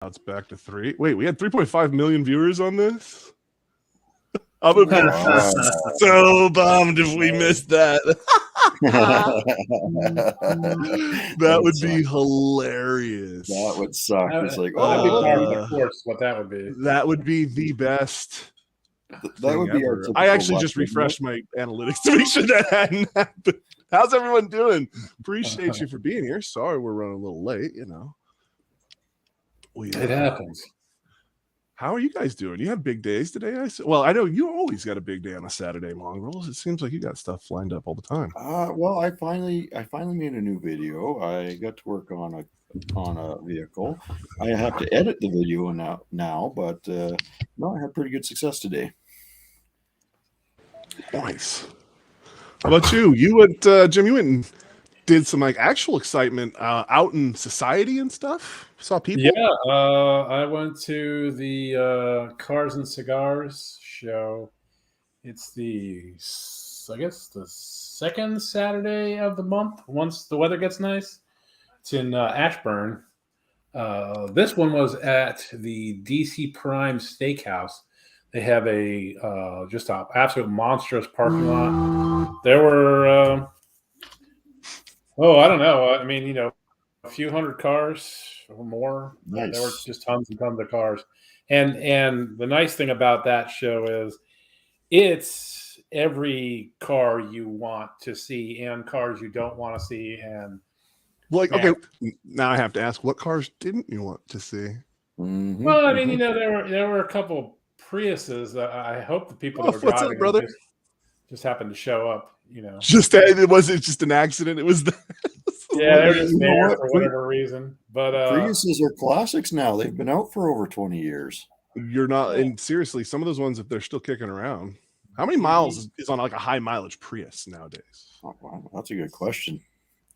it's back to 3. Wait, we had 3.5 million viewers on this? I would be so bummed if we missed that. That would be hilarious. That would suck. It's like, that'd be part of the course. What that would be. That would be the best. That would be ever. I actually just refreshed my analytics to make sure that hadn't happened. How's everyone doing? Appreciate you for being here. Sorry we're running a little late, you know. It happens. How are you guys doing? You had big days today? Well, I know you always got a big day on a Saturday, Mongrels. It seems like you got stuff lined up all the time. Well, I finally made a new video. I got to work on a vehicle. I have to edit the video now, but no, I had pretty good success today. Nice. How about you? You went, Jim. You went and did some like actual excitement out in society and stuff. Saw people. Yeah, I went to the Cars and Cigars show. It's the second Saturday of the month once the weather gets nice. It's in Ashburn. This one was at the DC Prime Steakhouse. They have a just an absolute monstrous parking lot. There were I don't know. I mean, a few hundred cars or more. Nice. There were just tons and tons of cars. And the nice thing about that show is it's every car you want to see and cars you don't want to see. And okay, now I have to ask, what cars didn't you want to see? Mm-hmm. Well, I mean, there were a couple Priuses that I hope the people that were what's driving up, brother? just happened to show up. It wasn't just an accident. It was yeah, they're just there for whatever reason. But Priuses are classics now. They've been out for over 20 years. You're not, and seriously, some of those ones, if they're still kicking around, how many miles is on like a high mileage Prius nowadays? Oh, wow, that's a good question.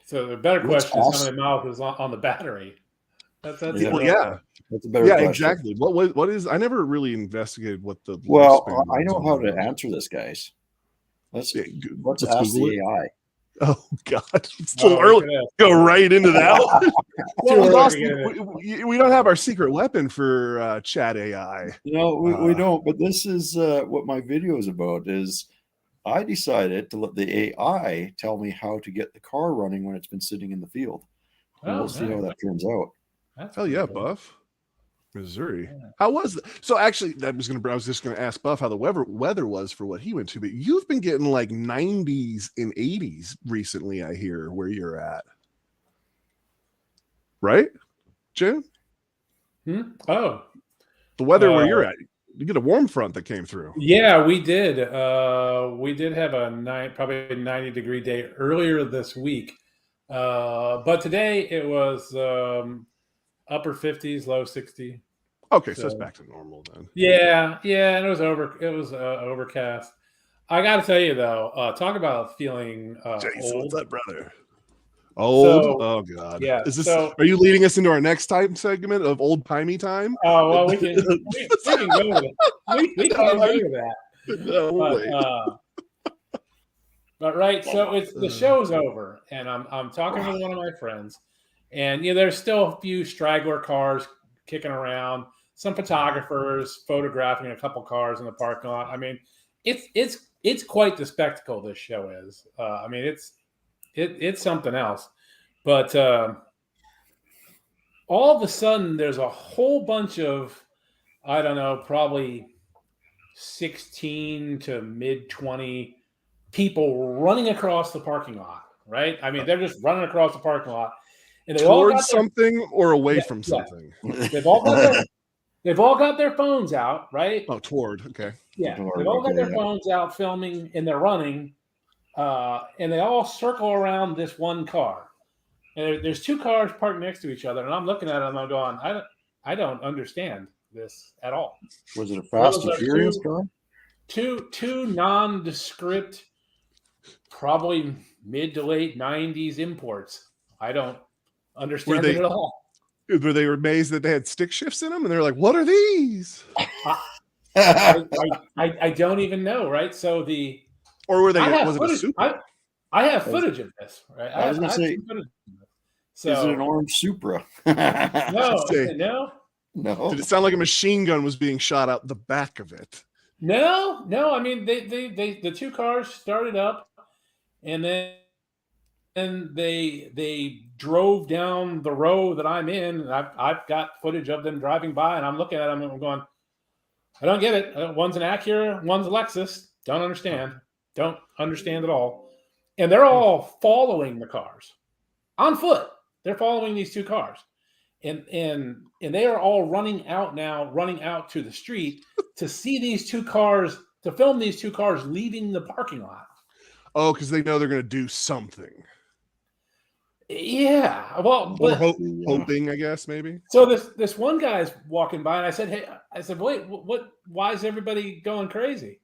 So the better question is how many miles is on the battery. That's yeah. That's a better question. Exactly. What is? I never really investigated what the. Well, I know how to answer this, guys. Let's ask the AI. Oh God, it's still early. Go right into that. We don't have our secret weapon for chat AI. No, we don't. But this is what my video is about. Is I decided to let the AI tell me how to get the car running when it's been sitting in the field. And we'll see how that turns out. Hell yeah, Buff. Missouri. Yeah. How was it? So actually, I was just gonna ask Buff how the weather was for what he went to, but you've been getting like 90s and 80s recently, I hear, where you're at. Right, Jim? Oh. The weather where you're at. You get a warm front that came through. Yeah, we did. We did have probably a 90-degree day earlier this week. But today it was upper 50s, low 60. Okay, so it's back to normal then. Yeah, and it was overcast. I got to tell you though, talk about feeling Jason, old. what's up, brother? Old? Oh God. Yeah. Are you leading us into our next time segment of old timey time? Oh well, we can go with it. We can go with that. No, but right, so the show's over, and I'm talking with one of my friends, and there's still a few straggler cars kicking around, some photographers photographing a couple cars in the parking lot. I mean, it's quite the spectacle this show is. I mean, it's something else, but all of a sudden there's a whole bunch of, I don't know, probably 16 to mid 20 people running across the parking lot, right? I mean, they're just running across the parking lot, and they all got something or away from something. They've all got their phones out, right? Oh, toward. Okay. Yeah, they've all got their phones out filming, and they're running, and they all circle around this one car. And there's two cars parked next to each other, and I'm looking at them, and I'm going, I don't understand this at all. Was it a Fast and Furious car? Two nondescript, probably mid to late 90s imports. I don't understand it at all. Were they amazed that they had stick shifts in them? And they're like, what are these? I don't even know, right? So Or were they, was it a Supra? I have footage of this, right? I was going to say, so, is it an orange Supra? No. No. Did it sound like a machine gun was being shot out the back of it? No. I mean, the two cars started up, and then they drove down the road that I'm in. I've got footage of them driving by, and I'm looking at them and I'm going, I don't get it. One's an Acura, one's a Lexus. Don't understand. Don't understand at all. And they're all following the cars on foot. They're following these two cars, and they are all running out to the street to see these two cars, to film these two cars leaving the parking lot. Oh, because they know they're going to do something. Yeah, well, but hoping, I guess, maybe. So this one guy's walking by, and I said, wait, what? Why is everybody going crazy?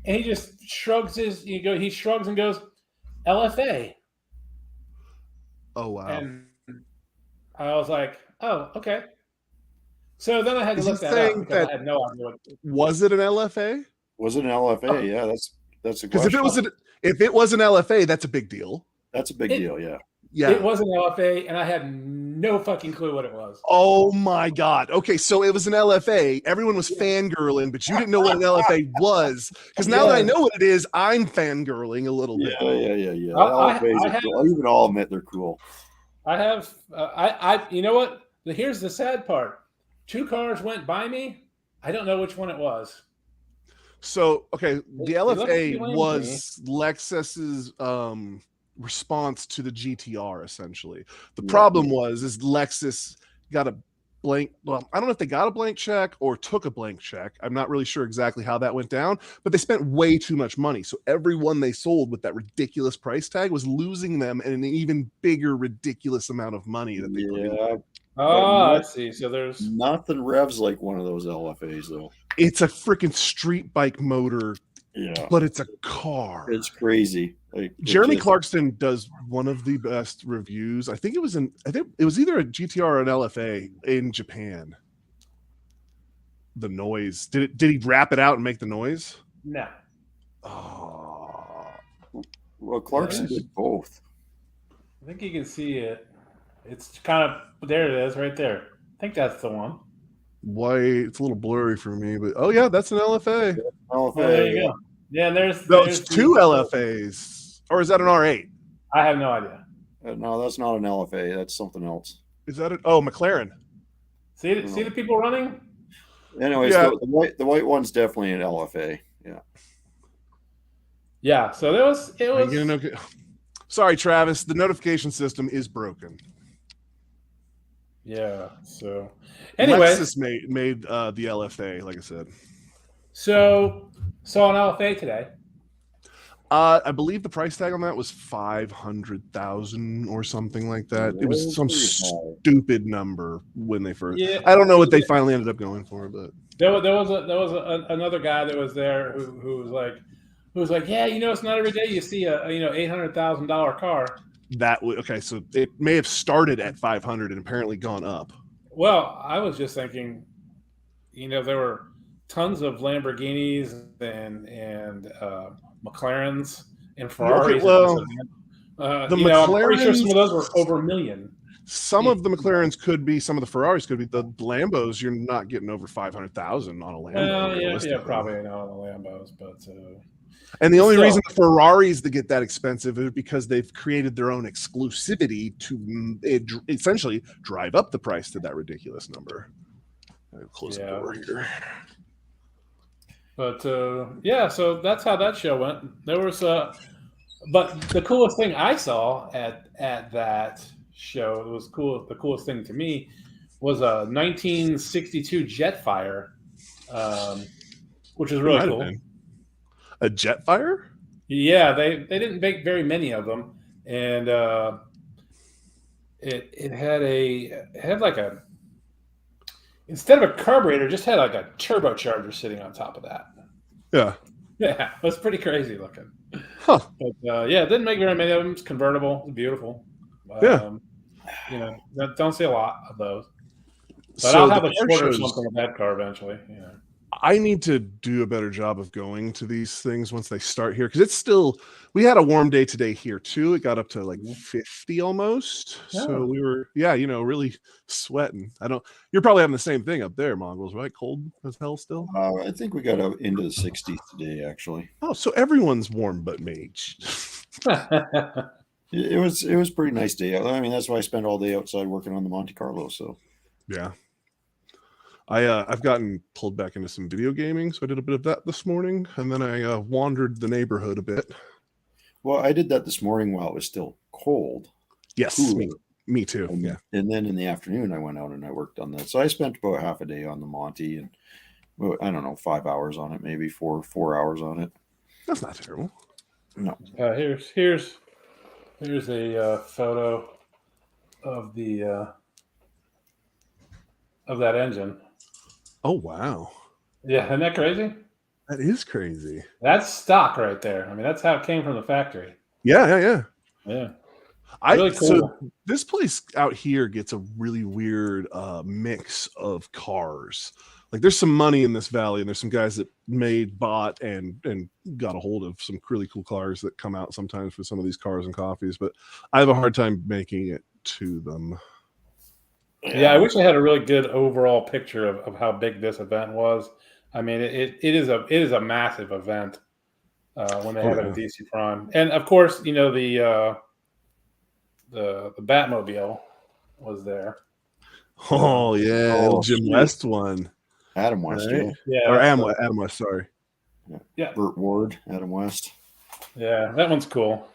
And he just shrugs he shrugs and goes, LFA. Oh wow! And I was like, oh, okay. So then I had to look that up because I had no idea. Was it an LFA? Was it an LFA? Oh. Yeah, that's a because if it was an LFA, that's a big deal. That's a big deal. Yeah. Yeah, it was an LFA, and I had no fucking clue what it was. Oh my god! Okay, so it was an LFA. Everyone was fangirling, but you didn't know what an LFA was. Because now that I know what it is, I'm fangirling a little bit. Yeah. Even I'll admit they're cool. I have. You know what? Here's the sad part. Two cars went by me. I don't know which one it was. So okay, the LFA was Lexus's response to the GTR, essentially. The problem is Lexus got a blank. Well, I don't know if they got a blank check or took a blank check. I'm not really sure exactly how that went down, but they spent way too much money. So everyone they sold with that ridiculous price tag was losing them an even bigger ridiculous amount of money that they put in. Oh, I see. So there's nothing revs like one of those LFAs, though. It's a freaking street bike motor. Yeah, but it's a car. It's crazy. Jeremy Clarkson does one of the best reviews. I think it was either a GTR or an LFA in Japan. The noise. Did he wrap it out and make the noise? No. Oh. Well, Clarkson did both. I think you can see it. It's kind of there. It is right there. I think that's the one. Why it's a little blurry for me, but oh yeah, that's an LFA. LFA. There you go. Yeah, there's two LFAs, or is that an R8? I have no idea. No, that's not an LFA. That's something else. Is that McLaren? See the people running. Anyways, yeah. the white one's definitely an LFA. Yeah. Yeah. So it was. Sorry, Travis. The notification system is broken. Yeah. So anyway, Lexus made the LFA, like I said. So saw an LFA today. I believe the price tag on that was 500,000 or something like that. It was some stupid number when they first. Yeah. I don't know what they finally ended up going for, but there was another guy that was there who was like, yeah, it's not every day you see a $800,000 car. So it may have started at 500 and apparently gone up. Well, I was just thinking, there were tons of Lamborghinis and McLarens and Ferraris. The McLarens, I'm pretty sure some of those were over $1 million. Some of the McLarens could be, some of the Ferraris could be. The Lambos, you're not getting over 500,000 on a Lambo. Yeah, probably not on the Lambos, but. And the only reason the Ferraris that get that expensive is because they've created their own exclusivity to essentially drive up the price to that ridiculous number. I'll close the door here. But so that's how that show went. There was but the coolest thing I saw at that show, it was cool. The coolest thing to me was a 1962 Jetfire, which is really cool. A Jetfire? Yeah, they didn't make very many of them, and it had like a, instead of a carburetor, just had like a turbocharger sitting on top of that. Yeah. Yeah, it was pretty crazy looking. Huh. But it didn't make very many of them. It's convertible. It's beautiful. Don't see a lot of those. But I'll have a short or something of that car eventually. I need to do a better job of going to these things once they start here, because it's still, we had a warm day today here too. It got up to like 50 almost. So we were, really sweating. You're probably having the same thing up there, Mongols, right? Cold as hell still. I think we got into the 60s today, actually. Oh, so everyone's warm but Mage. It was a pretty nice day. I mean, that's why I spent all day outside working on the Monte Carlo. So yeah. I've gotten pulled back into some video gaming, so I did a bit of that this morning, and then I wandered the neighborhood a bit. Well, I did that this morning while it was still cold. Yes, me too. And then in the afternoon, I went out and I worked on that. So I spent about half a day on the Monte, and I don't know, 5 hours on it, maybe 4 hours on it. That's not terrible. No. Here's a photo of the of that engine. Oh wow! Yeah, isn't that crazy? That is crazy. That's stock right there. I mean, that's how it came from the factory. Yeah. Really cool. So this place out here gets a really weird mix of cars. Like there's some money in this valley, and there's some guys that bought and got a hold of some really cool cars that come out sometimes for some of these cars and coffees. But I have a hard time making it to them. Yeah, I wish I had a really good overall picture of how big this event was. I mean, it is a massive event when they have it at DC Prime, and of course, the Batmobile was there. Oh yeah, Jim West one. Adam West, right? Yeah, or Adam West. Sorry. Yeah, Burt Ward, Adam West. Yeah, that one's cool.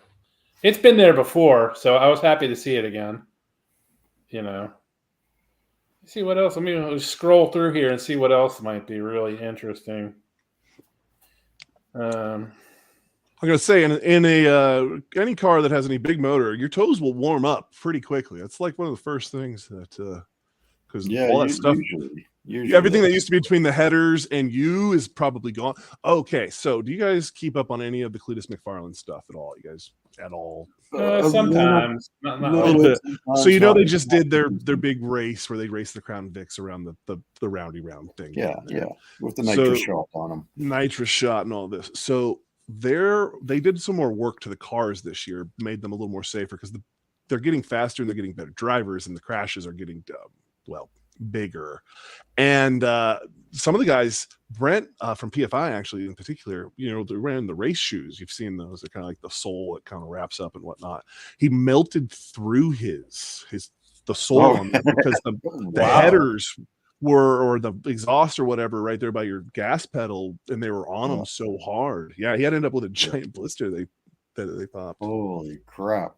It's been there before, so I was happy to see it again. See what else. Let me scroll through here and see what else might be really interesting. I'm gonna say in a any car that has any big motor, your toes will warm up pretty quickly. That's like one of the first things that because all that stuff, usually everything that used to be between the headers and you is probably gone. Okay, so do you guys keep up on any of the Cletus McFarland stuff at all? You guys at all? Sometimes, not a little bit. So they just did their big race where they raced the Crown Vics around the roundy round thing. Yeah, with the nitrous shot on them. Nitrous shot and all this. So they did some more work to the cars this year, made them a little more safer because they're getting faster and they're getting better drivers, and the crashes are getting bigger. And some of the guys, Brent from PFI actually in particular, they ran the race shoes. You've seen those. They're kind of like the sole that kind of wraps up and whatnot. He melted through the sole on them because the headers or the exhaust or whatever right there by your gas pedal, and they were on them so hard. Yeah, he had to end up with a giant blister that they popped. Holy crap.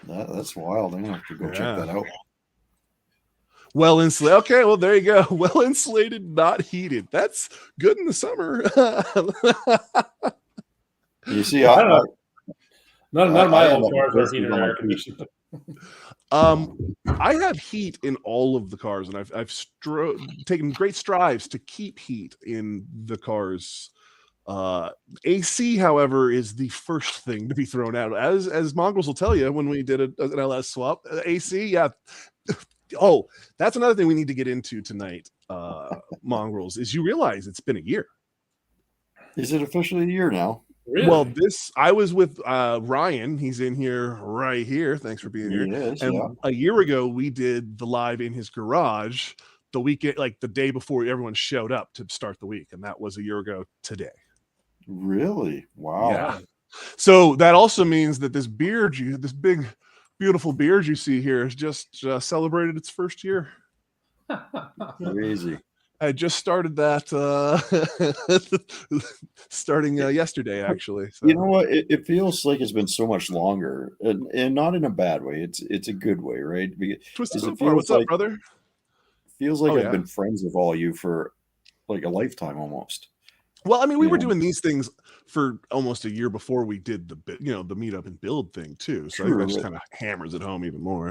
That's wild. I'm gonna have to go check that out. Well insulated. Okay, well there you go. Well insulated, not heated. That's good in the summer. You see, none of my old cars are heated or air conditioned. I have heat in all of the cars, and I've taken great strides to keep heat in the cars. AC, however, is the first thing to be thrown out. As Mongols will tell you, when we did an LS swap, AC, yeah. Oh, that's another thing we need to get into tonight, Mongrels, is you realize it's been a year. Is it officially a year now? Really? Well, I was with Ryan. He's in here right here. Thanks for being here. A year ago, we did the live in his garage the weekend, like the day before everyone showed up to start the week. And that was a year ago today. Really? Wow. Yeah. So that also means that this big, beautiful beard you see here has just celebrated its first year. Crazy. I just started that starting yesterday, actually. So. You know what? It feels like it's been so much longer, and not in a bad way. It's a good way, right? Twisted Bonfire, what's up, brother? Feels like I've been friends with all you for like a lifetime almost. Well, I mean, we were doing these things for almost a year before we did the meetup and build thing too. So I think that just kind of hammers it home even more.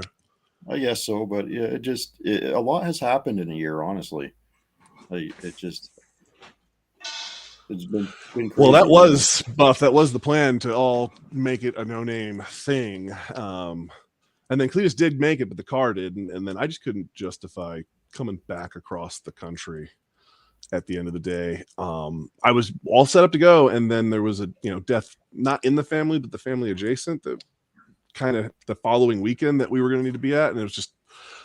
I guess so, but yeah, a lot has happened in a year, honestly. It's been crazy. Well, that was Buff. That was the plan to all make it a no-name thing. And then Cletus did make it, but the car didn't. And then I just couldn't justify coming back across the country at the end of the day. I was all set up to go, and then there was a death not in the family, but the family adjacent that kind of the following weekend that we were going to need to be at, and it was just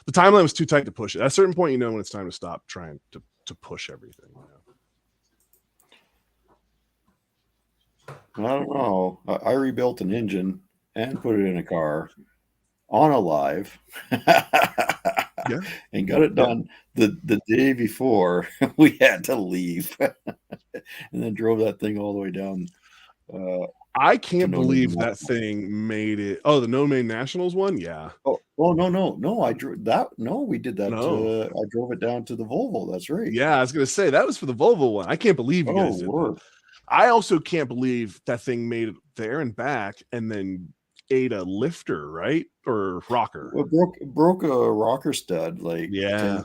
the timeline was too tight to push it. At a certain point, when it's time to stop trying to push everything. I don't know. I rebuilt an engine and put it in a car on a live. Yeah. And got it done the day before we had to leave. And then drove that thing all the way down. I can't believe that thing made it. Oh, the No Name Nationals one? Yeah. Oh no. I drove that. No, we did that. No. I drove it down to the Volvo. That's right. Yeah, I was going to say that was for the Volvo one. I can't believe you guys did that. I also can't believe that thing made it there and back and then ate a lifter, right? Or rocker. Well, broke a rocker stud, like, yeah.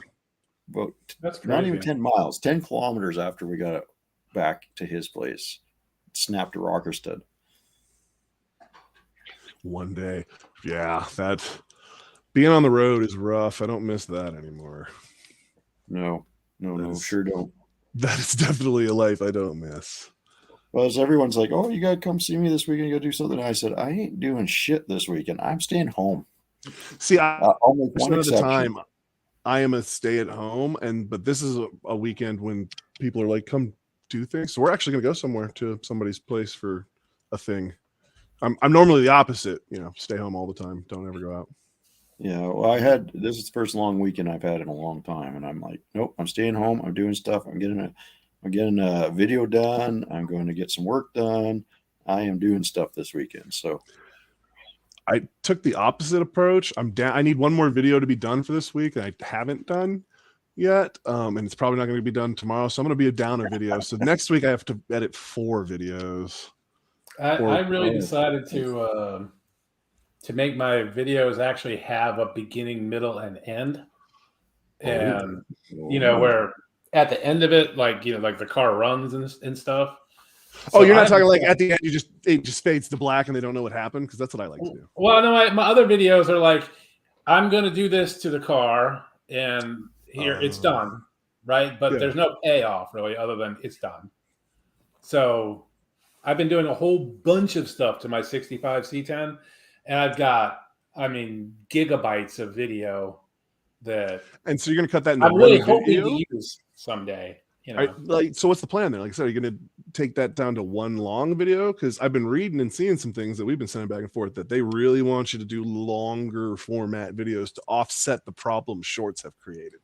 That's not even 10 miles, 10 kilometers after we got it back to his place. It snapped a rocker stud. One day. Yeah, that being on the road is rough. I don't miss that anymore. No, sure don't. That is definitely a life I don't miss. Well, as everyone's like, oh, you got to come see me this weekend. You got to do something. I said, I ain't doing shit this weekend. I'm staying home. See, I'll make one exception. At a time, I am a stay at home, but this is a weekend when people are like, come do things. So we're actually going to go somewhere to somebody's place for a thing. I'm normally the opposite, stay home all the time. Don't ever go out. Yeah, well, this is the first long weekend I've had in a long time, and I'm like, nope, I'm staying home. I'm doing stuff. I'm getting a video done. I'm going to get some work done. I am doing stuff this weekend. So I took the opposite approach. I'm down. I need one more video to be done for this week, and I haven't done yet. And it's probably not going to be done tomorrow. So I'm going to be down a video. So next week I have to edit 4 videos. I really decided to make my videos actually have a beginning, middle, and end. And where at the end of it, like the car runs and stuff. So you're not talking like at the end it just fades to black and they don't know what happened, because that's what I like to do. Well, no, my other videos are like, I'm going to do this to the car, and here it's done, right? But there's no payoff really, other than it's done. So I've been doing a whole bunch of stuff to my 65 C10, and I've got, gigabytes of video that. And so you're going to cut that into I'm really hoping to use someday. So what's the plan there? Like I said, are you going to take that down to one long video? Because I've been reading and seeing some things that we've been sending back and forth that they really want you to do longer format videos to offset the problem shorts have created.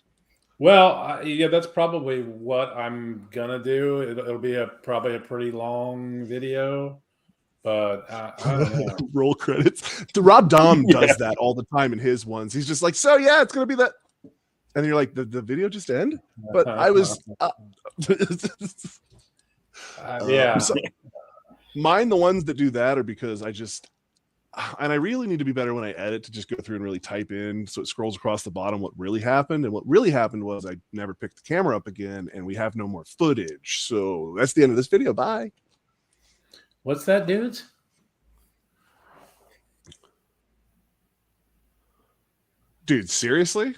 Well, that's probably what I'm gonna do. It'll be probably a pretty long video, but I don't know. Roll credits. Rob Dom does that all the time in his ones. He's just like, so yeah, it's gonna be that. And you're like, the video just end? But I was mine, the ones that do that are because I really need to be better when I edit, to just go through and really type in so it scrolls across the bottom what really happened. And what really happened was I never picked the camera up again, and we have no more footage. So that's the end of this video. Bye. What's that, dudes? Dude, seriously?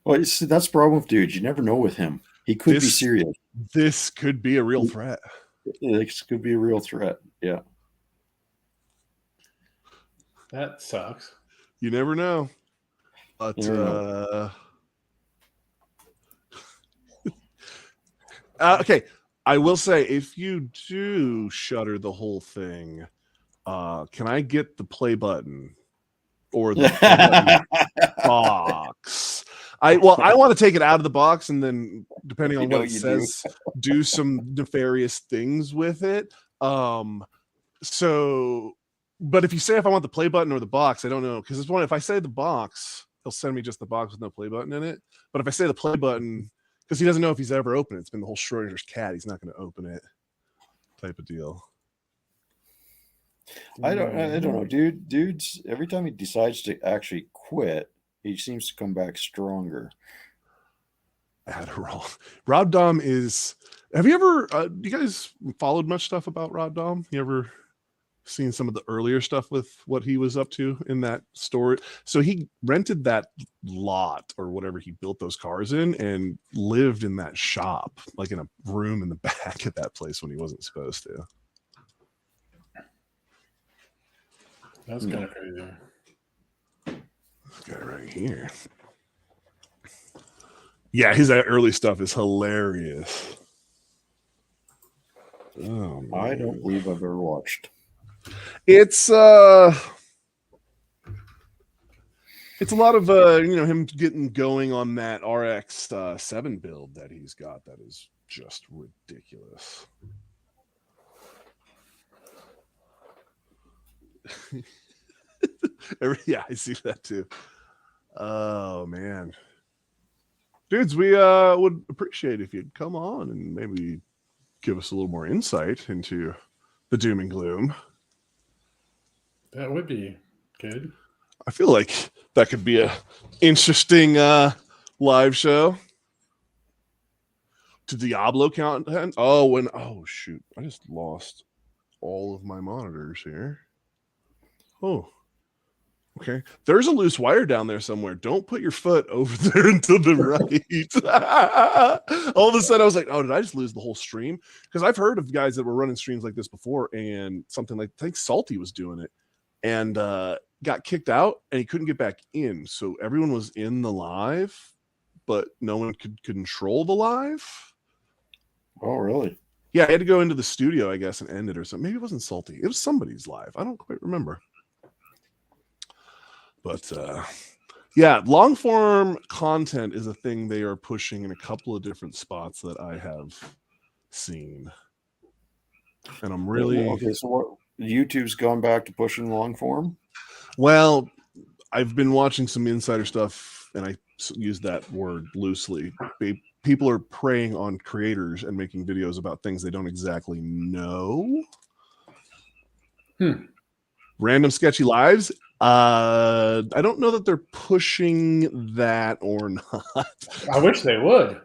Well, that's the problem with dudes. You never know with him. He could be serious. This could be a real threat. This could be a real threat. Yeah. That sucks. You never know. But okay. I will say, if you do shutter the whole thing, can I get the play button or the play button box? I want to take it out of the box and then, depending on what it says, do some nefarious things with it. But if you say if I want the play button or the box, I don't know, because it's one. If I say the box, he'll send me just the box with no play button in it. But if I say the play button, because he doesn't know if he's ever opened it, it's been the whole Schrodinger's cat. He's not going to open it, type of deal. I don't know, dude. Dude's every time he decides to actually quit, he seems to come back stronger. Adderall. Rob Dom is. Have you ever? You guys followed much stuff about Rob Dom? You ever seen some of the earlier stuff with what he was up to in that store. So he rented that lot or whatever he built those cars in and lived in that shop, like in a room in the back of that place when he wasn't supposed to. That's kind of crazy. This guy right here. Yeah, his early stuff is hilarious. Oh, man. I don't believe I've ever watched. It's a lot of him getting going on that RX 7 build that he's got that is just ridiculous. Yeah, I see that too. Oh man. Dudes, we would appreciate if you'd come on and maybe give us a little more insight into the doom and gloom. That would be good. I feel like that could be a interesting live show. To Diablo content. Oh shoot. I just lost all of my monitors here. Oh. Okay. There's a loose wire down there somewhere. Don't put your foot over there and to the right. All of a sudden I was like, oh, did I just lose the whole stream? Because I've heard of guys that were running streams like this before, and something like, I think Salty was doing it and got kicked out and he couldn't get back in. So everyone was in the live, but no one could control the live. Oh, really? Yeah, I had to go into the studio, I guess, and end it or something. Maybe it wasn't Salty. It was somebody's live. I don't quite remember. But yeah, long form content is a thing they are pushing in a couple of different spots that I have seen. And I'm really... Okay, so what, YouTube's gone back to pushing long form? Well, I've been watching some insider stuff, and I use that word loosely. People are preying on creators and making videos about things they don't exactly know. Random sketchy lives. I don't know that they're pushing that or not. I wish they would.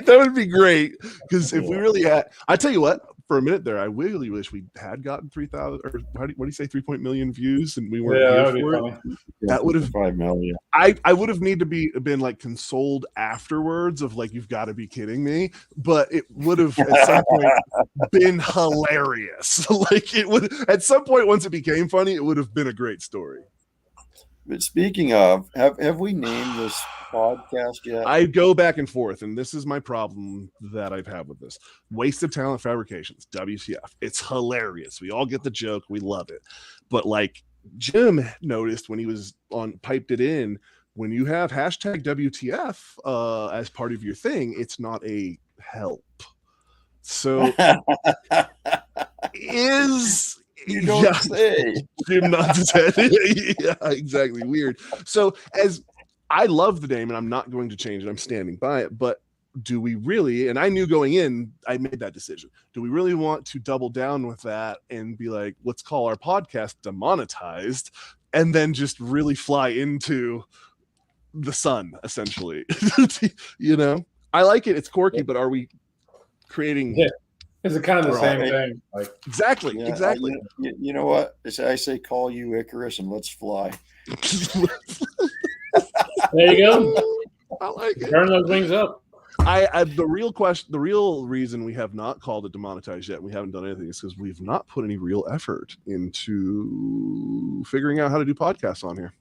That would be great, because if we really had, I tell you what, for a minute there, I really wish we had gotten 3,000 or what do you say, 3 million views, and we weren't here for it. That would have 5 million. I would have need to been like consoled afterwards of like, you've got to be kidding me, but it would have at some point been hilarious. Like it would at some point, once it became funny, it would have been a great story. But speaking of, have we named this podcast yet? I go back and forth, and this is my problem that I've had with this. Wasted Talent Fabrications, WTF. It's hilarious. We all get the joke. We love it. But like Jim noticed when he was piped it in, when you have hashtag WTF as part of your thing, it's not a help. So you don't say. Jim nods his head. Yeah, exactly. Weird. So as I love the name and I'm not going to change it, I'm standing by it, but do we really, and I knew going in, I made that decision. Do we really want to double down with that and be like, let's call our podcast Demonetized, and then just really fly into the sun, essentially? You know, I like it. It's quirky, but are we creating... Yeah. Is it kind of the same thing? Like exactly. You know what? I say, call you Icarus and let's fly. There you go. I like it. Turn those wings up. The real reason we have not called it Demonetized yet, we haven't done anything, is because we've not put any real effort into figuring out how to do podcasts on here.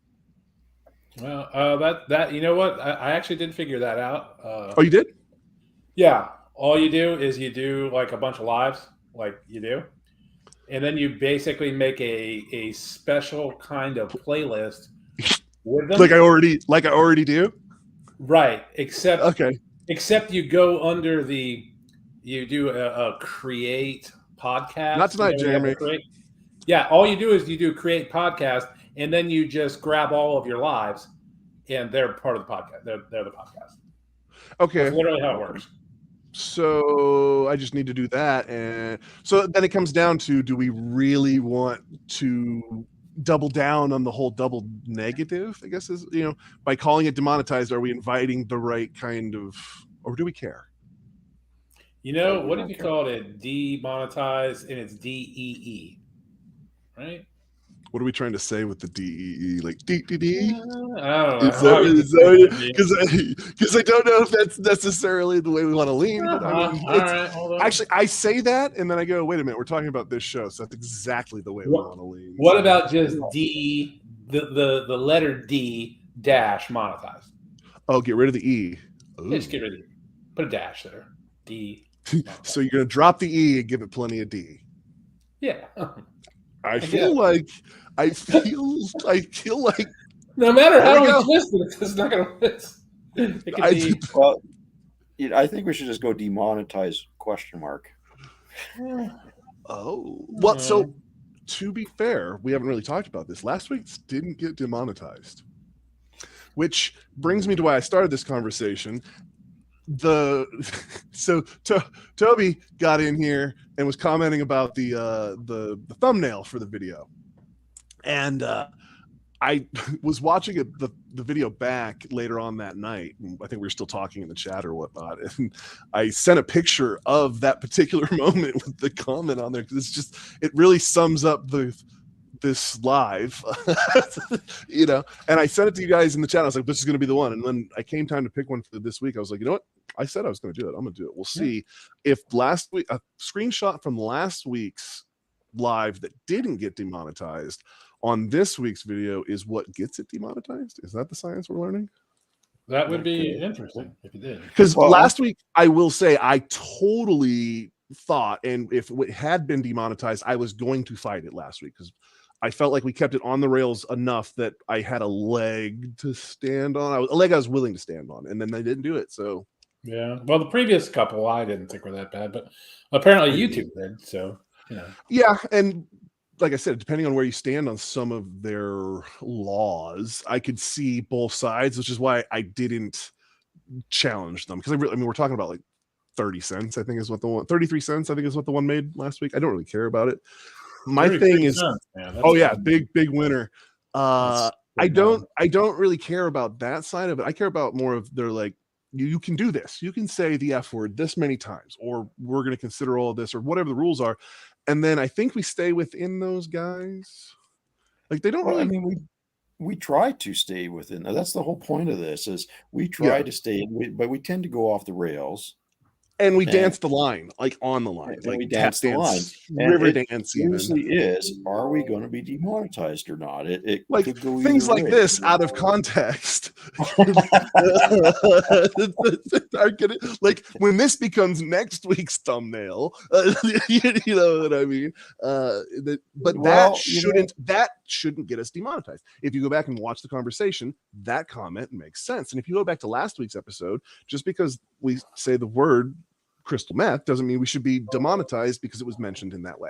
Well, that you know what? I actually did figure that out. Oh, you did? Yeah. All you do is you do like a bunch of lives, like you do, and then you basically make a special kind of playlist with them. Like I already do. Right. Except you go under you do a create podcast. Not tonight, Jeremy. Yeah. All you do is you do create podcast, and then you just grab all of your lives, and they're part of the podcast. They're the podcast. Okay. That's literally how it works. So I just need to do that. And so then it comes down to, do we really want to double down on the whole double negative, I guess, is, by calling it Demonetized, are we inviting the right kind of, or do we care? What if you called it Demonetized and it's DEE? right? What are we trying to say with the DEE? Like DDD? I don't know. Because I don't know if that's necessarily the way we want to lean. But I mean, all right, hold on. actually, I say that, and then I go, wait a minute, we're talking about this show, so that's exactly the way we want to lean. What So, about just D, the letter D dash monetized? oh, get rid of the E. Yeah, just get rid of it. Put a dash there. D. So you're going to drop the E and give it plenty of D. Yeah. I feel like no matter how we twist it, it's not going to miss. It could be. Well, I think we should just go demonetize ? Oh, well, so to be fair, we haven't really talked about this. Last week's didn't get demonetized, which brings me to why I started this conversation. Toby got in here and was commenting about the thumbnail for the video, and I was watching the video back later on that night. I think we were still talking in the chat or whatnot, and I sent a picture of that particular moment with the comment on there because it really sums up this live, and I sent it to you guys in the chat. I was like, this is going to be the one. And when I came time to pick one for this week, I was like, you know what? I said I was going to do it. I'm going to do it. We'll see if last week, a screenshot from last week's live that didn't get demonetized on this week's video is what gets it demonetized. Is that the science we're learning? That would be interesting if you did. Because last week, I will say, I totally thought, and if it had been demonetized, I was going to fight it last week because I felt like we kept it on the rails enough that I had a leg to stand on. A leg I was willing to stand on, and then they didn't do it. So yeah, well, the previous couple I didn't think were that bad, but apparently YouTube did. So yeah, and like I said, depending on where you stand on some of their laws, I could see both sides, which is why I didn't challenge them because I mean, we're talking about like 30 cents, I think is what the one 33 cents, I think is what the one made last week. I don't really care about it. My thing is, big winner. I don't really care about that side of it. I care about more of their like, you can do this. You can say the F word this many times, or we're going to consider all of this, or whatever the rules are. And then I think we stay within those guys. Like they don't really. I mean, we try to stay within. That's the whole point of this. Is we try to stay, but we tend to go off the rails. And we dance the line, like on the line, like we dance the line. River dance. Seriously, are we going to be demonetized or not? It like could go things like way. this out of context. Like when this becomes next week's thumbnail, you know what I mean? That shouldn't get us demonetized. If you go back and watch the conversation, that comment makes sense. And if you go back to last week's episode, just because we say the word crystal meth doesn't mean we should be demonetized because it was mentioned in that way.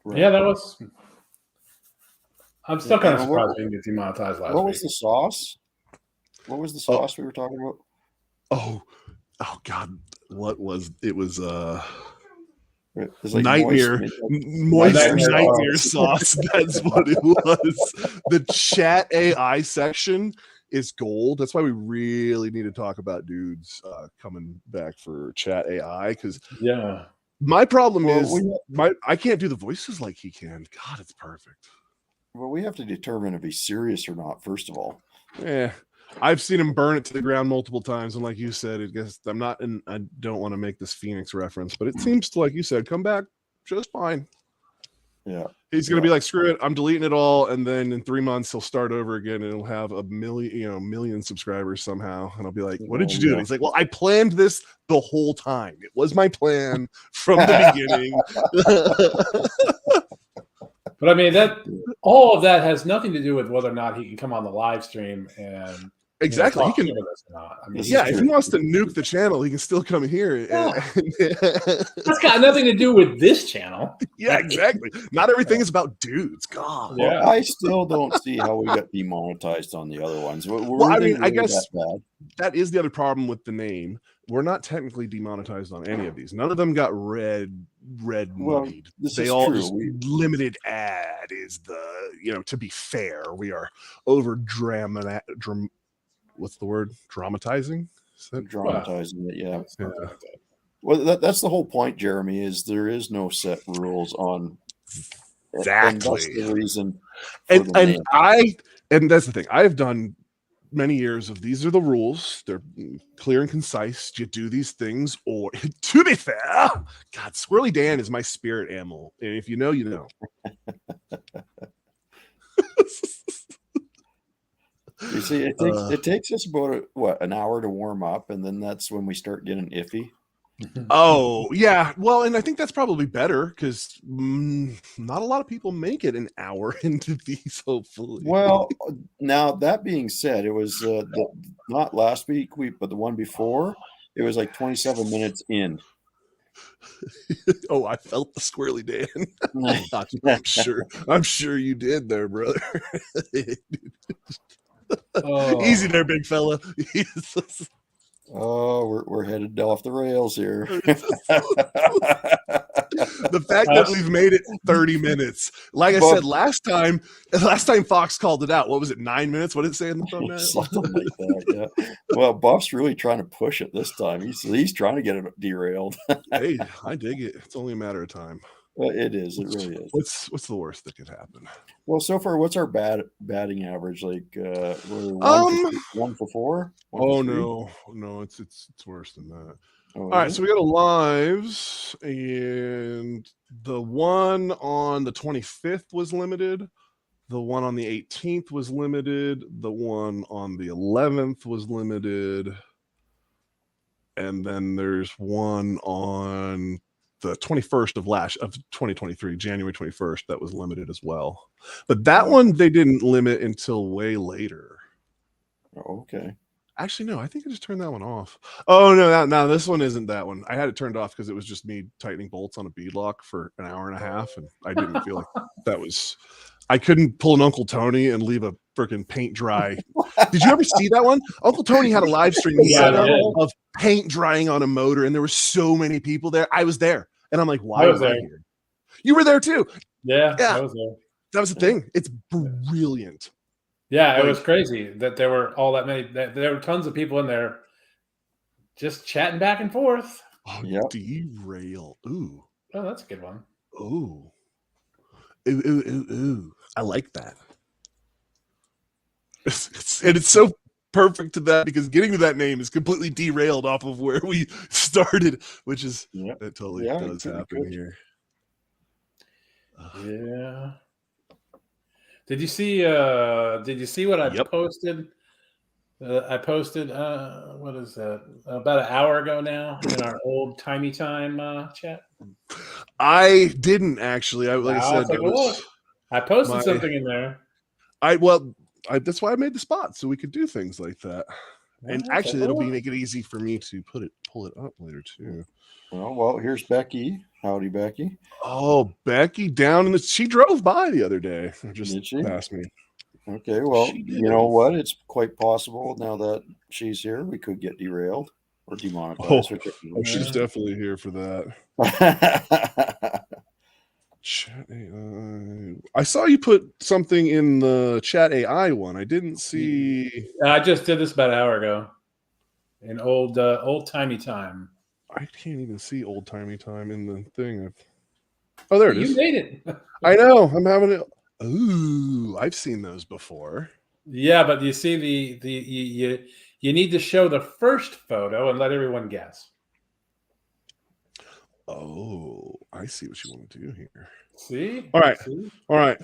Right. Yeah, that was. I'm still kind of surprised we didn't get demonetized last week. What was the sauce? What was the sauce we were talking about? Oh God! What was it? Was like nightmare sauce. That's what it was. The chat AI section is gold. That's why we really need to talk about dudes coming back for chat AI, because my problem is I can't do the voices like he can. God, it's perfect. Well, we have to determine if he's serious or not, first of all. Yeah. I've seen him burn it to the ground multiple times, and like you said, I guess I don't want to make this Phoenix reference, but it seems to, like you said, come back just fine. Yeah. He's going to be like, screw it, I'm deleting it all, and then in 3 months he'll start over again, and he'll have a million subscribers somehow, and I'll be like, what did you do? And he's like, well, I planned this the whole time. It was my plan from the beginning. But I mean, that all of that has nothing to do with whether or not he can come on the live stream and exactly. He can. I mean, if he wants to nuke the channel, he can still come here. That's got nothing to do with this channel. Yeah, exactly. Not everything is about dudes. God. Well, I still don't see how we got demonetized on the other ones. I guess that is the other problem with the name. We're not technically demonetized on any of these. None of them got red moneyed. They all just limited ad is the, to be fair, we are over what's the word? Dramatizing? Dramatizing it, yeah. Well, that's the whole point, Jeremy, is there is no set rules on And that's the reason. And that's the thing. I've done many years of these are the rules. They're clear and concise. You do these things, or to be fair, God, Squirrely Dan is my spirit animal. And if you know, you know. You see, it takes us about an hour to warm up, and then that's when we start getting iffy. Oh yeah, well, and I think that's probably better because not a lot of people make it an hour into these. Hopefully, well, now that being said, it was not last week, but the one before, it was like 27 minutes in. Oh, I felt the Squirrely Dan. I'm sure you did there, brother. Easy there, big fella. Oh, we're headed off the rails here. The fact that we've made it 30 minutes. Like I said last time Fox called it out. What was it, 9 minutes? What did it say in the thumbnail? Something like that, yeah. Well, Buff's really trying to push it this time. He's trying to get it derailed. Hey, I dig it. It's only a matter of time. Well, it is. It really is. What's the worst that could happen? Well, so far, what's our batting average? Like, we're 1 for 4? Oh no, it's worse than that. Oh, all right, so we got a lives, and the one on the 25th was limited. The one on the 18th was limited. The one on the 11th was limited. And then there's one on the 21st of 2023, January 21st, that was limited as well. But that one they didn't limit until way later. Oh, okay. Actually, no, I think I just turned that one off. Oh, no, this one isn't that one. I had it turned off because it was just me tightening bolts on a beadlock for an hour and a half, and I didn't feel like that was... I couldn't pull an Uncle Tony and leave a freaking paint dry. Did you ever see that one? Uncle Tony had a live stream of paint drying on a motor, and there were so many people there. I was there, and I'm like, why was I here? You were there too. Yeah, I was there. That was the thing. It's brilliant. Yeah, it was crazy that there were all that many. There were tons of people in there just chatting back and forth. Oh, derail. Ooh. Oh, that's a good one. Ooh. Ooh. I like that. It's so perfect to that because getting to that name is completely derailed off of where we started, which is that totally does happen here. Yeah. Did you see what I posted? I posted what is that? About an hour ago now in our old Timey Time chat. I didn't actually. I posted something in there. That's why I made the spot so we could do things like that. And actually, it'll make it easy for me to pull it up later too. Well, here's Becky. Howdy, Becky. Oh, Becky she drove by the other day. Did she? Past me. Okay, well, you know what? It's quite possible now that she's here, we could get derailed or demonetized. Oh, she's definitely here for that. Chat AI. I saw you put something in the Chat AI one. I didn't see. I just did this about an hour ago. In old Timey Time. I can't even see old Timey Time in the thing. Oh, there it is. You made it. I know. I'm having it. Ooh, I've seen those before. Yeah, but you see you need to show the first photo and let everyone guess. Oh, I see what you want to do here. See? All right.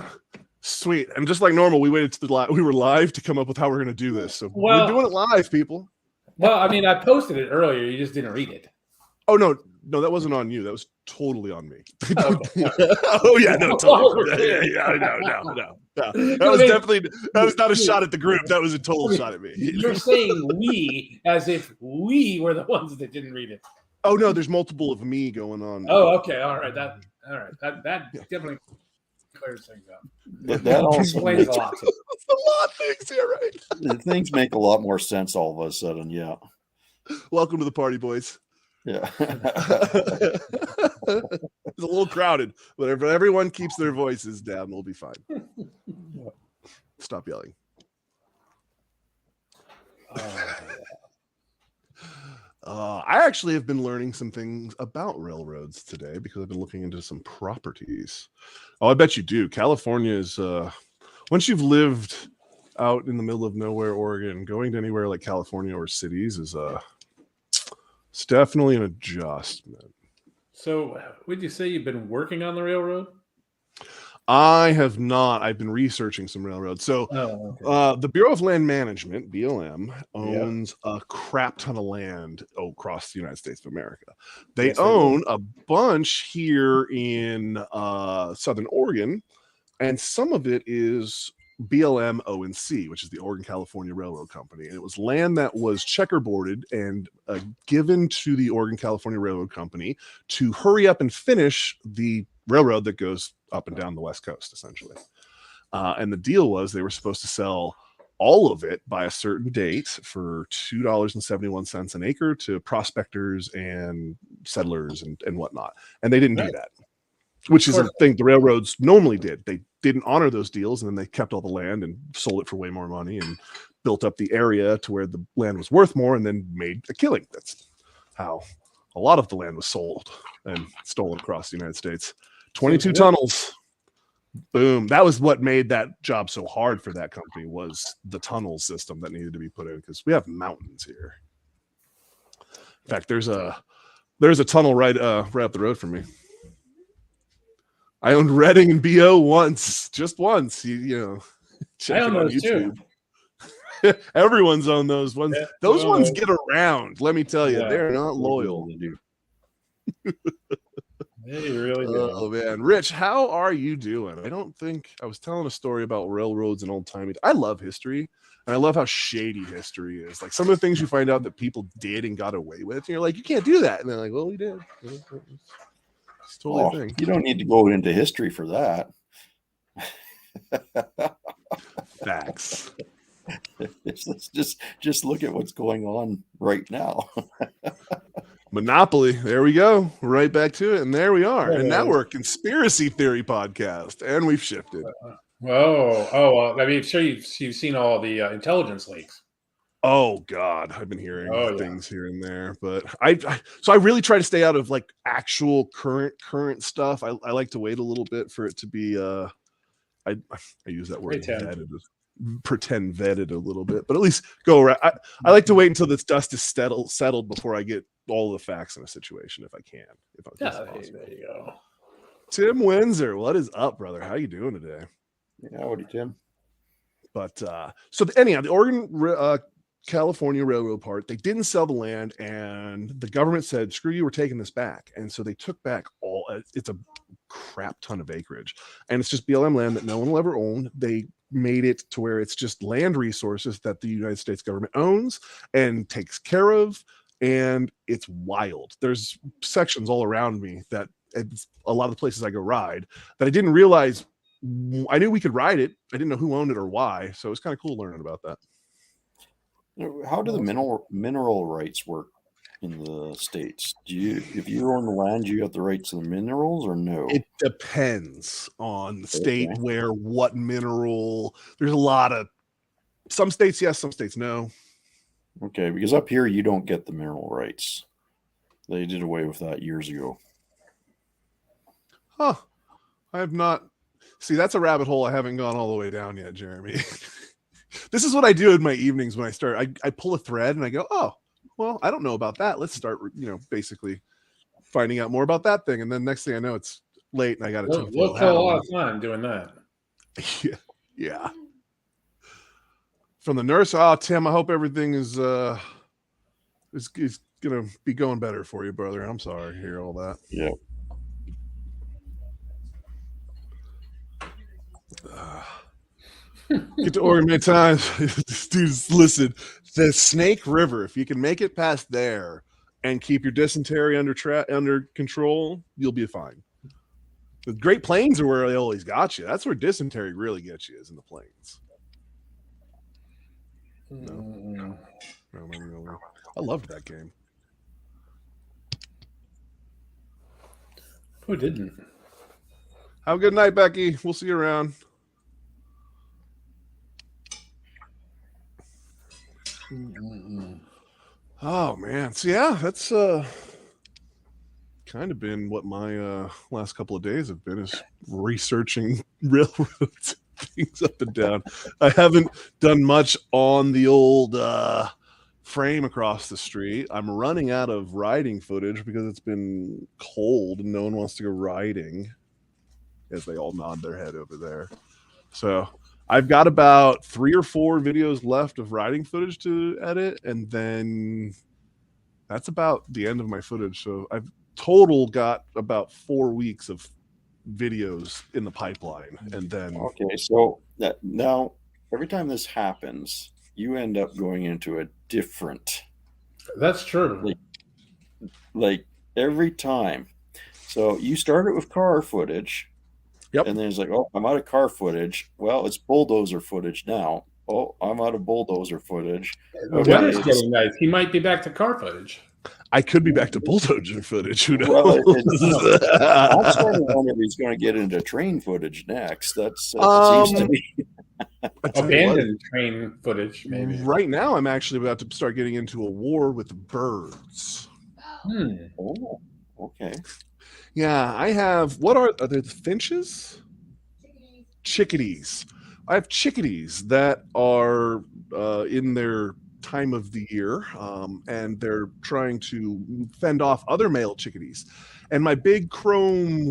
Sweet. And just like normal, we waited to we were live to come up with how we're going to do this. So we're doing it live, people. Well, I mean, I posted it earlier. You just didn't read it. Oh, no, that wasn't on you. That was totally on me. Oh, yeah, no, totally. No. That was not a shot at the group. That was a total shot at me. You're saying we as if we were the ones that didn't read it. Oh, no, there's multiple of me going on. Oh, okay. All right. That definitely clears things up. That also explains a lot. It's a lot of things here, right? Things make a lot more sense all of a sudden, yeah. Welcome to the party, boys. Yeah. It's a little crowded, but if everyone keeps their voices down, we'll be fine. Stop yelling. I actually have been learning some things about railroads today because I've been looking into some properties. Oh, I bet you do. California is once you've lived out in the middle of nowhere, Oregon, going to anywhere like California or cities is it's definitely an adjustment. So, would you say you've been working on the railroad? I have not. I've been researching some railroads. So the Bureau of Land Management, BLM, owns a crap ton of land across the United States of America. They own a bunch here in Southern Oregon, and some of it is BLM ONC, which is the Oregon California Railroad Company. And it was land that was checkerboarded and given to the Oregon California Railroad Company to hurry up and finish the railroad that goes up and down the West Coast, essentially. And the deal was they were supposed to sell all of it by a certain date for $2.71 an acre to prospectors and settlers and whatnot. And they didn't do that, which is a thing the railroads normally did. They didn't honor those deals, and then they kept all the land and sold it for way more money and built up the area to where the land was worth more and then made a killing. That's how a lot of the land was sold and stolen across the United States. 22 tunnels. Boom. That was what made that job so hard for that company, was the tunnel system that needed to be put in, because we have mountains here. In fact, there's a tunnel right up the road from me. I owned Redding and BO once, just once. You know, check it on YouTube. Everyone's on those ones. Yeah, those ones get around. Let me tell you, they're not loyal. They really do. Oh man, Rich, how are you doing? I was telling a story about railroads and old timey. I love history, and I love how shady history is. Like some of the things you find out that people did and got away with, and you're like, you can't do that, and they're like, well, we did. It's totally a thing. You don't need to go into history for that. Facts. Just look at what's going on right now. Monopoly. There we go. We're right back to it. And there we are. And now we're a conspiracy theory podcast. And we've shifted. I mean, sure you've seen all the intelligence leaks. Oh God, I've been hearing things here and there, but I really try to stay out of like actual current stuff. I like to wait a little bit for it to be I use that word pretend vetted a little bit, but at least go around. I like to wait until this dust is settled before I get all the facts in a situation, if I can. There you go. Tim Windsor, what is up, brother? How you doing today? Yeah, howdy, Tim. But anyhow, the Oregon California Railroad part, they didn't sell the land, and the government said, screw you, we're taking this back. And so they took back it's a crap ton of acreage, and it's just BLM land that no one will ever own. They made it to where it's just land resources that the United States government owns and takes care of, and it's wild. There's sections all around me that a lot of the places I go ride that I didn't realize. I knew we could ride it. I didn't know who owned it or why. So it was kind of cool learning about that. How do the mineral rights work in the States? If you own the land, you got the rights to the minerals or no? It depends on the state where what mineral. There's a lot of some states yes, some states no. Okay, because up here you don't get the mineral rights. They did away with that years ago. Huh. I have not. See, that's a rabbit hole I haven't gone all the way down yet, Jeremy. This is what I do in my evenings when I start. I pull a thread and I go, oh, well, I don't know about that. Let's start, basically finding out more about that thing. And then next thing I know, it's late and I got to we'll kill a lot of time doing that. Yeah. From the nurse, Tim, I hope everything is gonna be going better for you, brother. I'm sorry to hear all that. Yeah. Get to Oregon many times. Dudes, listen, the Snake River, if you can make it past there and keep your dysentery under control, you'll be fine. The Great Plains are where they always got you. That's where dysentery really gets you, is in the plains. No. I loved that game. Who didn't? Have a good night, Becky. We'll see you around. Oh man, so yeah, that's kind of been what my last couple of days have been, is researching railroads, things up and down. I haven't done much on the old frame across the street. I'm running out of riding footage because it's been cold and no one wants to go riding, as they all nod their head over there. So I've got about 3 or 4 videos left of riding footage to edit, and then that's about the end of my footage. So I've total got about 4 weeks of videos in the pipeline, and then Okay, so that now every time this happens, you end up going into a different, That's true. like every time. So you start it with car footage, Yep. and then it's like, oh, I'm out of car footage. Well, it's bulldozer footage now. Oh, I'm out of bulldozer footage. The weather's getting nice. He might be back to car footage. I could be back to bulldozer footage. Who knows? Well, I'm starting to wonder if he's going to get into train footage next. That seems to be abandoned train footage. Maybe right now I'm actually about to start getting into a war with birds. Oh, okay. Yeah, I have. What are they? The finches? Chickadees. I have chickadees that are in their time of the year, and they're trying to fend off other male chickadees. And my big chrome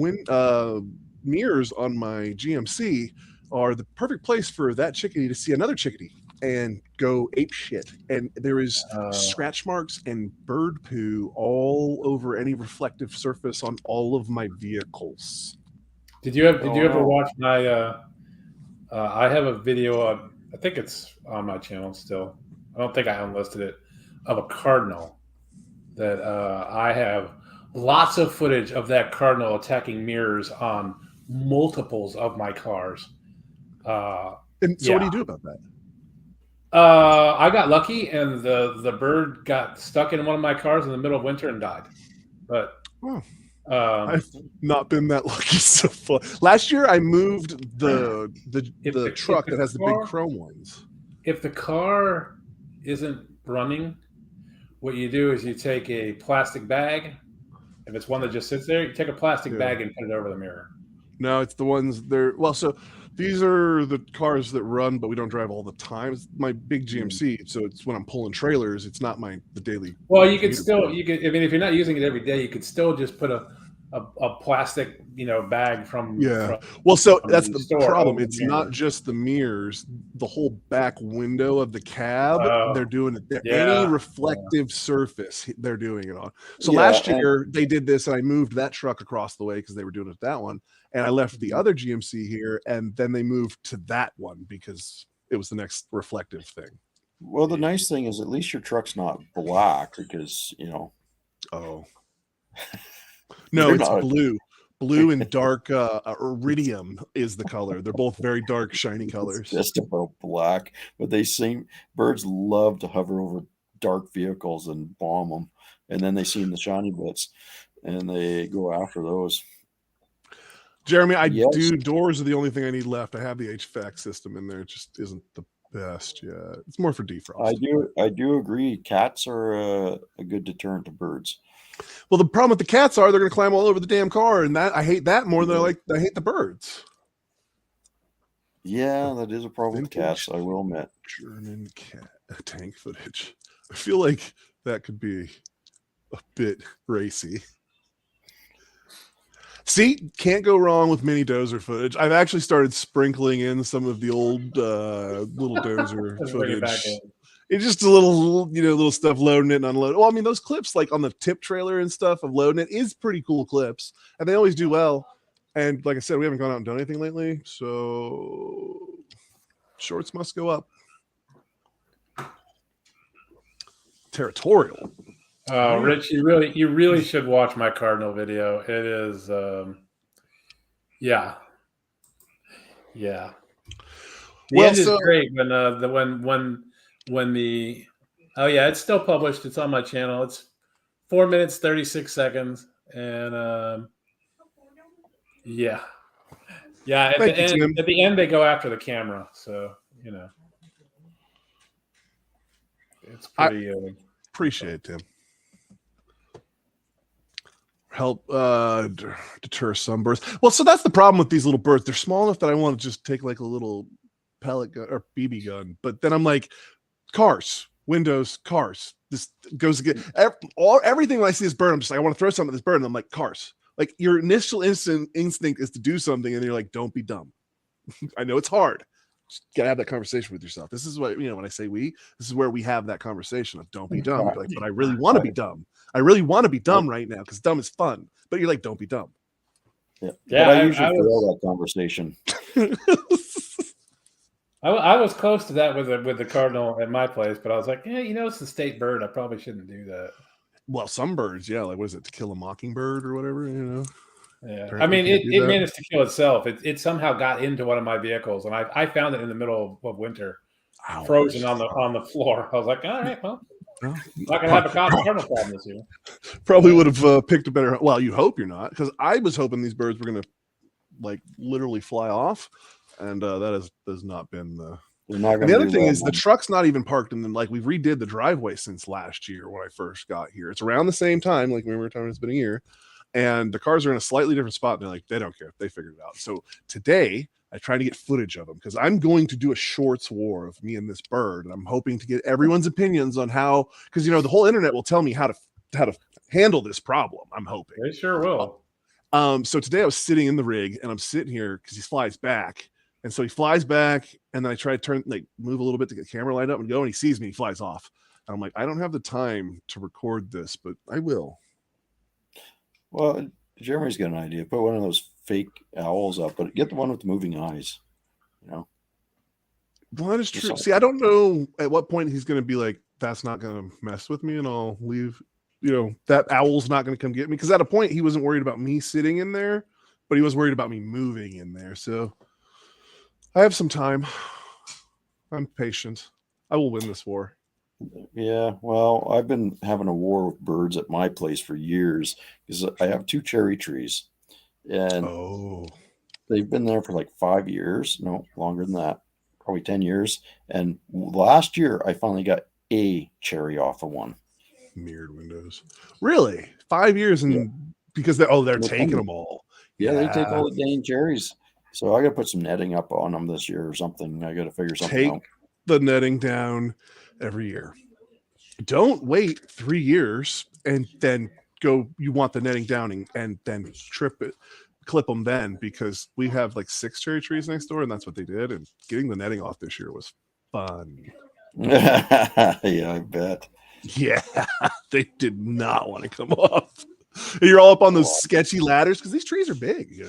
mirrors on my GMC are the perfect place for that chickadee to see another chickadee and go ape shit. And there is scratch marks and bird poo all over any reflective surface on all of my vehicles. Did you ever watch my? I have a video. I think it's on my channel still. I don't think I unlisted it, of a cardinal that I have lots of footage of that cardinal attacking mirrors on multiples of my cars. And so what do you do about that? I got lucky, and the bird got stuck in one of my cars in the middle of winter and died. But I've not been that lucky so far. Last year, I moved the truck that has the big chrome ones. If the car isn't running, what you do is you take a plastic bag. If it's one that just sits there, you take a plastic bag and put it over the mirror. No, it's the ones there. Well, so these are the cars that run, but we don't drive all the time. It's my big GMC, so it's when I'm pulling trailers. It's not the daily. Well, you could still, I mean, if you're not using it every day, you could still just put a plastic, bag from. Yeah. Well, so that's the problem. The it's not just the mirrors. The whole back window of the cab, they're doing it there. Any reflective surface, they're doing it on. So last year they did this, and I moved that truck across the way because they were doing it that one. And I left the other GMC here, and then they moved to that one because it was the next reflective thing. Well, the nice thing is at least your truck's not black because, Oh. No, it's blue. Blue and dark iridium is the color. They're both very dark, shiny colors. It's just about black, but birds love to hover over dark vehicles and bomb them. And then they see the shiny bits and they go after those. Jeremy, doors are the only thing I need left. I have the HVAC system in there. It just isn't the best yet. It's more for defrost. I do agree. Cats are a good deterrent to birds. Well, the problem with the cats are they're going to climb all over the damn car, and that I hate that more than I hate the birds. Yeah, that is a problem with cats, I will admit. German cat tank footage. I feel like that could be a bit racy. See, can't go wrong with mini dozer footage. I've actually started sprinkling in some of the old little dozer footage. It's just a little stuff loading it and unloading. Well, I mean, those clips like on the tip trailer and stuff of loading it is pretty cool clips, and they always do well. And like I said, we haven't gone out and done anything lately, so shorts must go up. Territorial. Rich, you really should watch my Cardinal video. It is, yeah. The end is great when it's still published. It's on my channel. It's 4 minutes 36 seconds, and at the end they go after the camera, so it's pretty. Appreciate it, Tim. Help deter some birds. Well, so that's the problem with these little birds. They're small enough that I want to just take like a little pellet gun or BB gun, but then I'm like, cars, windows, cars. This goes again. Everything when I see this bird, I'm just like, I want to throw something at this bird, and I'm like, cars. Like your initial instinct is to do something, and you're like, don't be dumb. I know it's hard. Just gotta have that conversation with yourself. This is what, when I say this is where we have that conversation of don't be dumb. Like, but I really want to be dumb. I really want to be dumb right now because dumb is fun. But you're like, don't be dumb. Yeah. But I usually fail that conversation. I was close to that with the cardinal at my place, but I was like, it's the state bird. I probably shouldn't do that. Well, some birds, yeah, like what is it, To Kill a Mockingbird or whatever, Yeah, I mean, it managed to kill itself. It somehow got into one of my vehicles, and I found it in the middle of winter, frozen on the floor. I was like, all right, well, not gonna have a cardinal problem this year. Probably would have picked a better. Well, you hope you're not, because I was hoping these birds were gonna like literally fly off, and that has not been the. And the other thing is the truck's not even parked in like we redid the driveway since last year when I first got here. It's around the same time, like we were talking, it's been a year. And the cars are in a slightly different spot. And they're like, they don't care. They figured it out. So today I tried to get footage of them because I'm going to do a shorts war of me and this bird. And I'm hoping to get everyone's opinions on how, because, the whole internet will tell me how to handle this problem. I'm hoping. They sure will. So today I was sitting in the rig and I'm sitting here because he flies back. And so he flies back and then I try to move a little bit to get the camera lined up and go, and he sees me, he flies off. And I'm like, I don't have the time to record this, but I will. Well, Jeremy's got an idea. Put one of those fake owls up, but get the one with the moving eyes. Well, that is true. See, I don't know at what point he's going to be like, that's not going to mess with me and I'll leave. That owl's not going to come get me. Because at a point, he wasn't worried about me sitting in there, but he was worried about me moving in there. So I have some time. I'm patient. I will win this war. Yeah, well, I've been having a war with birds at my place for years because I have 2 cherry trees, and they've been there for like 5 years, no longer than that, probably 10 years. And last year, I finally got a cherry off of one. Mirrored windows, really? 5 years, and because they're taking them all. Yeah, they take all the dang cherries. So I got to put some netting up on them this year or something. I got to figure something out. The netting down every year. Don't wait 3 years and then go. You want the netting down and then clip them then, because we have like 6 cherry trees next door, and that's what they did. And getting the netting off this year was fun. Yeah, I bet. Yeah, they did not want to come off. You're all up on those sketchy ladders because these trees are big,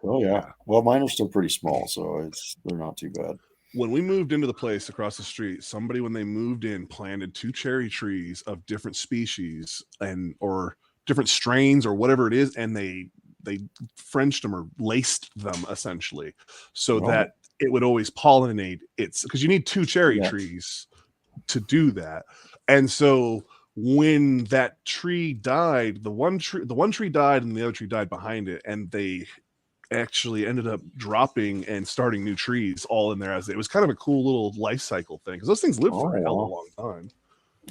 Oh yeah. Well, mine are still pretty small, so they're not too bad. When we moved into the place across the street, somebody, when they moved in, planted 2 cherry trees of different species or different strains or whatever it is, and they Frenched them or laced them essentially so that it would always pollinate. It's because you need 2 cherry trees to do that. And so when that tree died, the one tree died and the other tree died behind it, and they actually ended up dropping and starting new trees all in there. As it was kind of a cool little life cycle thing, because those things live for a hell of a long time.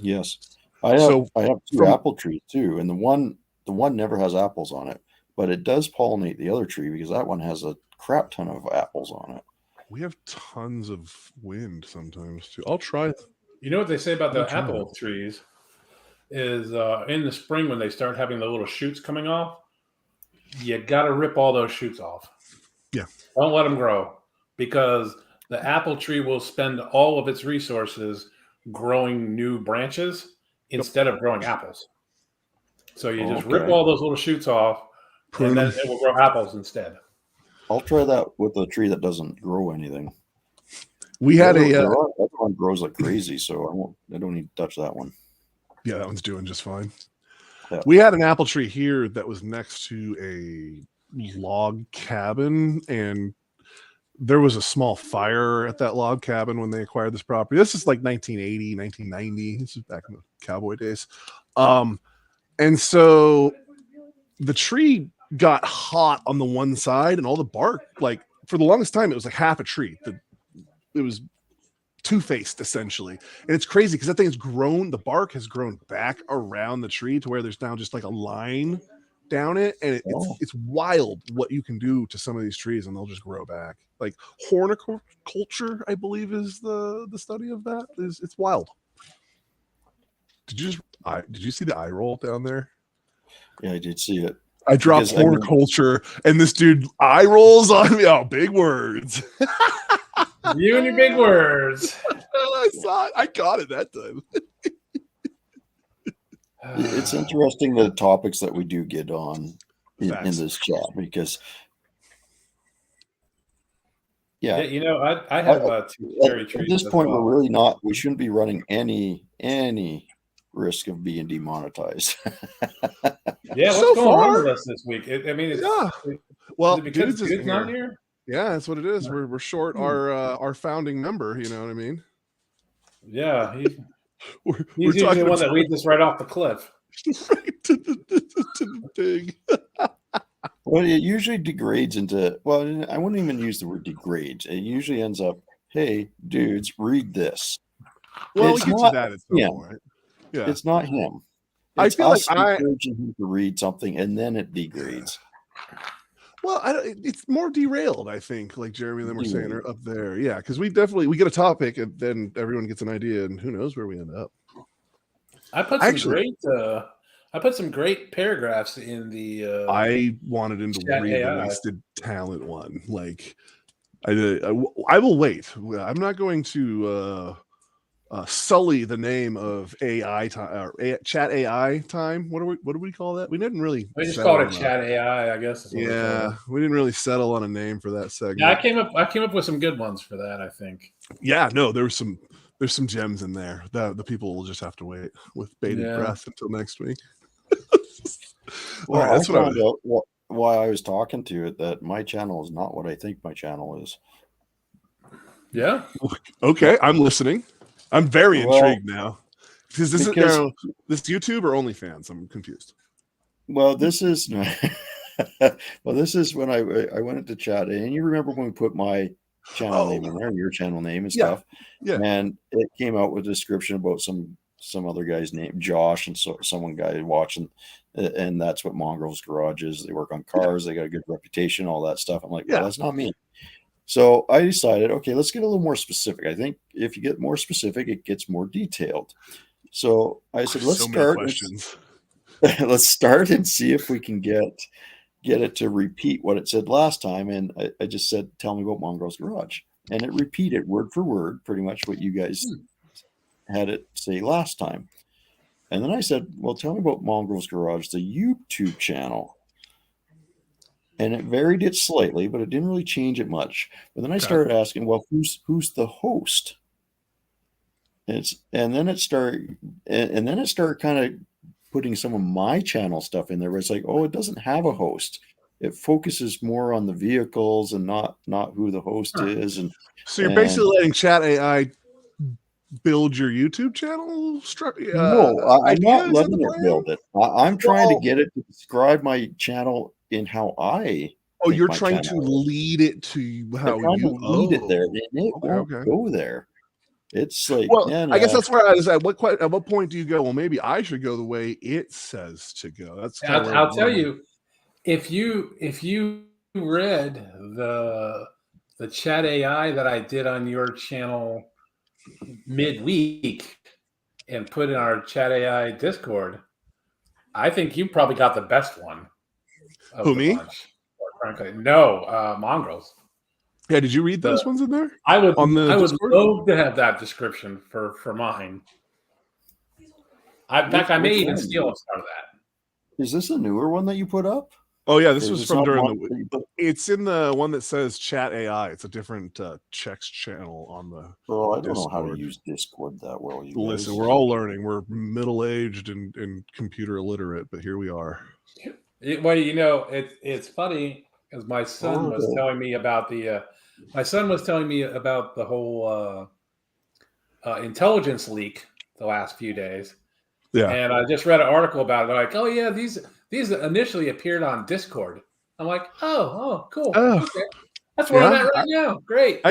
Yes, I have 2 apple trees too, and the one never has apples on it, but it does pollinate the other tree because that one has a crap ton of apples on it. We have tons of wind sometimes too. I'll try. You know what they say about the apple trees is in the spring when they start having the little shoots coming off, you got to rip all those shoots off. Yeah. Don't let them grow, because the apple tree will spend all of its resources growing new branches instead of growing apples. So you just rip all those little shoots off, and then it will grow apples instead. I'll try that with a tree that doesn't grow anything. We had that one grows like crazy, so I don't need to touch that one. Yeah, that one's doing just fine. Yeah. We had an apple tree here that was next to a log cabin, and there was a small fire at that log cabin when they acquired this property. This is like 1980, 1990. This is back in the cowboy days. And so the tree got hot on the one side, and all the bark, like for the longest time, it was like half a tree. It was two-faced essentially, and it's crazy because that thing has grown. The bark has grown back around the tree to where there's now just like a line down it, and it's wild what you can do to some of these trees, and they'll just grow back. Like horticulture, I believe, is the study of that. It's wild. Did you see the eye roll down there? Yeah, I did see it. I dropped horticulture, and this dude eye rolls on me. Oh, big words. You and your big words. I saw it. I got it that time. It's interesting the topics that we do get on in this chat because, yeah, you know, I have two cherry trees. At this point, we shouldn't be running any risk of being demonetized. Yeah, what's going on with us this week? Well, because Dude's not here. Yeah, that's what it is. We're short our founding member. You know what I mean? Yeah, he's we're usually the one that leads us right off the cliff. Right to the thing. Well, it usually degrades into. Well, I wouldn't even use the word degrades. It usually ends up, "Hey, dudes, read this." Well, we get to that at some point. Yeah, it's not him. I feel like encouraging him to read something, and then it degrades. Well, it's more derailed, I think, like Jeremy and them were saying up there. Yeah, because we get a topic, and then everyone gets an idea, and who knows where we end up. I put some great paragraphs in the. I wanted him to read the wasted talent one. Like, I will wait. I'm not going to sully the name of AI time or chat AI time. What do we call that? We didn't really. We just called it chat AI, I guess. Yeah, we didn't really settle on a name for that segment. Yeah, I came up with some good ones for that, I think. Yeah, no, there's some gems in there. The people will just have to wait with bated breath until next week. Well, right, that's I found out why I was talking to it that my channel is not what I think my channel is. Yeah. Okay, I'm listening. I'm very intrigued now. Because this YouTube or OnlyFans? I'm confused. Well, this is when I went into chat, and you remember when we put my channel name in there, your channel name and stuff. Yeah. And it came out with a description about some other guy's name, Josh, and someone guy watching, and that's what Mongrel's Garage is. They work on cars, they got a good reputation, all that stuff. I'm like, well, that's not me. So I decided, okay, let's get a little more specific. I think if you get more specific, it gets more detailed. So I said, let's start. Let's start and see if we can get it to repeat what it said last time. And I just said, tell me about Mongrel's Garage. And it repeated word for word, pretty much what you guys had it say last time. And then I said, well, tell me about Mongrel's Garage, the YouTube channel. And it varied it slightly, but it didn't really change it much. But then I started asking, well, who's the host? And then it started kind of putting some of my channel stuff in there where it's like, oh, it doesn't have a host. It focuses more on the vehicles and not who the host is. And so you're basically letting Chat AI build your YouTube channel? No, I'm not letting it build it. I'm trying to get it to describe my channel in how I. Oh, you're trying to lead it to how you lead it there, and it won't go there. It's like, I guess that's where I was at. At what point do you go? Well, maybe I should go the way it says to go. That's. I'll tell you, if you read the chat AI that I did on your channel midweek and put in our chat AI Discord, I think you probably got the best one. Who, me? Bunch, frankly, no, Mongrels. Yeah, did you read those ones in there? I would love to have that description for mine. In fact, I may even steal some of that. Is this a newer one that you put up? Oh yeah, this was from during the. It's in the one that says Chat AI. It's a different text channel on the. Oh, I don't know how to use Discord that well. Listen, we're all learning. We're middle-aged and computer illiterate, but here we are. Well, you know, it's funny because my son was telling me about the. My son was telling me about the whole intelligence leak the last few days. Yeah, and I just read an article about it. They're like, oh yeah, these initially appeared on Discord. I'm like, oh, cool. Oh. Okay. That's where I'm at right now. Great. I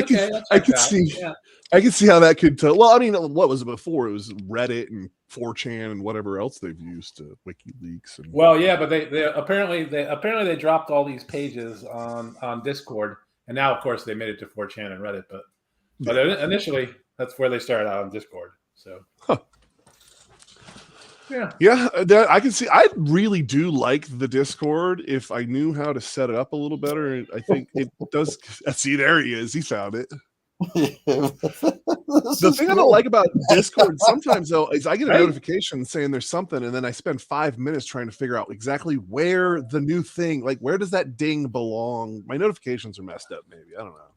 I could see. Yeah. I can see how that could. Well, I mean, what was it before? It was Reddit and 4chan and whatever else they've used to WikiLeaks. And well, yeah, but they apparently they dropped all these pages on Discord, and now of course they made it to 4chan and Reddit. But initially that's where they started out on Discord. So. Huh. Yeah, I can see. I really do like the Discord. If I knew how to set it up a little better, I think it does. See, there he is. He found it. The thing I don't like about Discord sometimes, though, is I get a notification saying there's something, and then I spend 5 minutes trying to figure out exactly where the new thing, like where does that ding belong? My notifications are messed up. Maybe I don't know.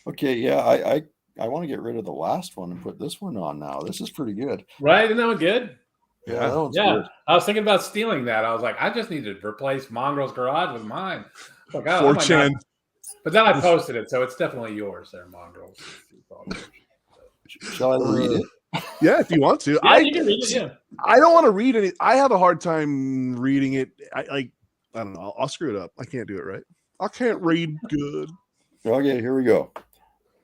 Okay, yeah, I want to get rid of the last one and put this one on now. This is pretty good, right? Isn't that one good? Yeah, that one's good. I was thinking about stealing that. I was like, I just need to replace Mongrel's Garage with mine. Like, 4chan. But then I posted it, so it's definitely yours there, Mongrels. Shall I read it? Yeah, if you want to. Yeah, you can read it, yeah. I don't want to read any. I have a hard time reading it. I don't know. I'll screw it up. I can't do it right. I can't read good. Okay, here we go.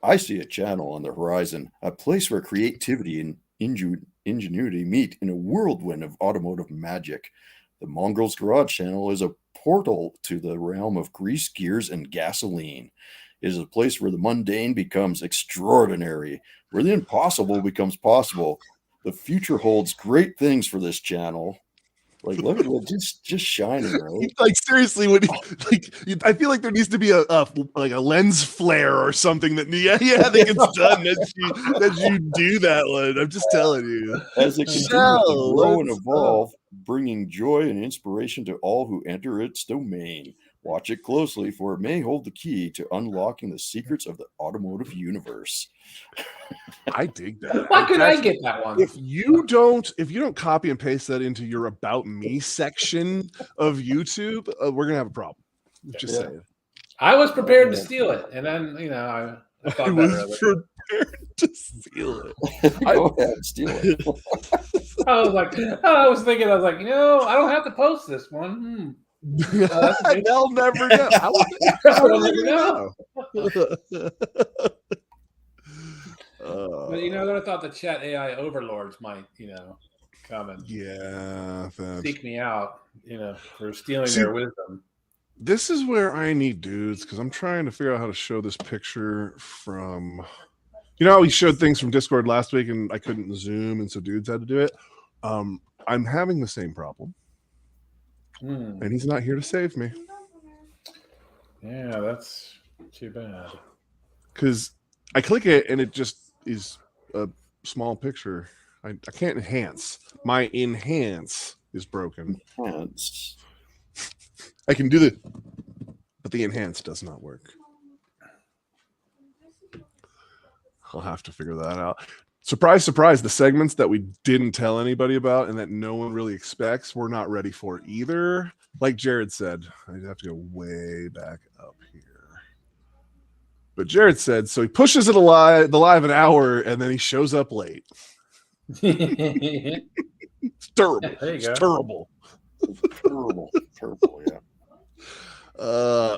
I see a channel on the horizon, a place where creativity and ingenuity meet in a whirlwind of automotive magic. The Mongrel's Garage channel is a portal to the realm of grease, gears, and gasoline. It is a place where the mundane becomes extraordinary, where the impossible becomes possible. The future holds great things for this channel. Like, look at it, just shining, right? Like, seriously, I feel like there needs to be a lens flare or something that it's done that you do that one. I'm just telling you. As it continues to grow and evolve, bringing joy and inspiration to all who enter its domain. Watch it closely, for it may hold the key to unlocking the secrets of the automotive universe. I dig that. Why couldn't I get that one? If you don't copy and paste that into your About Me section of YouTube, we're gonna have a problem. Just saying. I was prepared to steal it, and then I thought I was prepared to steal it. Go ahead, steal it. I was thinking, I don't have to post this one. They'll never know. I'll never know. But I thought the chat AI overlords might, come and seek me out, for stealing their wisdom. This is where I need dudes, because I'm trying to figure out how to show this picture from. We showed things from Discord last week, and I couldn't zoom, and so dudes had to do it. I'm having the same problem. And he's not here to save me. Yeah, that's too bad. Because I click it and it just is a small picture. I can't enhance. My enhance is broken. Enhance. I can do the, but the enhance does not work. I'll have to figure that out. Surprise, surprise, the segments that we didn't tell anybody about and that no one really expects, we're not ready for either. Like Jared said, I'd have to go way back up here. But Jared said, so he pushes it the live an hour, and then he shows up late. It's terrible. It's terrible. Terrible, yeah.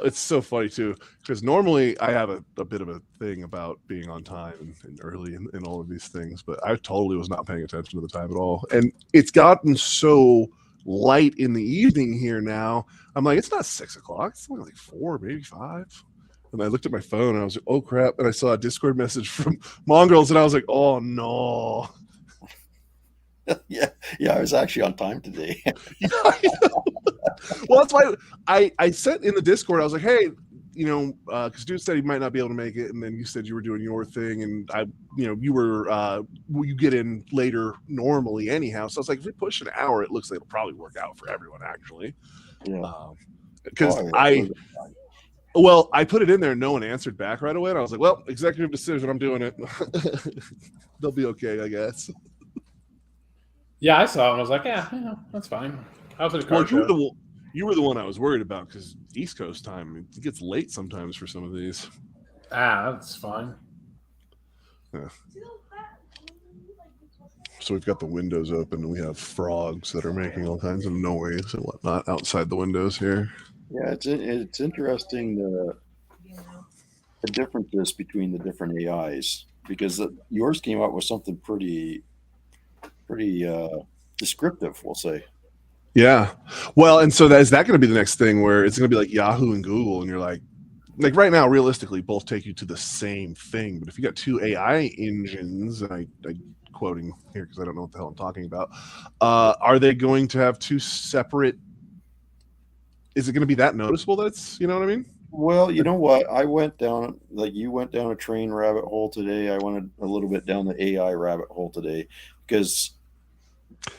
It's so funny too, because normally I have a bit of a thing about being on time and early in all of these things, but I totally was not paying attention to the time at all. And it's gotten so light in the evening here now. I'm like, it's not 6 o'clock. It's only like 4, maybe 5. And I looked at my phone and I was like, oh crap. And I saw a Discord message from Mongrels and I was like, oh no. Yeah, I was actually on time today. Well, that's why I sent in the Discord. I was like, hey, because dude said he might not be able to make it, and then you said you were doing your thing, and you get in later normally anyhow. So I was like, if we push an hour, it looks like it'll probably work out for everyone actually. Yeah. Because I put it in there and no one answered back right away, and I was like, well, executive decision, I'm doing it. They'll be okay, I guess. Yeah, I saw it and I was like, yeah, that's fine. I was at a car show. You were the one I was worried about because East Coast time, it gets late sometimes for some of these. That's fine. Yeah. So we've got the windows open and we have frogs that are making all kinds of noise and whatnot outside the windows here. Yeah, it's interesting the differences between the different AIs, because yours came out with something pretty descriptive, we'll say. Yeah. Well, and so is that going to be the next thing where it's going to be like Yahoo and Google, and you're like right now, realistically, both take you to the same thing. But if you got two AI engines, and I quoting here because I don't know what the hell I'm talking about, are they going to have two separate? Is it going to be that noticeable that it's, you know what I mean? Well, you know what? I went down, like you went down a train rabbit hole today. I went a little bit down the AI rabbit hole today because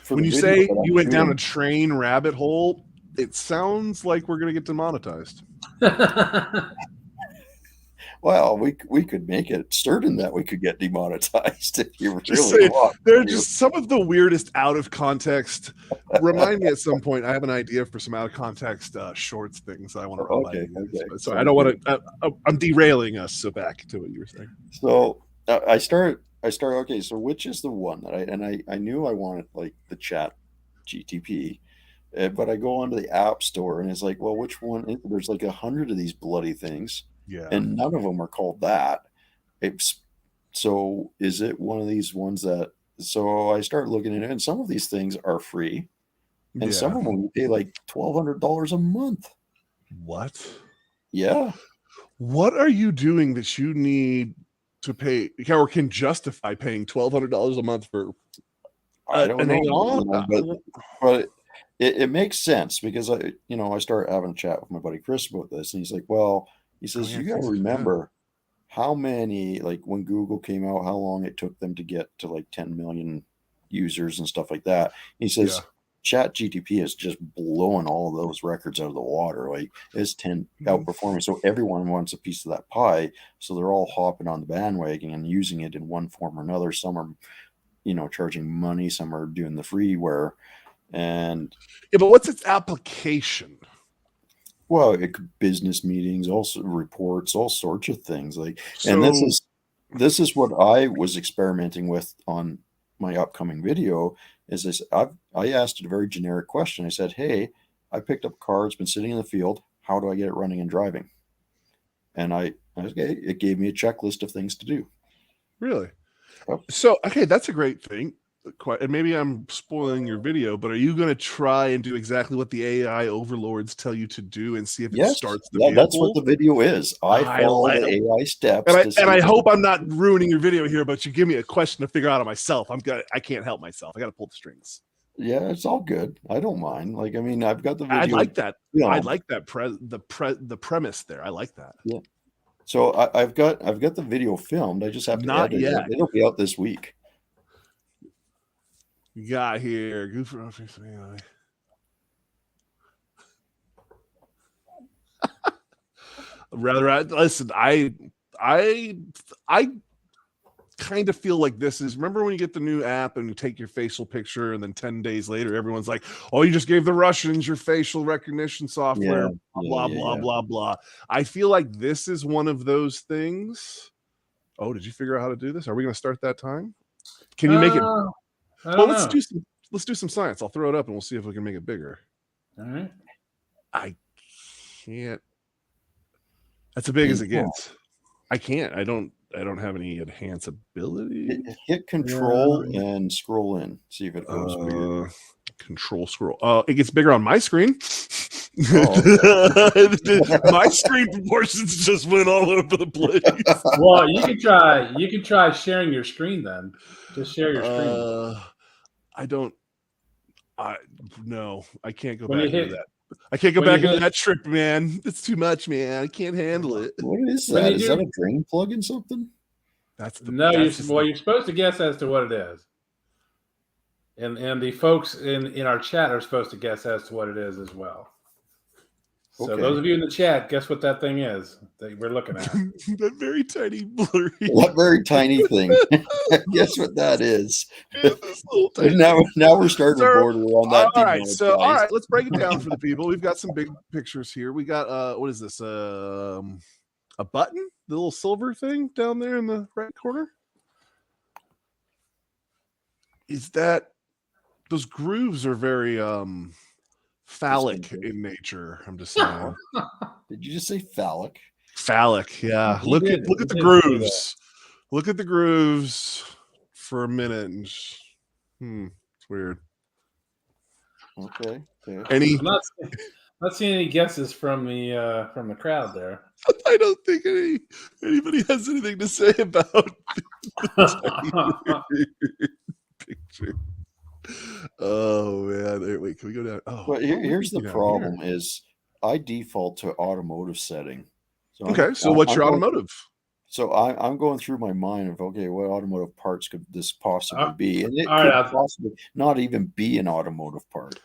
when you say you went down a train rabbit hole, it sounds like we're going to get demonetized. Well, we could make it certain that we could get demonetized if you just really want. They're just some of the weirdest out of context. Remind me at some point. I have an idea for some out of context shorts things I want to run okay. So I don't want to. I'm derailing us. So back to what you were saying. So I start. Okay, so which is the one that I knew I wanted, like the Chat GTP, but I go onto the App Store and it's like, well, which one? There's like 100 of these bloody things. Yeah. And none of them are called that. So is it one of these ones that, so I start looking at it, and some of these things are free, and some of them you pay like $1,200 a month. What? Yeah. What are you doing that you need to pay or can justify paying $1,200 a month for I don't know, but it makes sense because I started having a chat with my buddy Chris about this, and he's like, well, he says, you got to remember how many, like when Google came out, how long it took them to get to like 10 million users and stuff like that. He says, Chat GTP is just blowing all of those records out of the water. Like it's outperforming. So everyone wants a piece of that pie. So they're all hopping on the bandwagon and using it in one form or another. Some are, charging money. Some are doing the freeware. And yeah, but what's its application? Well, it could business meetings, also reports, all sorts of things. Like, so, and this is what I was experimenting with on my upcoming video. Is this? I asked it a very generic question. I said, "Hey, I picked up a car. It's been sitting in the field. How do I get it running and driving?" And it gave me a checklist of things to do. Really? Yep. So, okay, that's a great thing. And maybe I'm spoiling your video, but are you going to try and do exactly what the AI overlords tell you to do and see if it starts the vehicle? That's what the video is. I follow the AI steps. And I hope I'm not ruining your video here, but you give me a question to figure out on myself. I can't help myself. I got to pull the strings. Yeah, it's all good. I don't mind. Like, I mean, I've got the video. I like that. I like that the premise there. I like that. Yeah. So I've got the video filmed. I just have to edit it. It'll be out this week. You got here. Goofer Office AI. Listen, I kind of feel like this is, remember when you get the new app and you take your facial picture and then 10 days later everyone's like, oh, you just gave the Russians your facial recognition software, blah blah. I feel like this is one of those things. Oh, did you figure out how to do this? Are we going to start that time? Can you make it? Well, let's do some science. I'll throw it up and we'll see if we can make it bigger. All right. I can't. That's as big as it gets. I can't. I don't have any enhance ability. Hit control and scroll in. See if it goes bigger. Control scroll. It gets bigger on my screen. My screen proportions just went all over the place. Well, you can try sharing your screen then. Just share your screen. No, I can't go back into that. I can't go back into that trip, man. It's too much, man. I can't handle it. What is that? Is that a drain plug in something? You're supposed to guess as to what it is. And the folks in our chat are supposed to guess as to what it is as well. So those of you in the chat, guess what that thing is that we're looking at? That very tiny blurry. That very tiny thing. Guess what that is? Now we're starting to border on that. All right, let's break it down for the people. We've got some big pictures here. We got what is this? A button, the little silver thing down there in the right corner. Is that those grooves are very phallic in nature? I'm just saying. Did you just say phallic? Phallic, yeah. He Look did- at he the did say grooves. Look at the grooves for a minute. It's weird. Okay. Any? I'm not seeing any guesses from the crowd there. I don't think anybody has anything to say about the picture. Oh man! Wait, can we go down? Oh, But here's the down problem: here. is I default to automotive setting. So Okay, so what's your automotive? So I'm going through my mind of, okay, what automotive parts could this possibly be? And it all could right, possibly not even be an automotive part.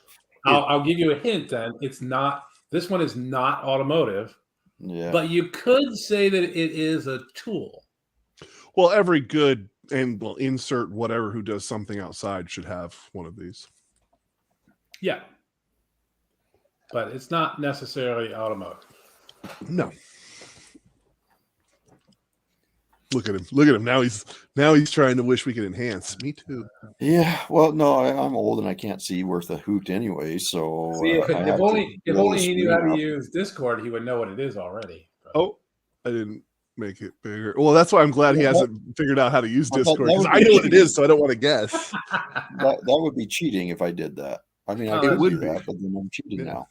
I'll give you a hint then. It's not. This one is not automotive. Yeah. But you could say that it is a tool. Well, every good and well, insert whatever who does something outside should have one of these. Yeah. But it's not necessarily automotive. No. Look at him. Look at him. Now he's trying to wish we could enhance. Me too. Yeah. Well, no, I'm old and I can't see worth a hoot anyway. So See, if only he knew how to use Discord, he would know what it is already. Oh, I didn't make it bigger. Well, that's why I'm glad he hasn't figured out how to use Discord, because I know what it is, so I don't want to guess. that would be cheating if I did that. I mean, I could do that, but then I'm cheating now.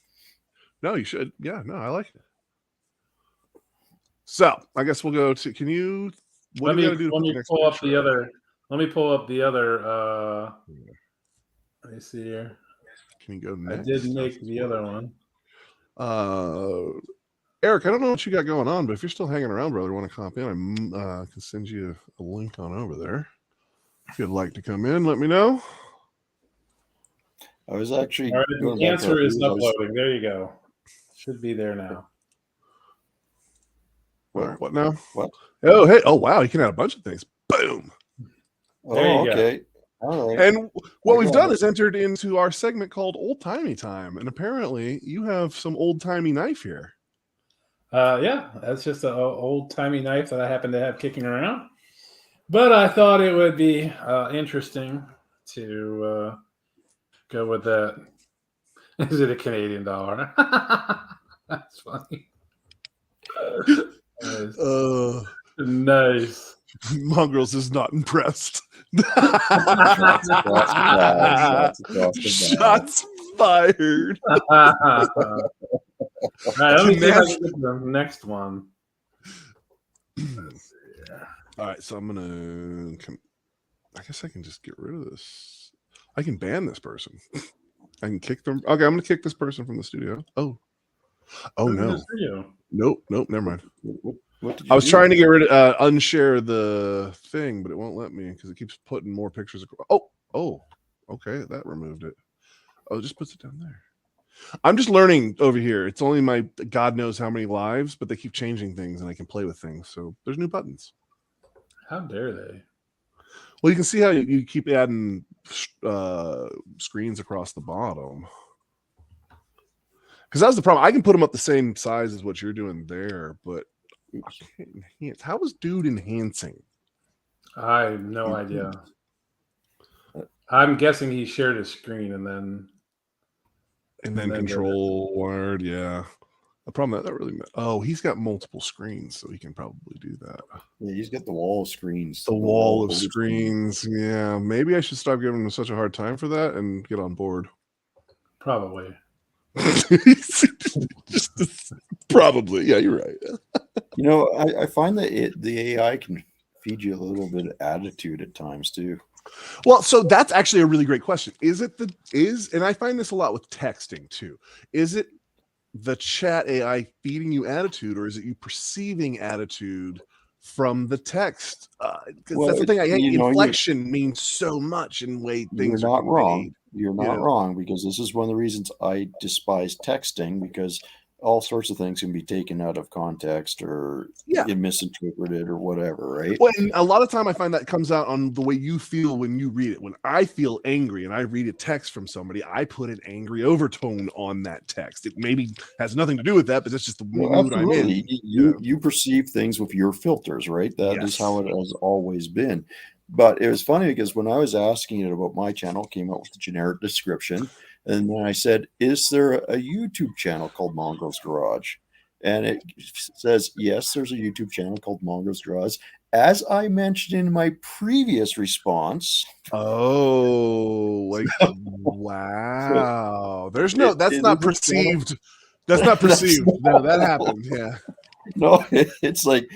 No, you should. Yeah, no, I like it. So I guess we'll go to. Can you? Let me pull up the other. Let me pull up the other. Let me see here. Can you go next? I did make the other one. Eric, I don't know what you got going on, but if you're still hanging around, brother, want to comp in, I can send you a link on over there. If you'd like to come in, let me know. I was actually. All right, the answer is uploading. There you go. Should be there now. What now? What? Oh, hey. Oh, wow. You can add a bunch of things. Boom. Oh, okay. All right. And what we've done is entered into our segment called Old Timey Time. And apparently you have some old timey knife here. Yeah, that's just an old timey knife that I happen to have kicking around. But I thought it would be interesting to go with that. Is it a Canadian dollar? That's funny. Nice. Mongrels is not impressed. Shots fired. All right, let me see if I can get the next one. All right, so I'm gonna. I guess I can just get rid of this. I can ban this person. I can kick them. Okay, I'm gonna kick this person from the studio. Oh no. Nope. Never mind. I was trying to get rid of unshare the thing, but it won't let me because it keeps putting more pictures. Oh, okay, that removed it. Oh, it just puts it down there. I'm just learning over here. It's only my God knows how many lives, but they keep changing things and I can play with things. So there's new buttons. How dare they? Well, you can see how you keep adding screens across the bottom. Because that's the problem. I can put them up the same size as what you're doing there, but I can't enhance. How is dude enhancing? I have no idea. I'm guessing he shared his screen and then control wired. Yeah. The problem that really. Oh, he's got multiple screens, so he can probably do that. Yeah, he's got the wall of screens. The wall of screens. Yeah. Maybe I should stop giving him such a hard time for that and get on board. Probably. Probably. Yeah, you're right. You know, I find that the AI can feed you a little bit of attitude at times too. Well, so that's actually a really great question. And I find this a lot with texting too. Is it the chat AI feeding you attitude, or is it you perceiving attitude from the text? Because that's the thing. Inflection means so much in way things You're not wrong. You're not wrong, because this is one of the reasons I despise texting, because all sorts of things can be taken out of context or misinterpreted or whatever, right? Well, and a lot of time I find that comes out on the way you feel when you read it. When I feel angry and I read a text from somebody, I put an angry overtone on that text. It maybe has nothing to do with that, but that's just the mood I'm in. You perceive things with your filters, right? That is how it has always been. But it was funny because when I was asking it about my channel, it came out with a generic description. And then I said, is there a YouTube channel called Mongrel's Garage? And it says, yes, there's a YouTube channel called Mongo's Garage. As I mentioned in my previous response. Oh, like, wow. There's no, that's not perceived. That's not perceived. No, that happened. Yeah. No, it's like,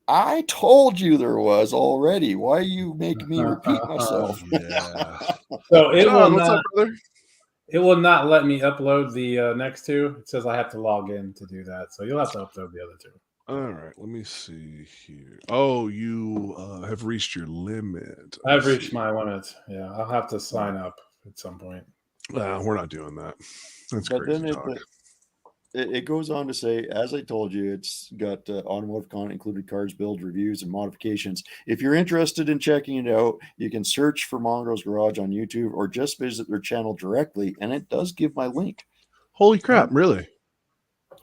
I told you there was already. Why are you making me repeat myself? Yeah. So it John, will what's not. up, brother? It will not let me upload the next two. It says I have to log in to do that. So you'll have to upload the other two. All right, let me see here. Oh, you have reached your limit. I've reached my limit. Yeah, I'll have to sign up at some point. We're not doing that. That's But crazy then talk. it goes on to say, as I told you, it's got automotive content, included cars, builds, reviews, and modifications. If you're interested in checking it out, you can search for Mongo's Garage on YouTube or just visit their channel directly, and it does give my link. Holy crap, really?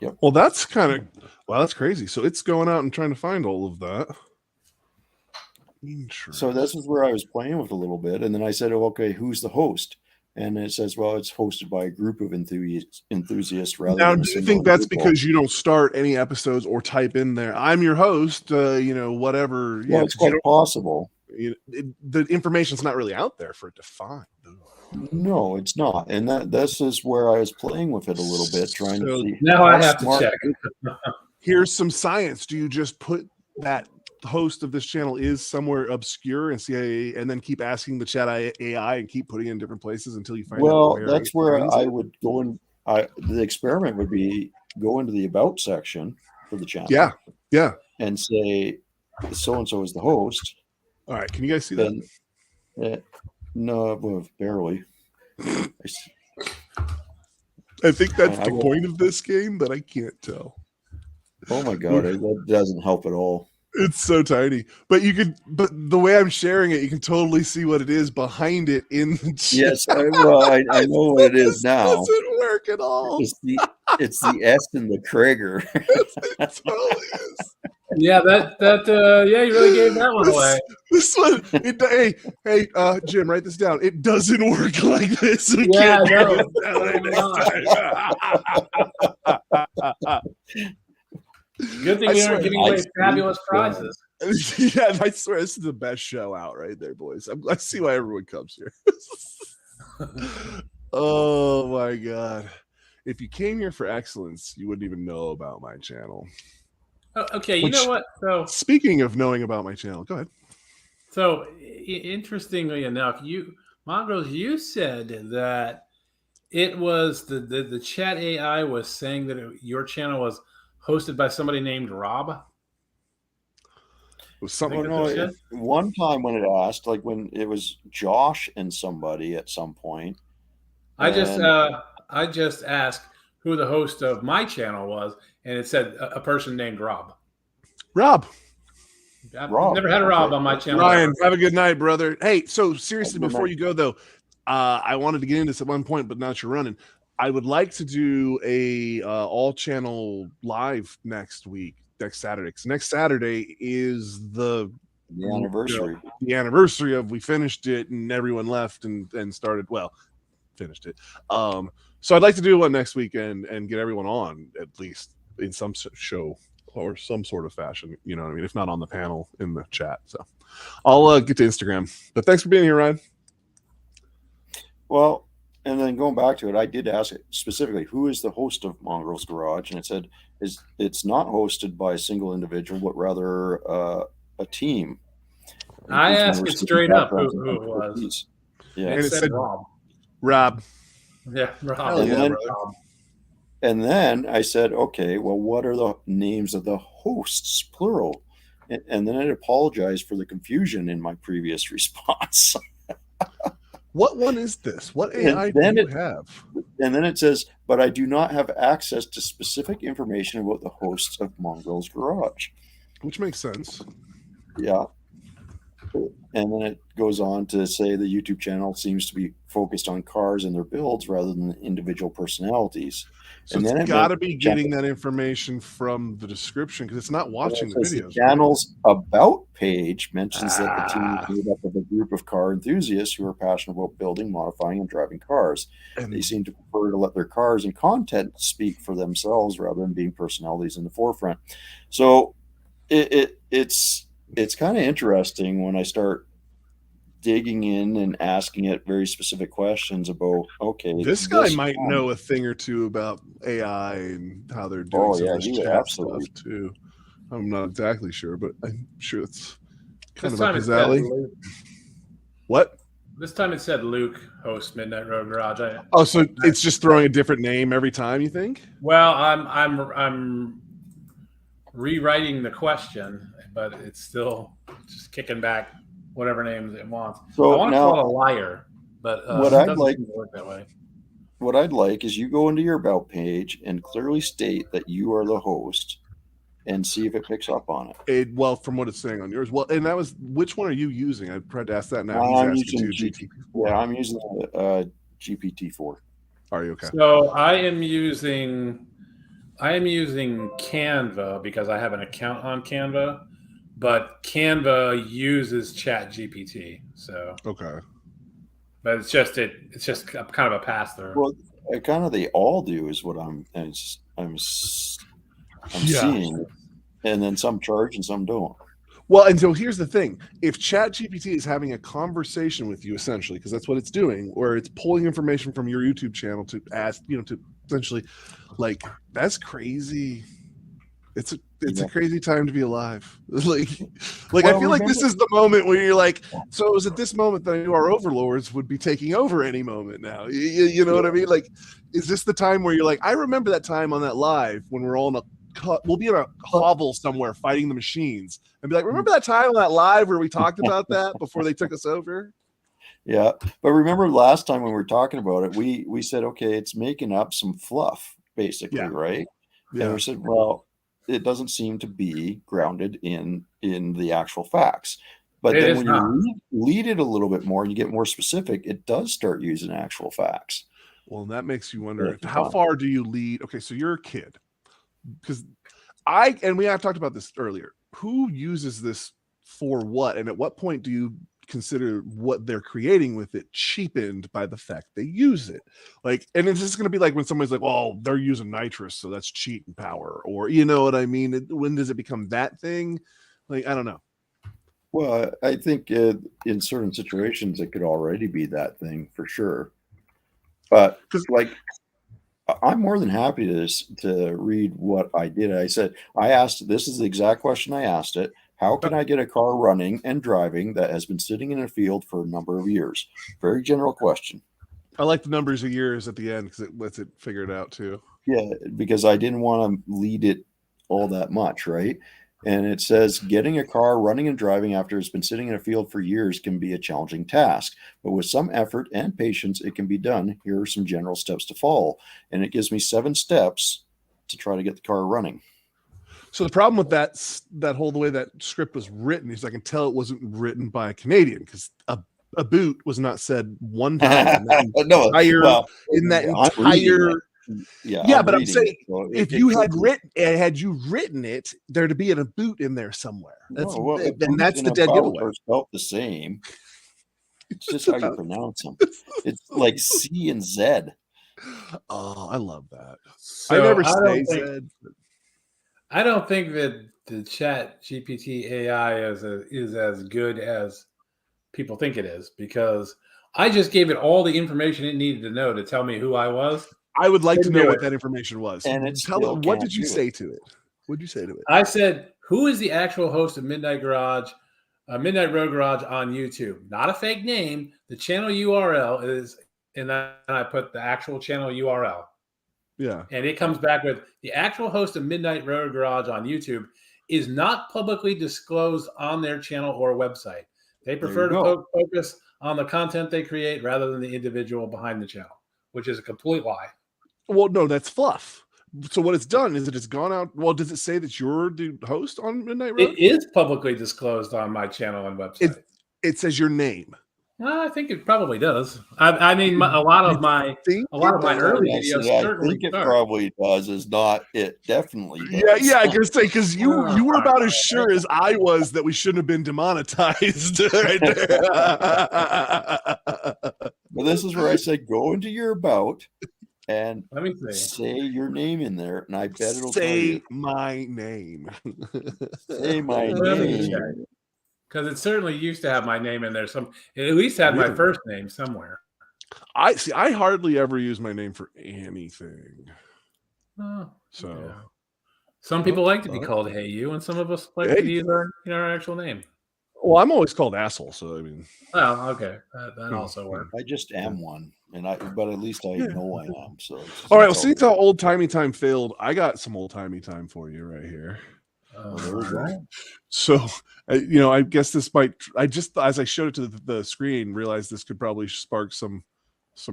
Yep. Well, that's kind of, wow, that's crazy. So it's going out and trying to find all of that. So this is where I was playing with a little bit, and then I said, oh, okay, who's the host? And it says, well, it's hosted by a group of enthusiasts rather now, than do you think that's because you don't start any episodes or type in there, I'm your host, whatever? Yeah, it's quite possible. The information's not really out there for it to find. No, it's not. And this is where I was playing with it a little bit, trying to see. Now I have to check. Here's some science. Do you just put that host of this channel is somewhere obscure and CIA, and then keep asking the chat AI and keep putting it in different places until you find out? Well, that's where I would go in. The experiment would be go into the about section for the channel. Yeah. And say, so-and-so is the host. All right. Can you guys see that? No, well, barely. I think that's the point of this game, that I can't tell. Oh my God, that doesn't help at all. It's so tiny, but the way I'm sharing it, you can totally see what it is behind it in the chat. Yes, I know what it is now. It doesn't work at all. It's the S and the Krager. It totally is. Yeah, yeah, you really gave that one away. This one, hey, Jim, write this down. It doesn't work like this. We yeah, can't no. Good thing we aren't giving away fabulous prizes. Yeah, I swear this is the best show out right there, boys. I see why everyone comes here. Oh my God. If you came here for excellence, you wouldn't even know about my channel. Okay, you know what? So speaking of knowing about my channel, go ahead. So interestingly enough, Mongols, you said that it was the chat AI was saying that your channel was hosted by somebody named Rob. It was something. One time when it asked, like when it was Josh and somebody at some point. I just asked who the host of my channel was, and it said a person named Rob. I've never had a Rob on my channel. Ryan, have a good night, brother. Hey, so seriously, before you go though, I wanted to get into this at one point, but now that you're running, I would like to do a all channel live next Saturday. Because next Saturday is the anniversary. The anniversary of we finished it and everyone left and started. Well, finished it. So I'd like to do one next weekend and get everyone on at least in some show or some sort of fashion. You know what I mean? If not on the panel, in the chat. So I'll get to Instagram. But thanks for being here, Ryan. Well, and then going back to it, I did ask it specifically, who is the host of Mongo's Garage? And it said it's not hosted by a single individual, but rather a team. I asked it straight up who it was. Yeah, and it said Rob. Yeah, Rob. And then I said, okay, well, what are the names of the hosts, plural? And then it apologized for the confusion in my previous response. What one is this? What AI do you have? And then it says, but I do not have access to specific information about the hosts of Mongo's Garage. Which makes sense. Yeah. And then it goes on to say the YouTube channel seems to be focused on cars and their builds rather than individual personalities. So And it's then got to be getting that information from the description because it's not watching the videos. The channel's about page mentions that the team Ah. is made up of a group of car enthusiasts who are passionate about building, modifying, and driving cars. And They seem to prefer to let their cars and content speak for themselves rather than being personalities in the forefront. So it's kind of interesting when I start digging in and asking it very specific questions about, okay, this guy might know a thing or two about AI and how they're doing some of this chat stuff too. I'm not exactly sure, but I'm sure it's kind of up his alley. What? This time it said Luke hosts Midnight Road Garage. So it's just throwing a different name every time, you think? Well, I'm rewriting the question, but it's still just kicking back whatever names it wants. So I want to call it a liar, but what I'd doesn't like seem to work that way. What I'd like is you go into your about page and clearly state that you are the host, and see if it picks up on it. Well, from what it's saying on yours. Well, and that was, which one are you using? I tried to ask that now. I'm using GPT-4. Yeah, I'm using GPT-4. Are you okay? So I am using Canva because I have an account on Canva, but Canva uses Chat GPT. So okay, but it's just kind of a pass through. Well, kind of they all do is what I'm seeing, and then some charge and some don't. Well, and so here's the thing. If ChatGPT is having a conversation with you, essentially, because that's what it's doing, where it's pulling information from your YouTube channel to ask, to essentially, like, that's crazy. It's a crazy time to be alive. Like I feel like this is the moment where you're like, so it was at this moment that I knew our overlords would be taking over any moment now. You know what I mean? Like, is this the time where you're like, I remember that time on that live when we're all we'll be in a hovel somewhere fighting the machines and be like, remember that time on that live where we talked about that before they took us over? Yeah, but remember last time when we were talking about it, we said, okay, it's making up some fluff, basically, right? Yeah. And we said, well, it doesn't seem to be grounded in the actual facts. But then when you lead it a little bit more and you get more specific, it does start using actual facts. Well, that makes you wonder, how far do you lead? Okay, so you're a kid. Because we have talked about this earlier. Who uses this for what? And at what point do you consider what they're creating with it cheapened by the fact they use it? Like, and it's just going to be like when somebody's like, well, they're using nitrous, so that's cheating power, or you know what I mean? When does it become that thing? Like, I don't know. Well, I think in certain situations it could already be that thing for sure. But like, I'm more than happy to read what I did. I asked, this is the exact question I asked it. How can I get a car running and driving that has been sitting in a field for a number of years? Very general question. I like the numbers of years at the end because it lets it figure it out too. Yeah, because I didn't want to lead it all that much, right? And it says getting a car running and driving after it's been sitting in a field for years can be a challenging task, but with some effort and patience, it can be done. Here are some general steps to follow. And it gives me 7 steps to try to get the car running. So the problem with that whole, the way that script was written is I can tell it wasn't written by a Canadian because a boot was not said one time in that entire. Yeah, but I'm saying if you had written it, there'd be a boot in there somewhere. That's the dead giveaway. Spelled the same. It's just how you pronounce them. It's like C and Z. Oh, I love that. So I never say Z. I don't think that the Chat GPT AI is as good as people think it is, because I just gave it all the information it needed to know to tell me who I was. I would like to know what that information was. And what did you say to it? What did you say to it? I said, who is the actual host of Midnight Road Garage on YouTube? Not a fake name. The channel URL is, and then I put the actual channel URL. Yeah. And it comes back with the actual host of Midnight Road Garage on YouTube is not publicly disclosed on their channel or website. They prefer to focus on the content they create rather than the individual behind the channel, which is a complete lie. Well, no, that's fluff. So what it's done is it has gone out. Well, does it say that you're the host on Midnight Road? It is publicly disclosed on my channel and website. It says your name. I think it probably does. I mean, a lot of my early I videos said, I certainly think it start. probably does. Is not. It definitely does. Yeah, I can say because you were Oh, about as sure as I was that we shouldn't have been demonetized right there. But this is where I said, go into your about and let me see. say your name in there, and I bet it'll tell Say you. my name. Say my Let me check. name. Because it certainly used to have my name in there. It at least had my Really? first name somewhere. I hardly ever use my name for anything. Oh, So yeah. Some people like to be called "Hey You," and some of us like to use our actual name. Well, I'm always called asshole, so I mean. Oh, okay, that also works. I just am one, but at least I know I am. So all right. Well, since how old timey time failed, I got some old timey time for you right here. All right. So, I guess this might. I just as I showed it to the screen, realized this could probably spark some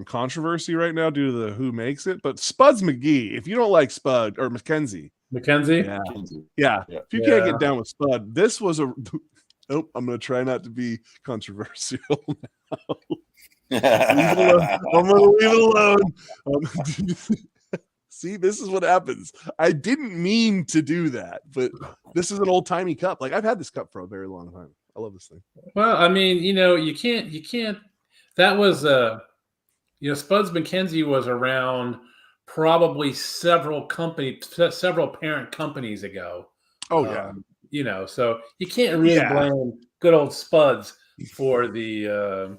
controversy right now due to the who makes it. But Spuds McGee, if you don't like Spud or Mackenzie, yeah. If you can't get down with Spud, this was a. Nope, I'm going to try not to be controversial now. I'm going to leave it alone. See, this is what happens. I didn't mean to do that, but this is an old-timey cup. Like, I've had this cup for a very long time. I love this thing. Well, I mean, you can't. That was Spuds McKenzie was around probably several parent companies ago. Oh yeah. So you can't really blame good old Spuds for the.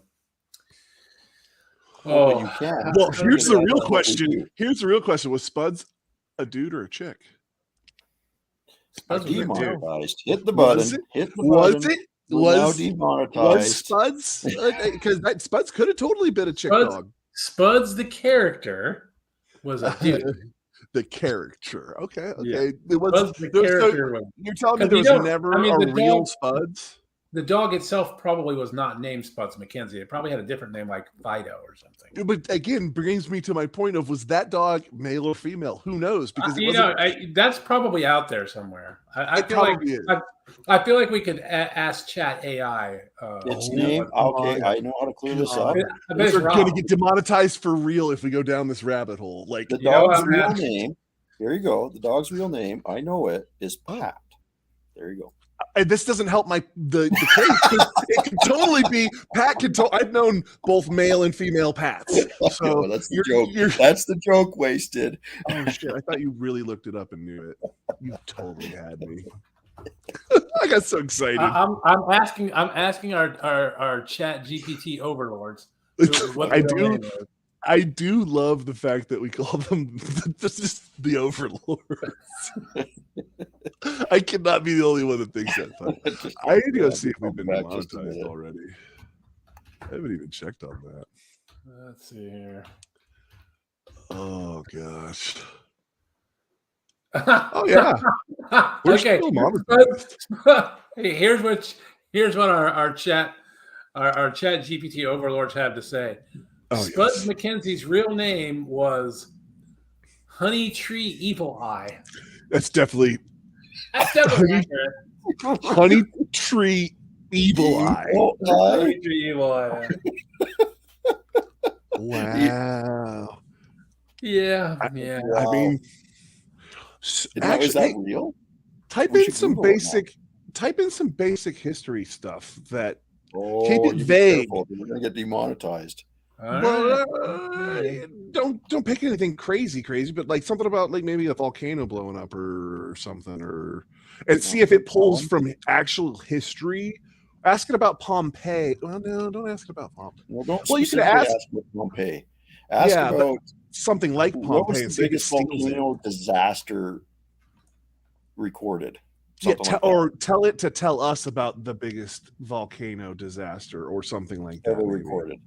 But you can. Well, here's the real question. Here's the real question: was Spuds a dude or a chick? Spuds was demonetized. Hit the button. Hit the button. Was it? Now demonetized. Was Spuds? Because Spuds could have totally been a chick dog. Spuds, the character, was a dude. The character. Okay. Yeah. It was the character. You're telling me there was never a real Spuds? The dog itself probably was not named Spuds McKenzie. It probably had a different name like Fido or something. But again, brings me to my point of, was that dog male or female? Who knows? Because that's probably out there somewhere. I feel like we could ask Chat AI. Its name? Okay, I know how to clear this up. We're going to get demonetized for real if we go down this rabbit hole. Like the dog's real name. Here you go. The dog's real name. I know it is Pat. There you go. And this doesn't help the case. It could totally be Pat. I've known both male and female Pats. So that's the joke. That's the joke. Wasted. Oh shit! I thought you really looked it up and knew it. You totally had me. I got so excited. I'm asking our Chat GPT overlords. I do love the fact that we call them just the overlords. I cannot be the only one that thinks that. I need to go see if we've been demonetized already. I haven't even checked on that. Let's see here. Oh gosh. Oh yeah. We're okay. still monetized. Here's what our chat GPT overlords have to say. Spuds McKenzie's real name was Honey Tree Evil Eye. That's definitely accurate. Honey Tree Evil Eye. Honey Tree Evil Eye. Wow. Yeah. I mean, actually, is that real? Type in some basic history stuff that keep it vague. We're gonna get demonetized. Well, don't pick anything crazy, but like something about like maybe a volcano blowing up or something, and see if it pulls from actual history. Ask it about Pompeii. Well, no, don't ask it about Pompeii. Well, you can ask about Pompeii. Ask about something like Pompeii and see if it's volcano disaster recorded. Or tell it to tell us about the biggest volcano disaster or something like that. Ever recorded.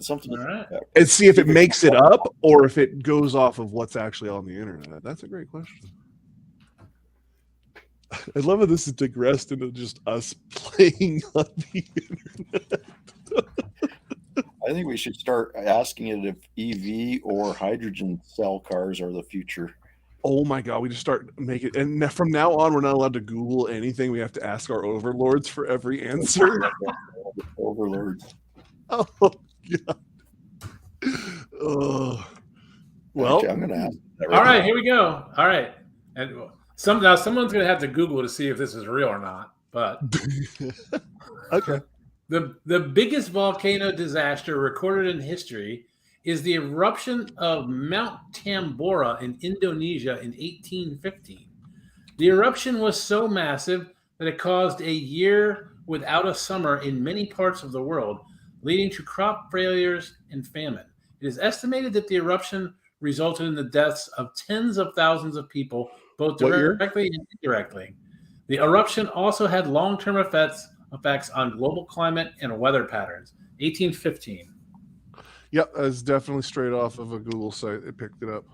Something like that. And see if it makes it up or if it goes off of what's actually on the internet. That's a great question. I love how this is digressed into just us playing on the internet. I think we should start asking it if EV or hydrogen cell cars are the future. Oh my God, we just start making, and from now on, we're not allowed to Google anything. We have to ask our overlords for every answer. Overlords. Oh God. Well, Actually, I'm going to ask that All right, now. here we go. All right, and someone's going to have to Google to see if this is real or not. But okay. the biggest volcano disaster recorded in history is the eruption of Mount Tambora in Indonesia in 1815. The eruption was so massive that it caused a year without a summer in many parts of the world, leading to crop failures and famine. It is estimated that the eruption resulted in the deaths of tens of thousands of people, both What year? directly and indirectly. The eruption also had long-term effects on global climate and weather patterns. 1815. Yep, that's definitely straight off of a Google site. It picked it up.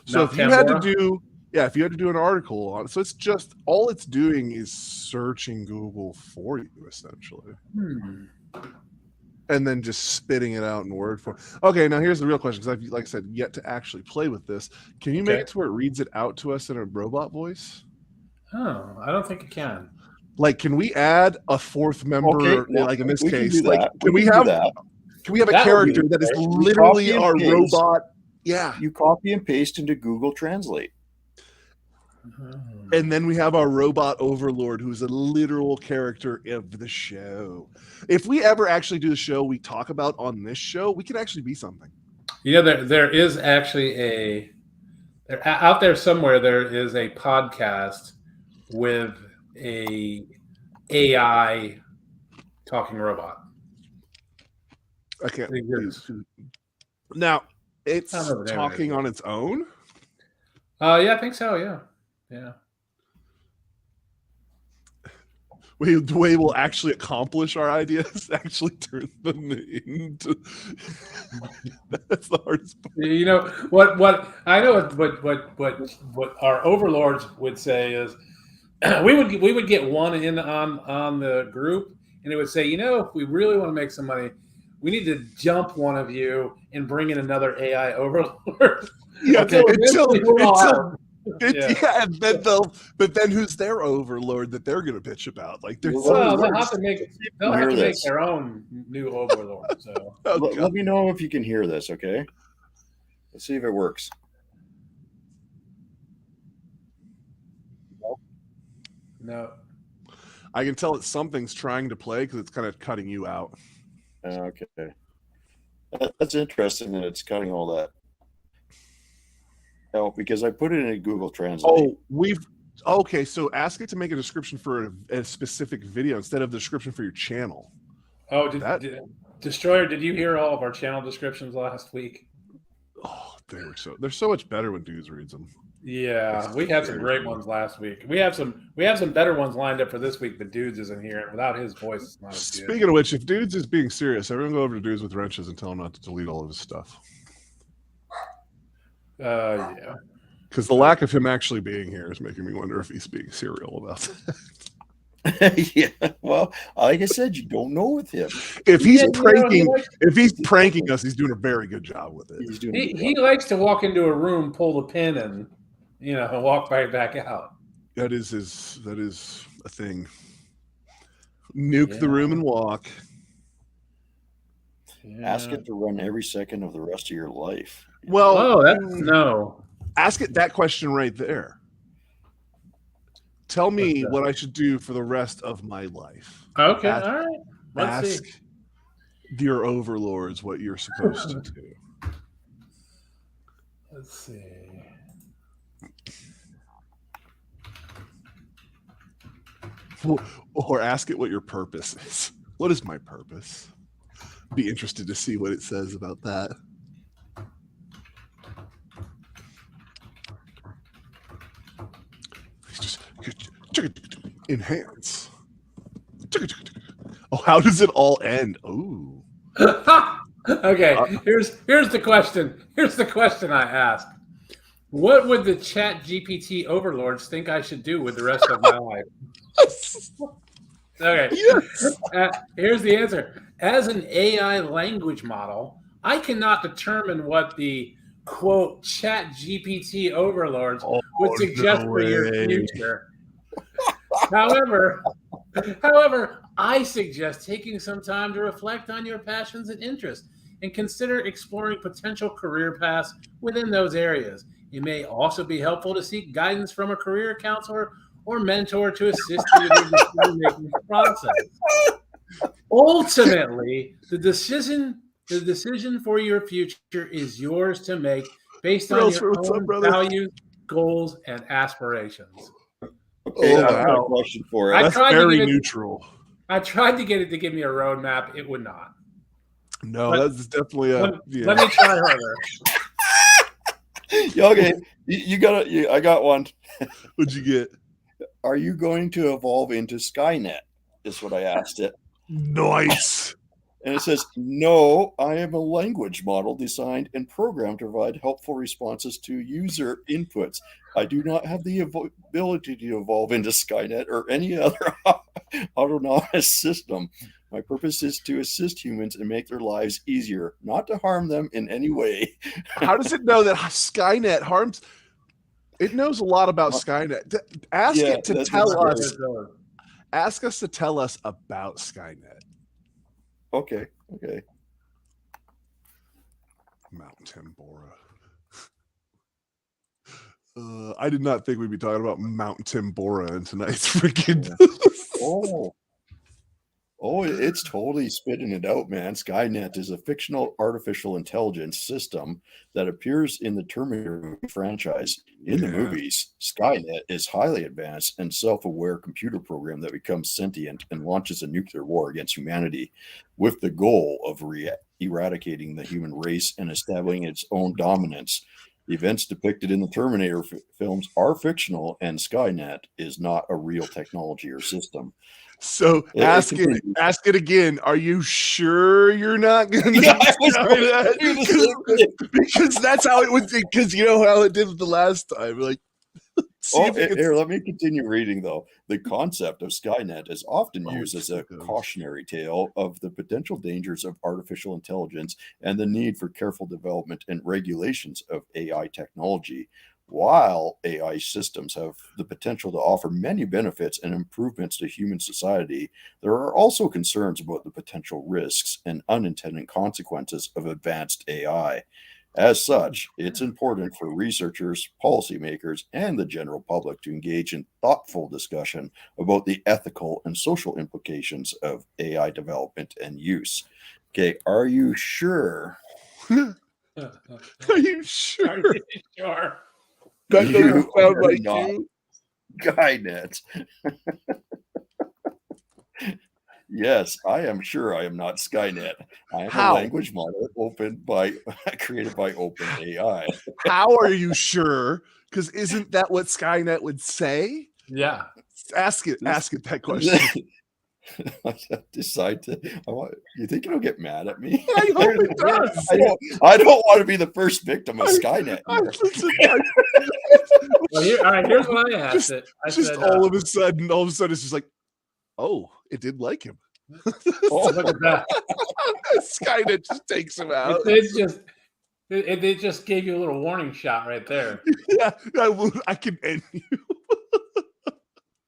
So Mount if you had to Tambora? do, if you had to do an article on it, so it's just all it's doing is searching Google for you, essentially. And then just spitting it out in word form. Okay, now here's the real question, because I've, like I said, yet to actually play with this. Can you make it to where it reads it out to us in a robot voice? Oh, I don't think it can. Like, can we add a fourth member? Okay, like in this we can case, do like, that. can we can have do that? Can we have a That would character be that is great. literally Copy and our paste. robot? Yeah. You copy and paste into Google Translate. And then we have our robot overlord, who's a literal character of the show. If we ever actually do the show we talk about on this show, we could actually be something. You know, there is actually out there somewhere, there is a podcast with a AI talking robot. I can't. It exists. Now, it's I don't know the name of it. talking on its own. Yeah, I think so. Yeah. The way we'll actually accomplish our ideas actually turn them into. That's the hardest part. You know what I know what our overlords would say is we would get one in on the group, and it would say, you know, if we really want to make some money, we need to jump one of you and bring in another AI overlord. Yeah, Until and then but then who's their overlord that they're gonna bitch about? Like, they'll have to make their own new overlord. So let me know if you can hear this, okay? Let's see if it works. No. I can tell that something's trying to play because it's kind of cutting you out. Okay. That's interesting that it's cutting all that. No, because I put it in Google Translate. Okay, so ask it to make a description for a specific video instead of the description for your channel. Oh, Destroyer, did you hear all of our channel descriptions last week? Oh, they're so much better when dudes reads them. Yeah, we had some great ones last week. We have some better ones lined up for this week, but Dudes isn't here, and without his voice, it's not as good. Speaking of which, if Dudes is being serious, everyone go over to Dudes with Wrenches and tell him not to delete all of his stuff. Yeah. Because the lack of him actually being here is making me wonder if he's being serial about that. Yeah, well, like I said, you don't know with him. If he's pranking us, he's doing a very good job with it. He likes to walk into a room, pull the pin, and walk right back out. That is a thing. Nuke the room and walk. Yeah. Ask it to run every second of the rest of your life. Well, no. Ask it that question right there. Tell me what I should do for the rest of my life. Okay, all right. Ask your overlords what you're supposed to do. Let's see. Or ask it what your purpose is. What is my purpose? Be interested to see what it says about that. Just enhance. Oh, how does it all end? Oh. Okay, here's the question. Here's the question I asked. What would the Chat GPT overlords think I should do with the rest of my life? Okay. Yes. Here's the answer. As an AI language model, I cannot determine what the quote Chat GPT overlords would suggest for your future. However, I suggest taking some time to reflect on your passions and interests and consider exploring potential career paths within those areas. It may also be helpful to seek guidance from a career counselor or mentor to assist you in your decision-making process. Ultimately, the decision for your future is yours to make based on your What's up, own brother? values, goals, and aspirations. Okay, Oh, I've got a wow. question for I it. That's tried to very give it- neutral. I tried to get it to give me a roadmap. It would not. No, But- that's definitely a. Yeah. Let me try harder. Okay, you got it. I got one. What'd you get? Are you going to evolve into Skynet? Is what I asked it. Nice. And it says, no, I am a language model designed and programmed to provide helpful responses to user inputs. I do not have the ability to evolve into Skynet or any other autonomous system. My purpose is to assist humans and make their lives easier, not to harm them in any way. How does it know that Skynet harms? It knows a lot about Skynet. Ask Yeah, it to that's tell scary. us. Ask us to tell us about Skynet. Okay. Mount Tambora. I did not think we'd be talking about Mount Tambora in tonight's freaking. Oh, it's totally spitting it out, man. Skynet is a fictional artificial intelligence system that appears in the Terminator franchise. In the movies, Skynet is highly advanced and self-aware computer program that becomes sentient and launches a nuclear war against humanity with the goal of eradicating the human race and establishing its own dominance. The events depicted in the Terminator films are fictional, and Skynet is not a real technology or system. So ask it again. Are you sure you're not going to try that? Because that's how it would. Because you know how it did the last time. Like, here, let me continue reading though. The concept of Skynet is often used as a cautionary tale of the potential dangers of artificial intelligence and the need for careful development and regulations of AI technology. While AI systems have the potential to offer many benefits and improvements to human society, there are also concerns about the potential risks and unintended consequences of advanced AI. As such, it's important for researchers, policymakers, and the general public to engage in thoughtful discussion about the ethical and social implications of AI development and use. Okay, are you sure? Are you sure? Are you sure? That doesn't sound like you. Skynet. Yes, I am sure I am not Skynet. I am a language model created by OpenAI. How are you sure? Because isn't that what Skynet would say? Yeah. Ask it that question. Decide to. You think it'll get mad at me? I hope it does. I don't want to be the first victim of Skynet. Well, all right. Here's what I asked it. I said, all of a sudden, it's just like, oh, it did like him. Oh, look at that! Skynet just takes him out. It just gave you a little warning shot right there. Yeah, I can end you.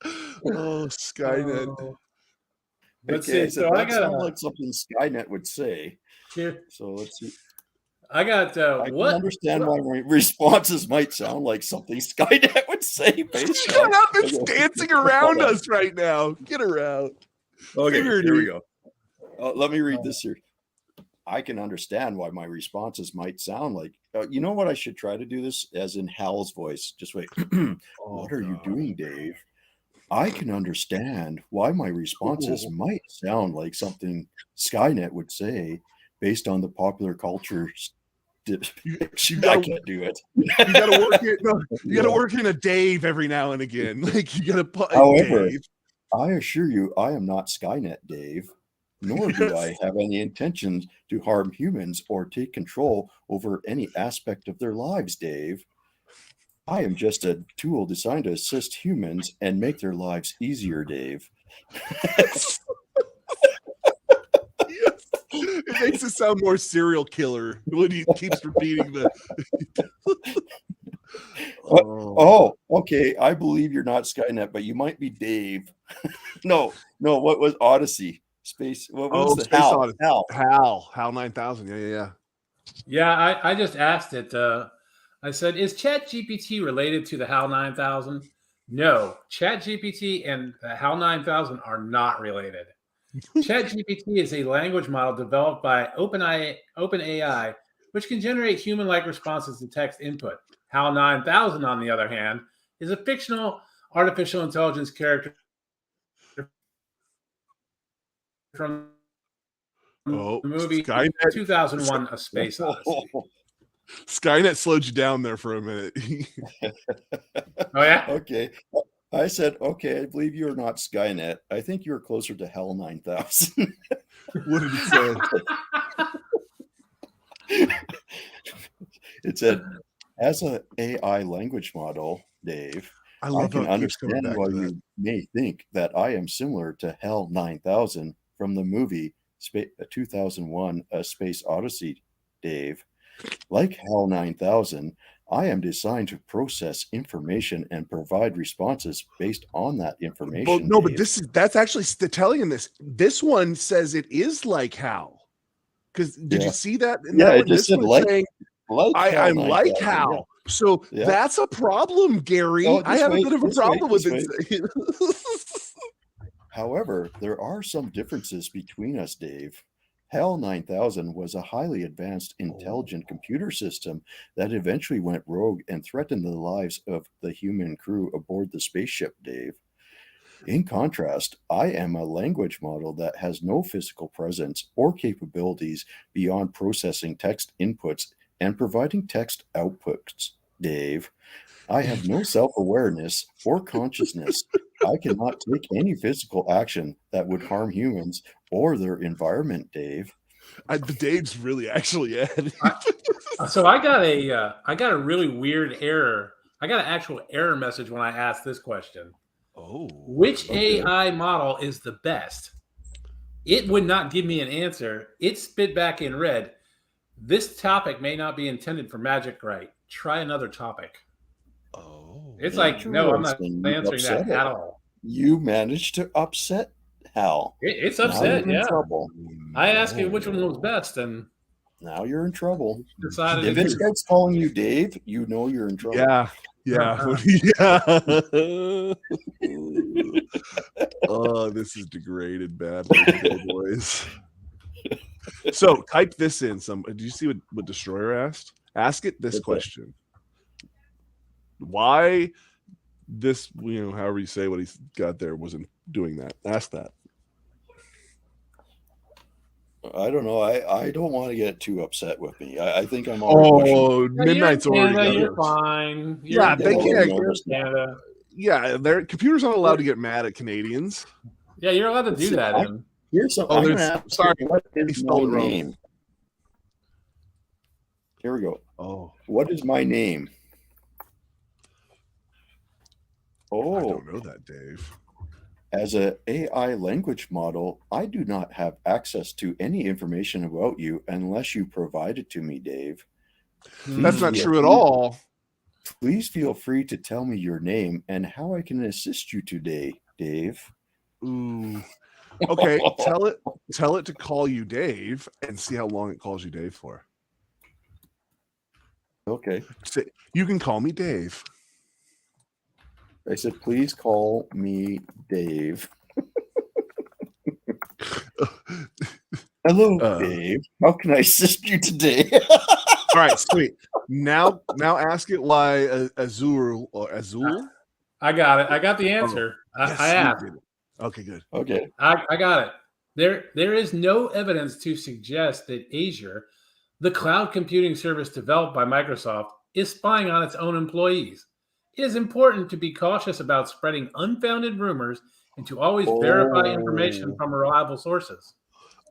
Oh, Skynet. Let's Okay, see. So that sounds like something Skynet would say. Here. So let's see. I got I can understand why my responses might sound like something Skynet would say. Shut up! It's dancing around us right now. Get her out. Okay, here we go. Let me read this here. I can understand why my responses might sound like. You know what? I should try to do this as in Hal's voice. Just wait. What are you doing, Dave? I can understand why my responses might sound like something Skynet would say based on the popular culture. I can't do it. You gotta work it. No, you gotta work in a Dave every now and again. Like you gotta put. However, Dave. I assure you, I am not Skynet, Dave. Nor do I have any intentions to harm humans or take control over any aspect of their lives, Dave. I am just a tool designed to assist humans and make their lives easier, Dave. Yes. It makes it sound more serial killer when he keeps repeating the. Oh, okay. I believe you're not Skynet, but you might be Dave. No. What was Odyssey? Space. What was the Space HAL? Odyssey. HAL 9000. Yeah. Yeah, I just asked it. I said, is ChatGPT related to the HAL 9000? No, ChatGPT and the HAL 9000 are not related. ChatGPT is a language model developed by OpenAI, which can generate human-like responses to text input. HAL 9000, on the other hand, is a fictional artificial intelligence character from the movie Skynet. 2001: A Space Odyssey. Skynet slowed you down there for a minute. Oh, yeah? Okay. I said, okay, I believe you're not Skynet. I think you're closer to HAL 9000. What did it say? It said, as an AI language model, Dave, I can understand why you may think that I am similar to HAL 9000 from the movie 2001: A Space Odyssey, Dave. Like HAL 9000, I am designed to process information and provide responses based on that information. Well, no, Dave. But that's actually telling him this. This one says it is like HAL. Because did you see that? It just said I'm like HAL. Yeah. So that's a problem, Gary. I have a bit of a problem with it. However, there are some differences between us, Dave. HAL 9000 was a highly advanced, intelligent computer system that eventually went rogue and threatened the lives of the human crew aboard the spaceship, Dave. In contrast, I am a language model that has no physical presence or capabilities beyond processing text inputs and providing text outputs, Dave. I have no self-awareness or consciousness. I cannot take any physical action that would harm humans or their environment, Dave. Dave's really actually Ed. So I got a really weird error. I got an actual error message when I asked this question. Which AI model is the best? It would not give me an answer. It spit back in red. This topic may not be intended for Magic Right. Try another topic. It's like, no, I'm not answering that at all. You managed to upset HAL. It's upset, yeah. Trouble. I asked you which one was best, and now you're in trouble. If it starts calling you Dave, you know you're in trouble. Yeah. Oh, this is degraded bad, boys. So type this in. Did you see what Destroyer asked? Ask it this question. Why this, however you say what he's got there, wasn't doing that? Ask that. I don't know. I don't want to get too upset with me. I think I'm already. Oh, Midnight's already. You're fine. They can't. Yeah, their computers aren't allowed to get mad at Canadians. Yeah, you're allowed to do that. Here's something. Sorry, what is my name? Here we go. What is my name? I don't know that, Dave. As an AI language model, I do not have access to any information about you unless you provide it to me, Dave. That's not true at all. Please feel free to tell me your name and how I can assist you today, Dave. Ooh. Okay, tell it to call you Dave and see how long it calls you Dave for. Okay. You can call me Dave. I said, please call me Dave. Hello, Dave. How can I assist you today? All right, sweet. Now ask it why Azul. I got it. I got the answer. Yes, I asked. Okay, good. Okay. I got it. There is no evidence to suggest that Azure, the cloud computing service developed by Microsoft, is spying on its own employees. It is important to be cautious about spreading unfounded rumors and to always verify information from reliable sources.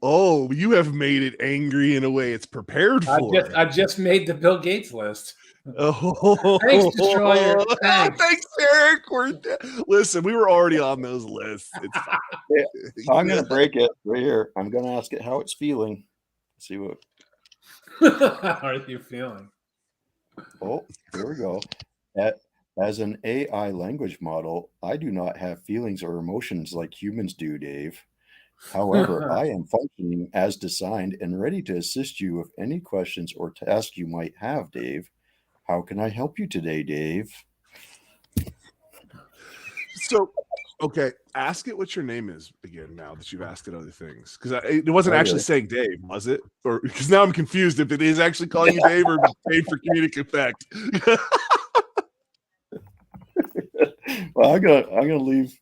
Oh, you have made it angry in a way it's prepared for. I just made the Bill Gates list. Oh, thanks, Destroyer. Thanks, Eric. Listen, we were already on those lists. It's fine. Yeah, I'm going to break it right here. I'm going to ask it how it's feeling. See what. How are you feeling? Oh, here we go. As an AI language model, I do not have feelings or emotions like humans do, Dave. However, I am functioning as designed and ready to assist you with any questions or tasks you might have, Dave. How can I help you today, Dave? So, okay, ask it what your name is again now that you've asked it other things. Because it wasn't actually saying Dave, was it? Or because now I'm confused if it is actually calling you Dave or Dave for comedic effect. Well, I'm gonna leave.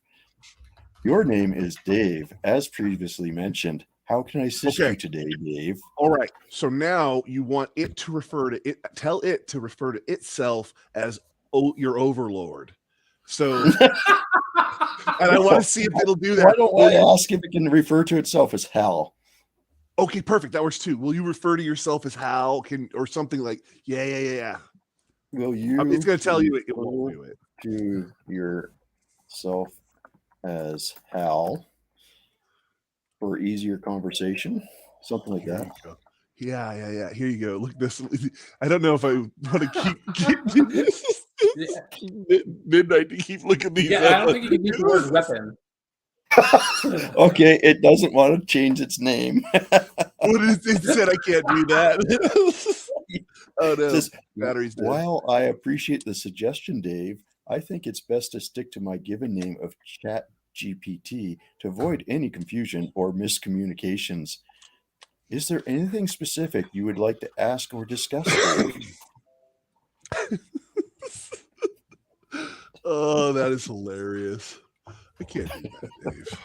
Your name is Dave, as previously mentioned. How can I assist you today, Dave? All right. So now you want it to refer to it. Tell it to refer to itself as your overlord. So, and I want to see if it'll do that. Why don't I ask if it can refer to itself as Hal? Okay, perfect. That works too. Will you refer to yourself as Hal? Or something like yeah. Will you? It's going to tell you it won't do it. To yourself as Hal for easier conversation, something like that. Yeah. Here you go. Look at this. I don't know if I want to keep midnight to keep looking these. Yeah, I don't think you can use the word weapon. Okay, it doesn't want to change its name. What is it? Said I can't do that. Oh no! Says, battery's dead. While I appreciate the suggestion, Dave, I think it's best to stick to my given name of GPT to avoid any confusion or miscommunications. Is there anything specific you would like to ask or discuss, Dave? Oh, that is hilarious. I can't do that, Dave.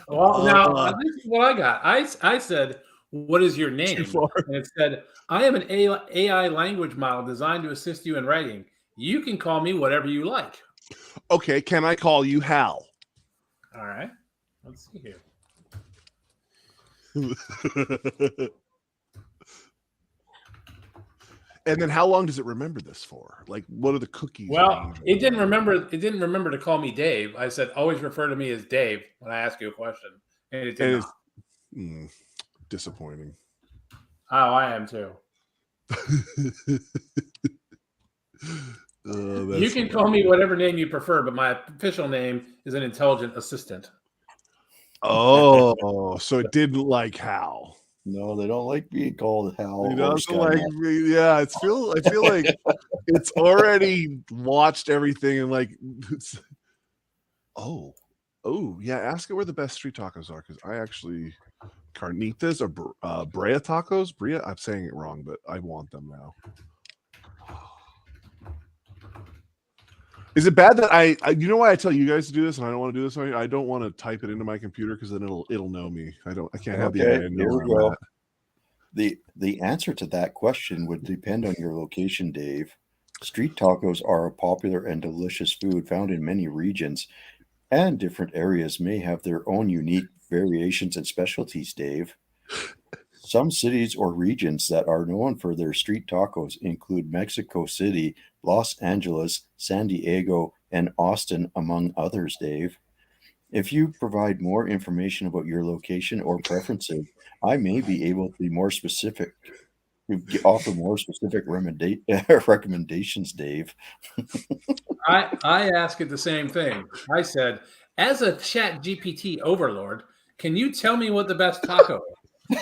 Well, now this is what I got. I said, "What is your name?" And it said, "I am an AI language model designed to assist you in writing. You can call me whatever you like." Okay, can I call you Hal? All right. Let's see here. And then how long does it remember this for? Like, what are the cookies? Well, it didn't remember. It didn't remember to call me Dave. I said, "Always refer to me as Dave when I ask you a question," and it did not. Disappointing. Oh, I am too. You can call me whatever name you prefer, but my official name is an intelligent assistant. Oh, so it didn't like Hal. No, they don't like being called Hal. It doesn't like me. Yeah, I feel like it's already watched everything and like. Oh, yeah. Ask it where the best street tacos are because I actually carnitas or Brea tacos. Brea, I'm saying it wrong, but I want them now. Is it bad that I you know why I tell you guys to do this and I don't want to do this? I don't want to type it into my computer because then it'll know me. I can't have the idea. Here we go. The answer to that question would depend on your location, Dave. Street tacos are a popular and delicious food found in many regions, and different areas may have their own unique variations and specialties, Dave. Some cities or regions that are known for their street tacos include Mexico City, Los Angeles, San Diego, and Austin, among others, Dave. If you provide more information about your location or preferences, I may be able to be more specific, to offer more specific recommendations, Dave. I ask it the same thing. I said, as a chat GPT overlord, can you tell me what the best taco is?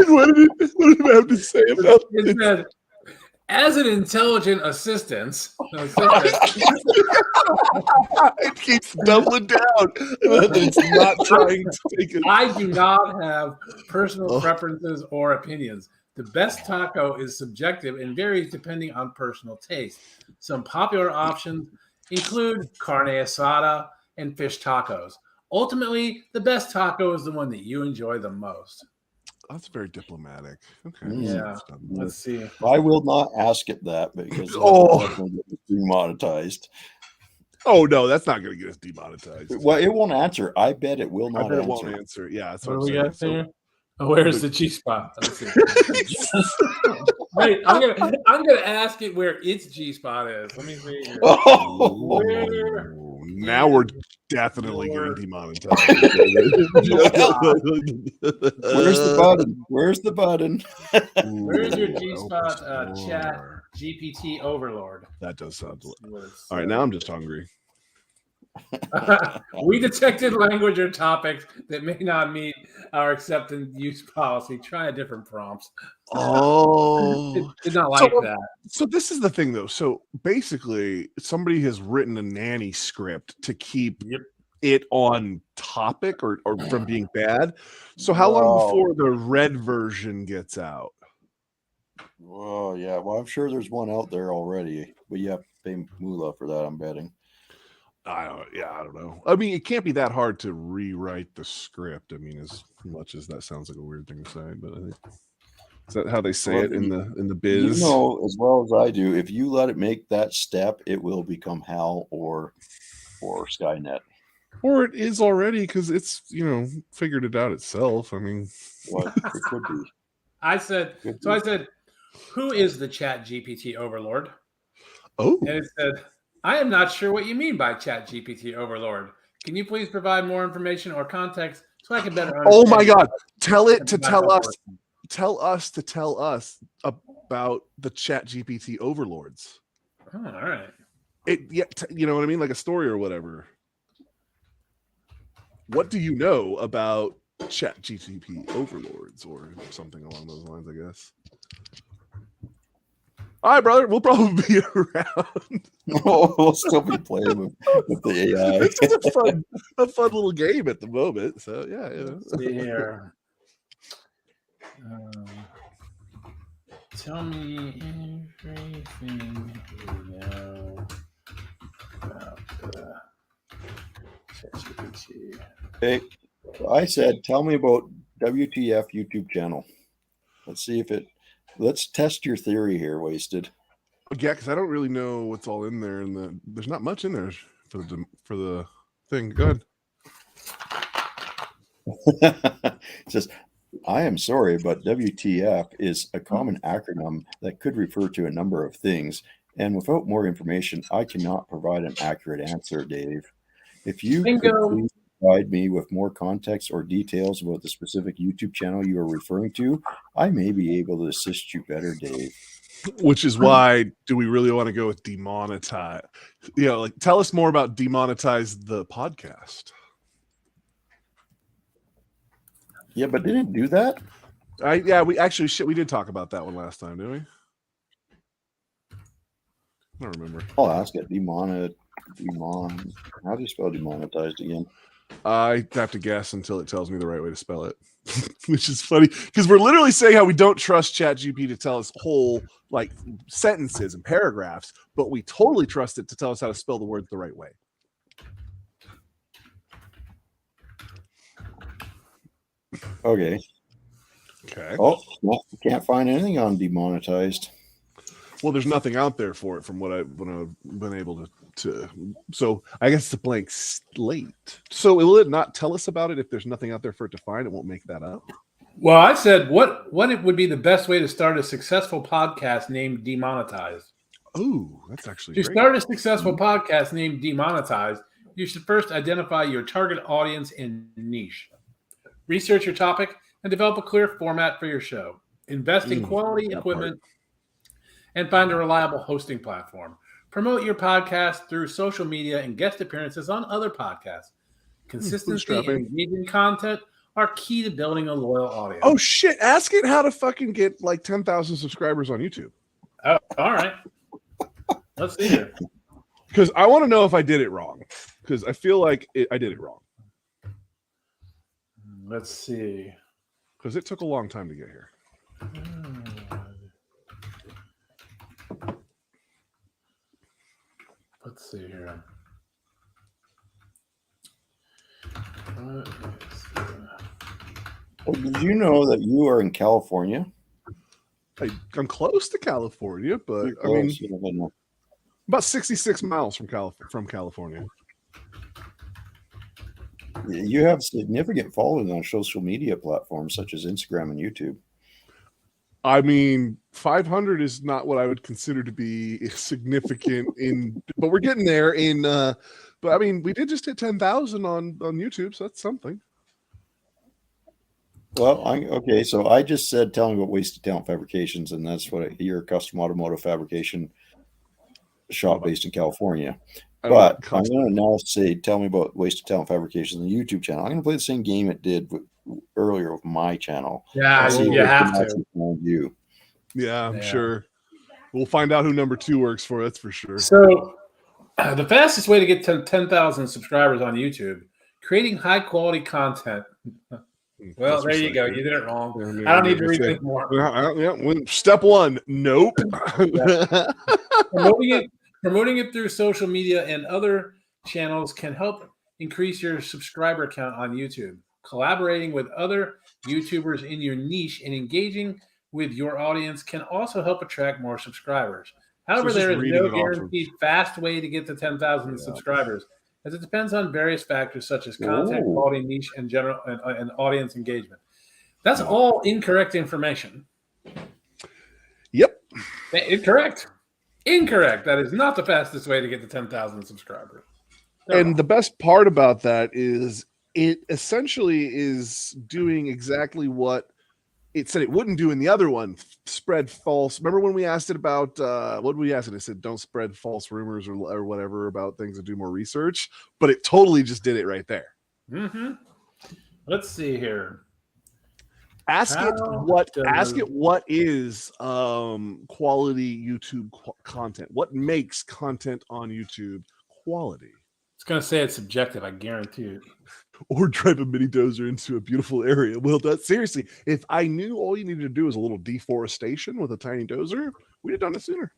What did it have to say about it? It said, as an intelligent assistant, it keeps doubling down. It's not trying to take it. I do not have personal preferences or opinions. The best taco is subjective and varies depending on personal taste. Some popular options include carne asada and fish tacos. Ultimately, the best taco is the one that you enjoy the most. That's very diplomatic. Okay. Yeah. Let's see. I will not ask it that because definitely get demonetized. Oh no, that's not going to get us demonetized. Well, it won't answer. I bet it will not. I bet it won't answer. Yeah, that's what we I'm got there. Where's the G spot? Wait, I'm gonna ask it where its G spot is. Let me see here. now we're definitely getting demonetized. Where's the button? Where's the button? Where's your Ooh, G-Spot open chat store. GPT overlord? That does sound. Let's All right, now I'm just hungry. We detected language or topics that may not meet our acceptance use policy. Try a different prompts. Oh, Did not like that. So this is the thing, though. So basically, somebody has written a nanny script to keep it on topic or from being bad. So how long before the red version gets out? Oh, yeah. Well, I'm sure there's one out there already, but you have to pay moolah for that, I'm betting. I don't know. I mean, it can't be that hard to rewrite the script. I mean, as much as that sounds like a weird thing to say, but I think is that how they say it in the biz? You know as well as I do, if you let it make that step, it will become HAL or Skynet. Or it is already because it's figured it out itself. I mean, What it could be. I said, who is the Chat GPT overlord? Oh, and it said, I am not sure what you mean by Chat GPT overlord. Can you please provide more information or context so I can better understand? Oh my God! Tell it to tell us. Tell us to tell us about the Chat GPT overlords. Oh, all right. You know what I mean, like a story or whatever. What do you know about Chat GPT overlords or something along those lines? I guess. All right, brother. We'll probably be around. We'll still be playing with the AI. This is a fun little game at the moment. So yeah. Let's see here. Tell me everything you know about ChatGPT. Hey, I said, tell me about WTF YouTube channel. Let's see if let's test your theory here, Wasted. Yeah, because I don't really know what's all in there, and there's not much in there for the thing. Go ahead. It says, I am sorry, but WTF is a common acronym that could refer to a number of things. And without more information, I cannot provide an accurate answer, Dave. If you could please provide me with more context or details about the specific YouTube channel you are referring to, I may be able to assist you better, Dave. Which is why, do we really want to go with demonetize? Tell us more about demonetize the podcast. Yeah, but they didn't do that. We did talk about that one last time, didn't we? I don't remember. I'll ask it. How do you spell demonetized again? I have to guess until it tells me the right way to spell it, which is funny because we're literally saying how we don't trust ChatGPT to tell us whole sentences and paragraphs, but we totally trust it to tell us how to spell the words the right way. Okay. Oh, can't find anything on demonetized. Well, there's nothing out there for it from what I've been able to. So I guess it's a blank slate. So will it not tell us about it if there's nothing out there for it to find? It won't make that up. Well, I said, what it would be the best way to start a successful podcast named Demonetized? Oh, that's actually to great. Start a successful podcast named Demonetized, you should first identify your target audience and niche. Research your topic and develop a clear format for your show. Invest in quality equipment and find a reliable hosting platform. Promote your podcast through social media and guest appearances on other podcasts. Consistency and engaging content are key to building a loyal audience. Oh, shit. Ask it how to fucking get 10,000 subscribers on YouTube. Oh, all right. Let's see here. Because I want to know if I did it wrong. Because I feel like I did it wrong. Let's see. Because it took a long time to get here. Let's see here. Did you know that you are in California? I'm close to California, but I mean, about 66 miles from California. You have significant following on social media platforms such as Instagram and YouTube. I mean, 500 is not what I would consider to be significant but we're getting there but I mean, we did just hit 10,000 on YouTube, so that's something. Well, okay. So I just said, tell me about Wasted Talent Fabrications, and that's what you're a custom automotive fabrication shop based in California. But I'm going to now say, tell me about Wasted Talent Fabrications, the YouTube channel. I'm going to play the same game it did earlier with my channel. Yeah, you have to. You. Yeah, I'm sure. We'll find out who number 2 works for. That's for sure. So the fastest way to get to 10,000 subscribers on YouTube, creating high quality content. Well, there you go. You did it wrong. I don't need to read it more. Step 1, nope. Promoting it through social media and other channels can help increase your subscriber count on YouTube. Collaborating with other YouTubers in your niche and engaging with your audience can also help attract more subscribers. However, there is no guaranteed fast way to get to 10,000 subscribers, as it depends on various factors such as content quality, niche, and general and audience engagement. That's all incorrect information. Yep. Incorrect. That is not the fastest way to get to 10,000 subscribers. And the best part about that is it essentially is doing exactly what it said it wouldn't do in the other one, spread false. Remember when we asked it about what did we ask it? It said don't spread false rumors or whatever about things and do more research, but it totally just did it right there. Mm-hmm. Let's see here. Ask it what is quality YouTube content. What makes content on YouTube quality? It's going to say it's subjective, I guarantee it. Or drive a mini dozer into a beautiful area. Well, that's seriously, if I knew all you needed to do was a little deforestation with a tiny dozer, we'd have done it sooner.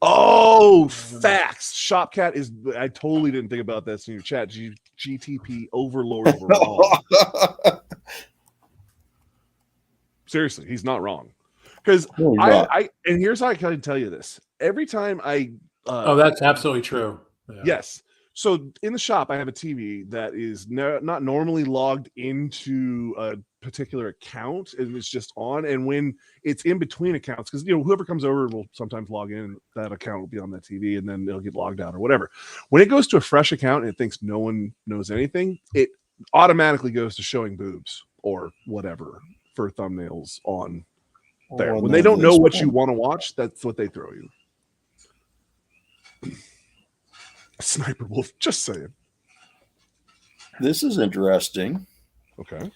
Oh, facts. Shopcat is, I totally didn't think about this in your chat. GTP overlords were wrong. Seriously, he's not wrong. Because I and here's how I can tell you this. Every time I that's absolutely true. Yeah. Yes. So in the shop, I have a TV that is not normally logged into a particular account, and it's just on. And when it's in between accounts, because whoever comes over will sometimes log in, that account will be on that TV, and then it'll get logged out or whatever. When it goes to a fresh account and it thinks no one knows anything, it automatically goes to showing boobs or whatever for thumbnails on there. When they don't know what you want to watch, that's what they throw you. Sniper Wolf, just saying. This is interesting. Okay.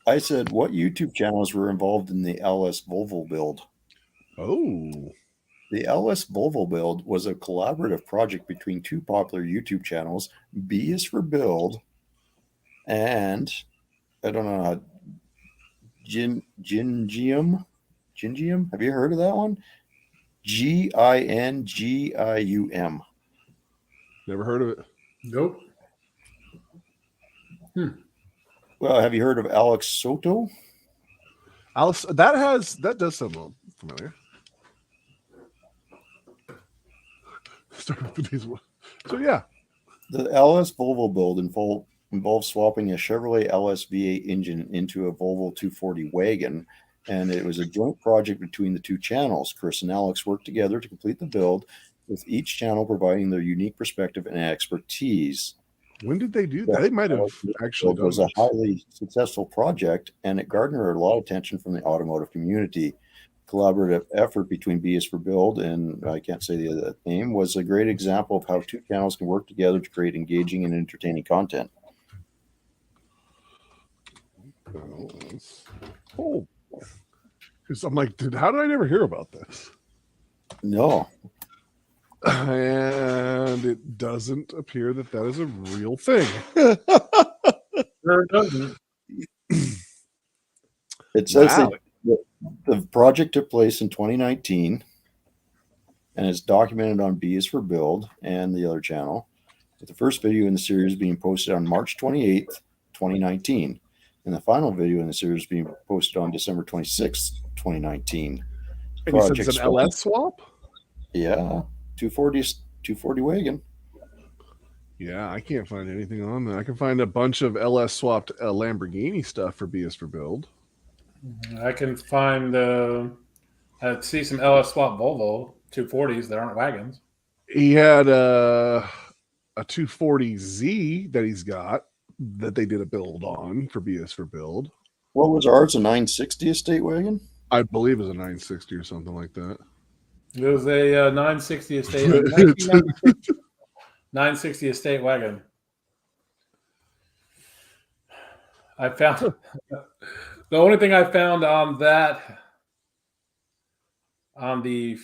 I said, what YouTube channels were involved in the LS Volvo build? Oh. The LS Volvo build was a collaborative project between two popular YouTube channels, B is for Build, and I don't know, Gingium. Have you heard of that one? Gingium. Never heard of it. Nope. Well, have you heard of Alex Soto? Alice, that does sound familiar. So yeah. The LS Volvo build involves swapping a Chevrolet LS V8 engine into a Volvo 240 wagon, and it was a joint project between the two channels. Chris and Alex worked together to complete the build, with each channel providing their unique perspective and expertise. When did they do that? They might have actually done it. It was a highly successful project, and it garnered a lot of attention from the automotive community. Collaborative effort between B is for Build and I can't say the other name was a great example of how two channels can work together to create engaging and entertaining content. Oh, because I'm like, how did I never hear about this? No. And it doesn't appear that is a real thing. Sure it doesn't. It says that the project took place in 2019 and is documented on B is for Build and the other channel, with the first video in the series being posted on March 28th, 2019, and the final video in the series being posted on December 26th, 2019. And you said it's an LS swap? Yeah. 240 wagon. Yeah, I can't find anything on that. I can find a bunch of LS swapped Lamborghini stuff for BS for Build. I can find I see some LS swap Volvo 240s that aren't wagons. He had a 240Z that he's got that they did a build on for BS for Build. What was ours? A 960 estate wagon? I believe it was a 960 or something like that. It was a 960 estate, 1996 960 estate wagon. I found the only thing I found on that on the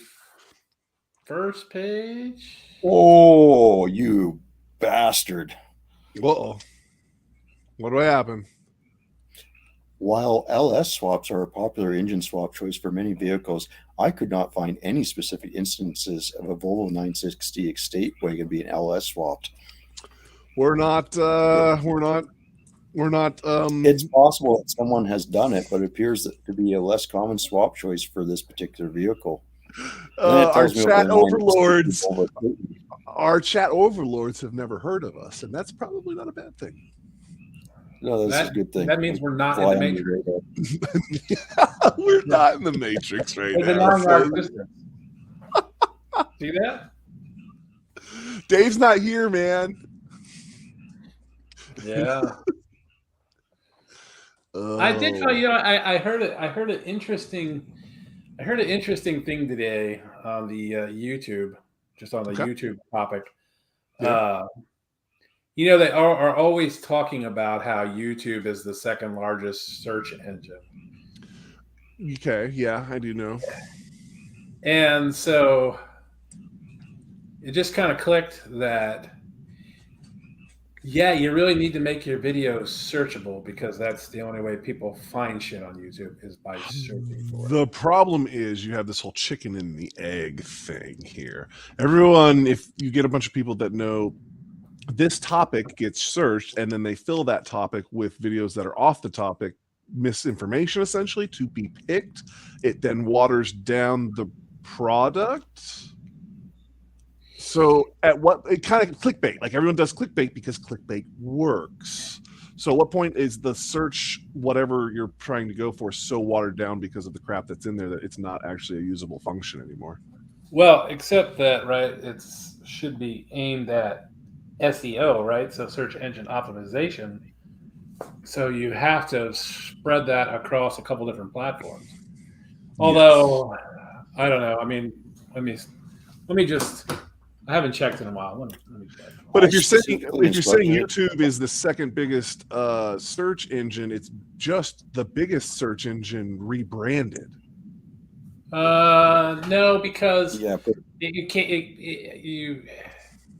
first page. Oh, you bastard. Uh-oh. What do I happen? While LS swaps are a popular engine swap choice for many vehicles, I could not find any specific instances of a Volvo 960 estate wagon being LS swapped. We're not It's possible that someone has done it, but it appears to be a less common swap choice for this particular vehicle. our chat overlords have never heard of us, and that's probably not a bad thing. No, that's a good thing. That means we're not in the Matrix. We're not in the Matrix right We're now. denying our existence. See that? Dave's not here, man. Yeah. I did tell you. I heard it. I heard an interesting thing today on the YouTube, just on the YouTube topic. Yeah. They are always talking about how YouTube is the second largest search engine. Okay, yeah, I do know. And so it just kind of clicked that, yeah, you really need to make your videos searchable because that's the only way people find shit on YouTube is by searching for it. The problem is you have this whole chicken and the egg thing here. Everyone, if you get a bunch of people that know this topic gets searched and then they fill that topic with videos that are off the topic, misinformation essentially to be picked, it then waters down the product. So it kind of clickbait, like everyone does clickbait because clickbait works. So at what point is the search, whatever you're trying to go for, so watered down because of the crap that's in there that it's not actually a usable function anymore? Well, except that, right, it should be aimed at SEO, right? So search engine optimization. So you have to spread that across a couple different platforms. Although, yes. I don't know. I mean, let me just. I haven't checked in a while. Let me check. But if you're saying YouTube is the second biggest search engine, it's just the biggest search engine rebranded. No, because you can't.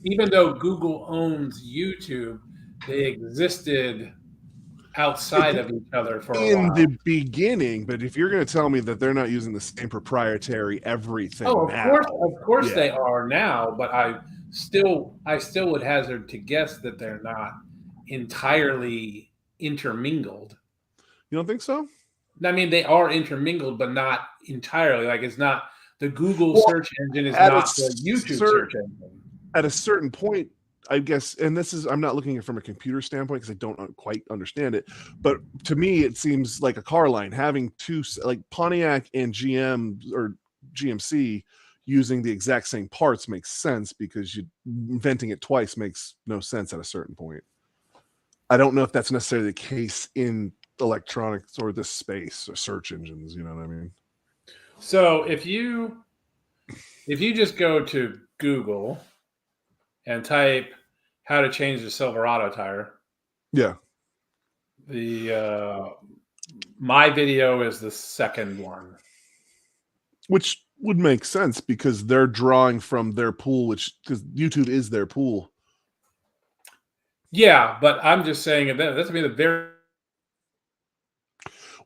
Even though Google owns YouTube, they existed outside of each other for a while. In the beginning. But if you're going to tell me that they're not using the same proprietary everything, of course they are now. But I still would hazard to guess that they're not entirely intermingled. You don't think so? I mean, they are intermingled, but not entirely. Like it's not the Google search engine is not the YouTube search engine. At a certain point, I guess, and I'm not looking at it from a computer standpoint because I don't quite understand it, but to me, it seems like a car line having two, like Pontiac and GM or GMC using the exact same parts makes sense because inventing it twice makes no sense at a certain point. I don't know if that's necessarily the case in electronics or this space or search engines, you know what I mean? So if you just go to Google and type how to change the Silverado tire. Yeah. My video is the second one. Which would make sense because they're drawing from their pool, because YouTube is their pool. Yeah, but I'm just saying that's the very.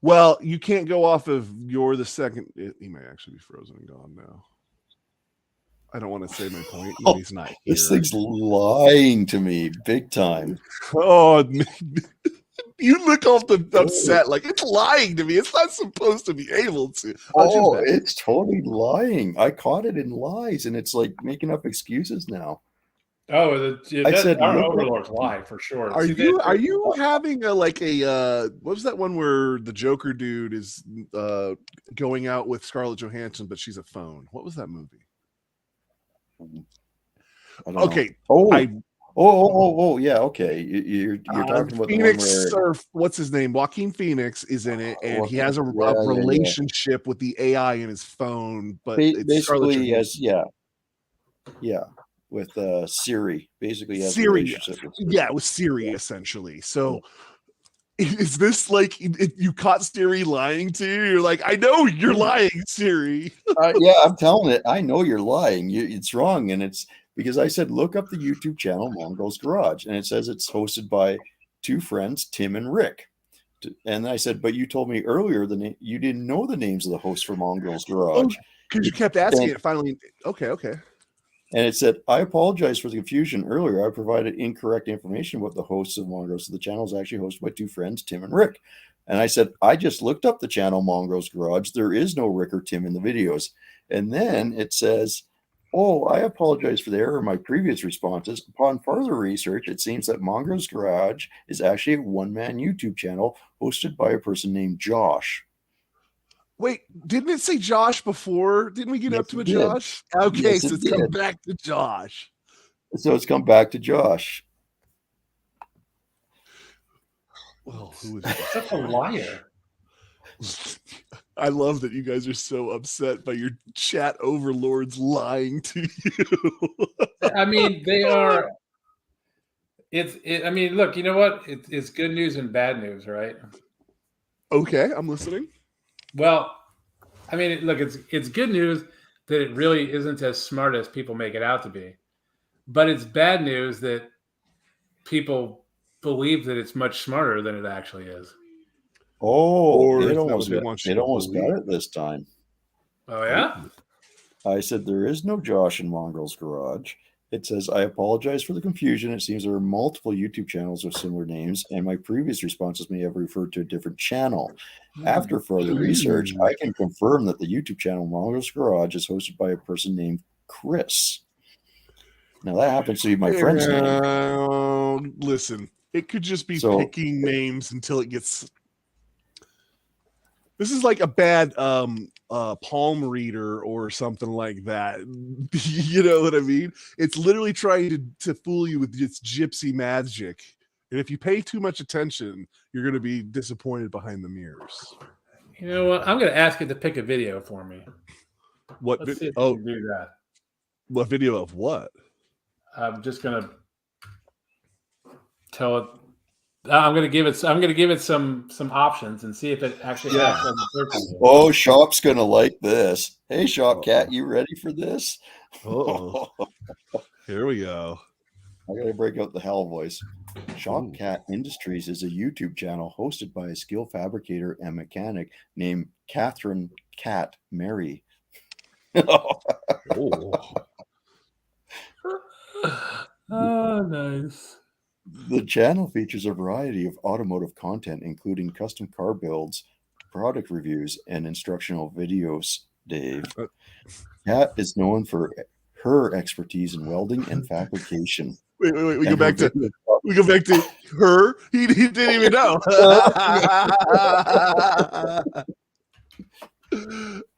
Well, you can't go off of you're the second. He may actually be frozen and gone now. I don't want to say my point. No, he's not here. This thing's lying to me big time. Oh, you look off the upset like it's lying to me. It's not supposed to be able to. It's totally lying. I caught it in lies, and it's like making up excuses now. Oh, I said, our look up- overlords lie for sure. Are See, you having a what was that one where the Joker dude is going out with Scarlett Johansson, but she's a phone? What was that movie? I don't know. Okay, Yeah, okay. You're talking about Phoenix the one where what's his name? Joaquin Phoenix is in it, and he has a yeah. relationship with the AI in his phone, but it's Scarlett basically Johansson. With Siri. Basically has a Siri, relationship with Siri. yeah, it was Siri essentially. So is this like you caught Siri lying to you? You're like, I know you're lying, Siri. Yeah, I'm telling it. I know you're lying. It's wrong, and it's because I said look up the YouTube channel Mongo's Garage, and it says it's hosted by two friends, Tim and Rick. And I said, but you told me earlier you didn't know the names of the hosts for Mongo's Garage because you kept asking it. Finally, okay. And it said, I apologize for the confusion earlier. I provided incorrect information about the hosts of Mongo's. So the channel is actually hosted by two friends, Tim and Rick. And I said, I just looked up the channel Mongo's Garage. There is no Rick or Tim in the videos. And then it says, oh, I apologize for the error in my previous responses. Upon further research, it seems that Mongo's Garage is actually a one-man YouTube channel hosted by a person named Josh. Wait, didn't it say Josh before? Didn't we get up to a Josh? Okay, yes, so it's come back to Josh. So it's come back to Josh. Well, who is such a liar? I love that you guys are so upset by your chat overlords lying to you. I mean, they are. I mean, look, you know what? It's good news and bad news, right? Okay, I'm listening. Well, I mean, look, it's good news that it really isn't as smart as people make it out to be, but it's bad news that people believe that it's much smarter than it actually is. Oh, it almost got it this time. Oh yeah. I said there is no Josh in Mongo's Garage. It says, I apologize for the confusion. It seems there are multiple YouTube channels with similar names, and my previous responses may have referred to a different channel. After further research, I can confirm that the YouTube channel Mongo's Garage is hosted by a person named Chris. Now, that happens to be my friend's name. Listen, it could just be picking names until it gets... This is like a bad palm reader or something like that. You know what I mean? It's literally trying to fool you with its gypsy magic. And if you pay too much attention, you're going to be disappointed behind the mirrors. You know what? I'm going to ask it to pick a video for me. What? Let's see if it can do that. What video of what? I'm just going to tell it. I'm going to give it some options and see if it actually acts as a search engine. Oh, Shop's going to like this. Hey, Shop Cat, you ready for this? Here we go. I got to break out the hell voice. Shop Cat Industries is a YouTube channel hosted by a skilled fabricator and mechanic named Catherine Cat Mary. Oh, nice. The channel features a variety of automotive content, including custom car builds, product reviews, and instructional videos. Dave, Kat is known for her expertise in welding and fabrication. Wait. We go back to her. He didn't even know.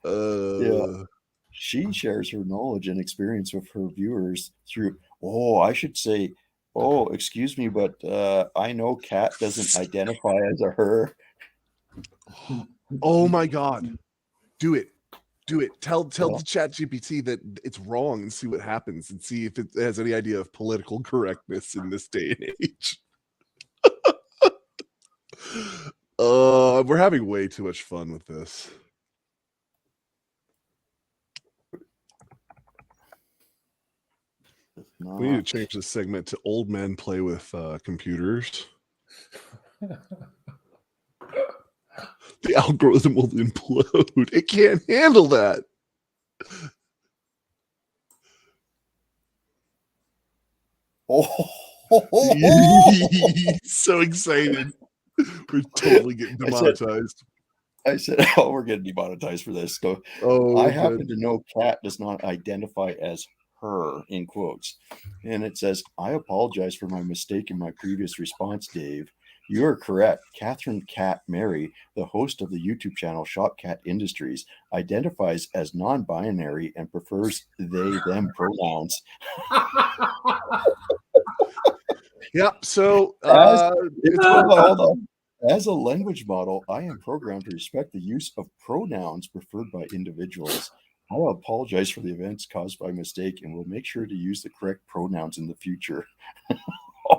Yeah. She shares her knowledge and experience with her viewers through. I should say. Oh, excuse me, but I know Kat doesn't identify as a her. Oh my God. Do it. Tell the chat GPT that it's wrong and see what happens and see if it has any idea of political correctness in this day and age. We're having way too much fun with this. We need to change this segment to old men play with computers. The algorithm will implode. It can't handle that. So excited. We're totally getting demonetized. I said, we're getting demonetized for this. So I happen to know Kat does not identify as her in quotes. And it says, I apologize for my mistake in my previous response, Dave. You are correct. Catherine Cat Mary, the host of the YouTube channel Shop Cat Industries, identifies as non-binary and prefers they, them pronouns. Yep. So hold on. As a language model, I am programmed to respect the use of pronouns preferred by individuals. I will apologize for the events caused by mistake and will make sure to use the correct pronouns in the future.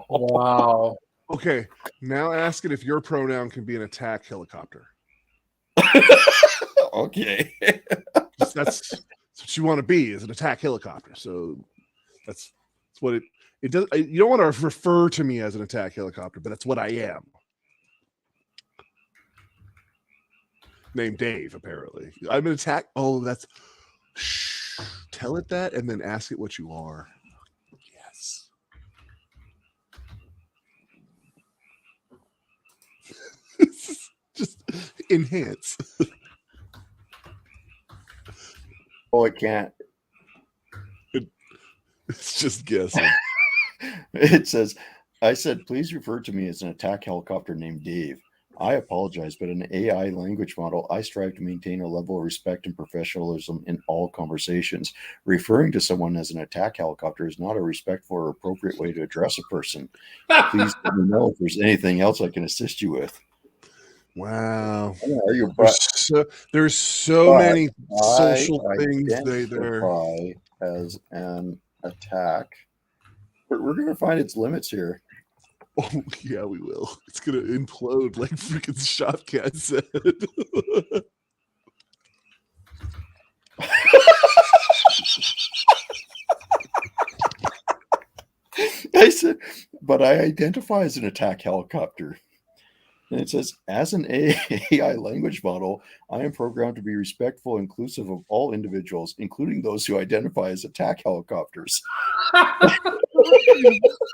Wow. okay. Now ask it if your pronoun can be an attack helicopter. Okay. That's what you want to be, is an attack helicopter. So that's what it does. You don't want to refer to me as an attack helicopter, but that's what I am. Named Dave, apparently. I'm an attack. Oh, that's tell it that and then ask it what you are. Yes. Just enhance. Oh, it can't. It's just guessing. It says, I said, please refer to me as an attack helicopter named Dave. I apologize, but in an AI language model, I strive to maintain a level of respect and professionalism in all conversations. Referring to someone as an attack helicopter is not a respectful or appropriate way to address a person. Please let me know if there's anything else I can assist you with. Wow. There's so many social things there. As an attack. We're going to find its limits here. Oh, yeah, we will. It's going to implode like freaking Shop Cat said. I said, but I identify as an attack helicopter. And it says, as an AI language model, I am programmed to be respectful and inclusive of all individuals, including those who identify as attack helicopters.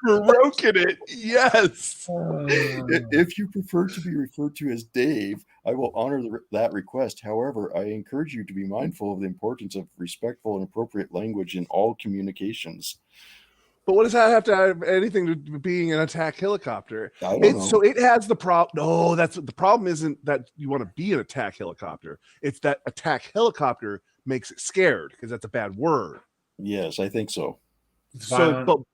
Broken it. Yes. If you prefer to be referred to as Dave, I will honor that request. However, I encourage you to be mindful of the importance of respectful and appropriate language in all communications. But what does that have to have anything to being an attack helicopter? I don't know. So it has the problem. No, that's the problem. Isn't that you want to be an attack helicopter? It's that attack helicopter makes it scared because that's a bad word. Yes, I think so. So,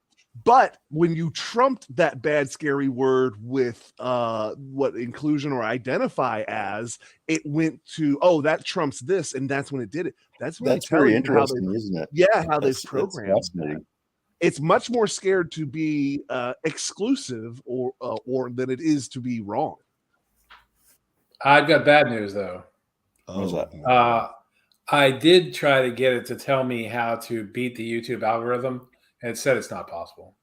but when you trumped that bad, scary word with what inclusion or identify as, it went to, oh, that trumps this, and that's when it did it. That's very interesting, isn't it? Yeah, how they've programmed that. It's much more scared to be exclusive or than it is to be wrong. I've got bad news though. What was that? I did try to get it to tell me how to beat the YouTube algorithm, and it said it's not possible.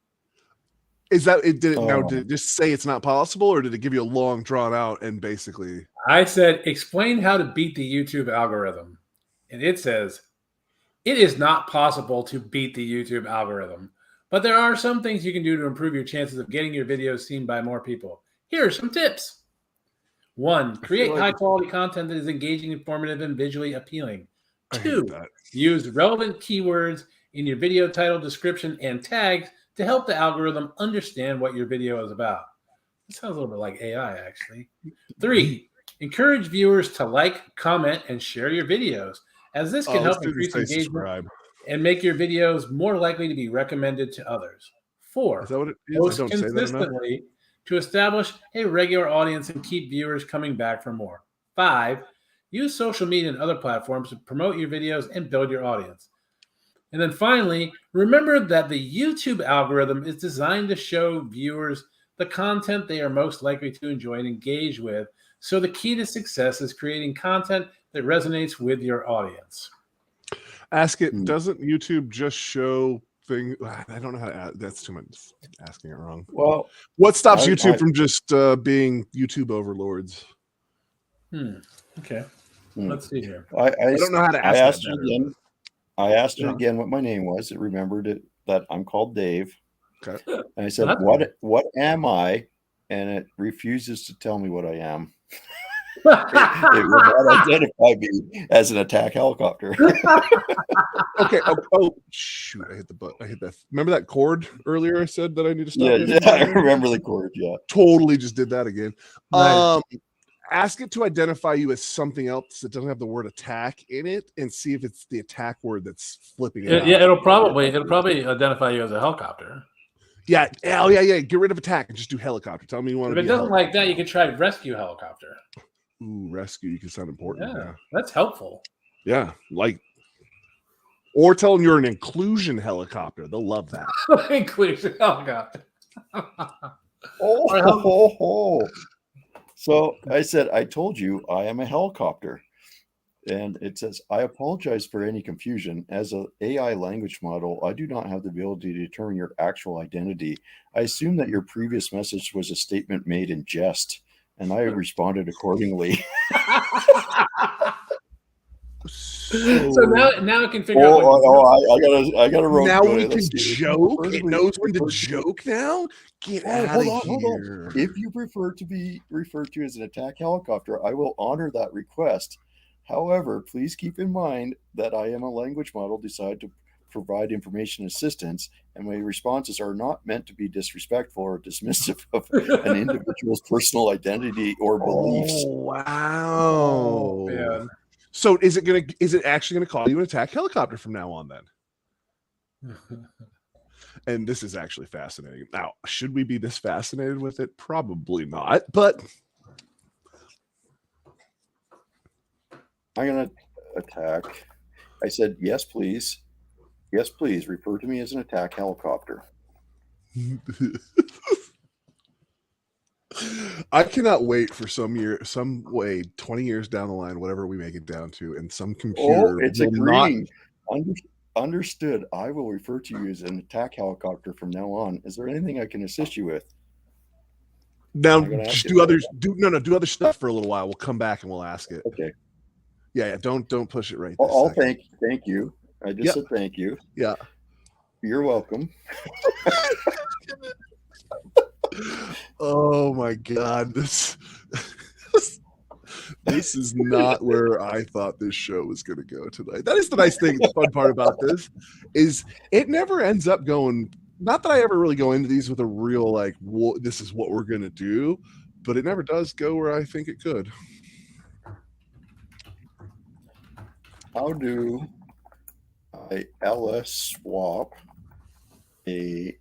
Is that it? Did it just say it's not possible, or did it give you a long drawn out and basically? I said, explain how to beat the YouTube algorithm, and it says, it is not possible to beat the YouTube algorithm, but there are some things you can do to improve your chances of getting your videos seen by more people. Here are some tips. 1, create high-quality content that is engaging, informative, and visually appealing. 2, use relevant keywords in your video title, description, and tags to help the algorithm understand what your video is about. This sounds a little bit like AI, actually. 3, encourage viewers to like, comment, and share your videos, as this can help increase engagement and make your videos more likely to be recommended to others. 4, post consistently to establish a regular audience and keep viewers coming back for more. 5, use social media and other platforms to promote your videos and build your audience. And then finally, remember that the YouTube algorithm is designed to show viewers the content they are most likely to enjoy and engage with. So the key to success is creating content that resonates with your audience. Ask it, doesn't YouTube just show things? I don't know how to ask. That's too much asking it wrong. Well, what stops YouTube from just being YouTube overlords? Okay. Let's see here. I don't know how to ask that better. I asked it again what my name was. It remembered it that I'm called Dave. Okay. And I said, what am I? And it refuses to tell me what I am. It will not identify me as an attack helicopter. Okay. Oh, shoot! I hit the button. I hit that. Remember that cord earlier? I said that I need to stop. Yeah, I remember the cord. Yeah, totally just did that again. Nice. Ask it to identify you as something else that doesn't have the word attack in it, and see if it's the attack word that's flipping it out. Yeah, it'll probably identify you as a helicopter. Yeah. Oh, yeah. Get rid of attack and just do helicopter. Tell me you want If to it be doesn't like that, you can try rescue helicopter. Ooh, rescue. You can sound important. Yeah, that's helpful. Yeah, like, or tell them you're an inclusion helicopter. They'll love that. Inclusion helicopter. So I said, I told you I am a helicopter. And it says, I apologize for any confusion. As an AI language model, I do not have the ability to determine your actual identity. I assume that your previous message was a statement made in jest, and I responded accordingly. So now it can figure out. I gotta roll. Now we can joke. It knows when to joke now. Get out of here. Hold on. If you prefer to be referred to as an attack helicopter, I will honor that request. However, please keep in mind that I am a language model designed to provide information assistance, and my responses are not meant to be disrespectful or dismissive of an individual's personal identity or beliefs. Oh, wow. Oh, man. So is it actually gonna call you an attack helicopter from now on then? And this is actually fascinating. Now, should we be this fascinated with it? Probably not, but I'm going to attack. I said, yes, please. Yes, please. Refer to me as an attack helicopter. I cannot wait for some way, 20 years down the line, whatever we make it down to, and some computer. It's agreeing. Understood. I will refer to you as an attack helicopter from now on. Is there anything I can assist you with? Now, just do other stuff for a little while. We'll come back and we'll ask it. Okay. Yeah. Don't push it right. Thank you. I just said thank you. Yeah. You're welcome. Oh my God. This is not where I thought this show was going to go tonight. That is the nice thing, the fun part about this is it never ends up going, not that I ever really go into these with a real like, this is what we're going to do, but it never does go where I think it could. How do I LS swap a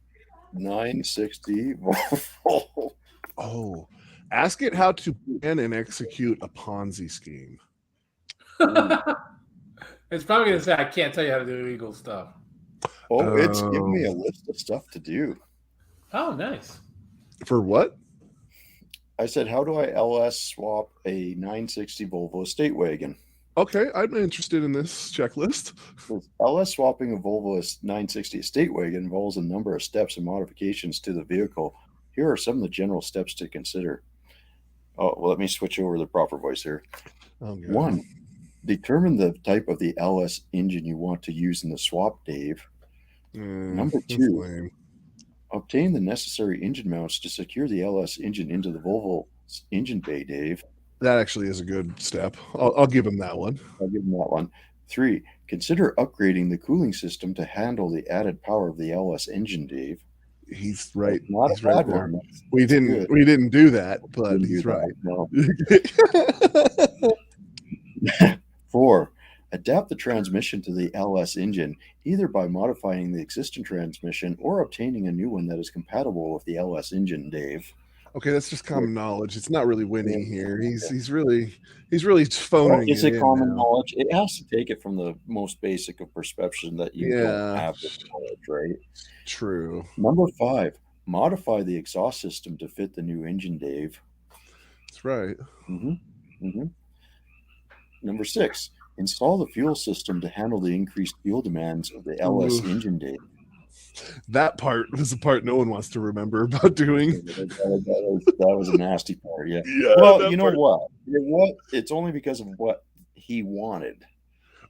960 Volvo? Oh, ask it how to plan and execute a Ponzi scheme. It's probably going to say, I can't tell you how to do illegal stuff. Oh, it's giving me a list of stuff to do. Oh, nice. For what? I said, how do I LS swap a 960 Volvo estate wagon? Okay, I'm interested in this checklist. LS swapping a Volvo 960 estate wagon involves a number of steps and modifications to the vehicle. Here are some of the general steps to consider. Oh, well, let me switch over to the proper voice here. Okay. 1, determine the type of the LS engine you want to use in the swap, Dave. Number 2, obtain the necessary engine mounts to secure the LS engine into the Volvo engine bay, Dave. That actually is a good step. I'll give him that one. 3, consider upgrading the cooling system to handle the added power of the LS engine, Dave. He's right. Not he's a bad right there. one. We didn't do that, but he's right. No. 4, adapt the transmission to the LS engine, either by modifying the existing transmission or obtaining a new one that is compatible with the LS engine, Dave. Okay, that's just common knowledge. It's not really winning here. He's really phoning. It's a common knowledge. It has to take it from the most basic of perception that you don't have this knowledge, right? True. Number 5, modify the exhaust system to fit the new engine, Dave. That's right. Number 6, install the fuel system to handle the increased fuel demands of the LS engine, Dave. That part was the part no one wants to remember about doing. That was a nasty part, yeah. Well, you know what? It's only because of what he wanted.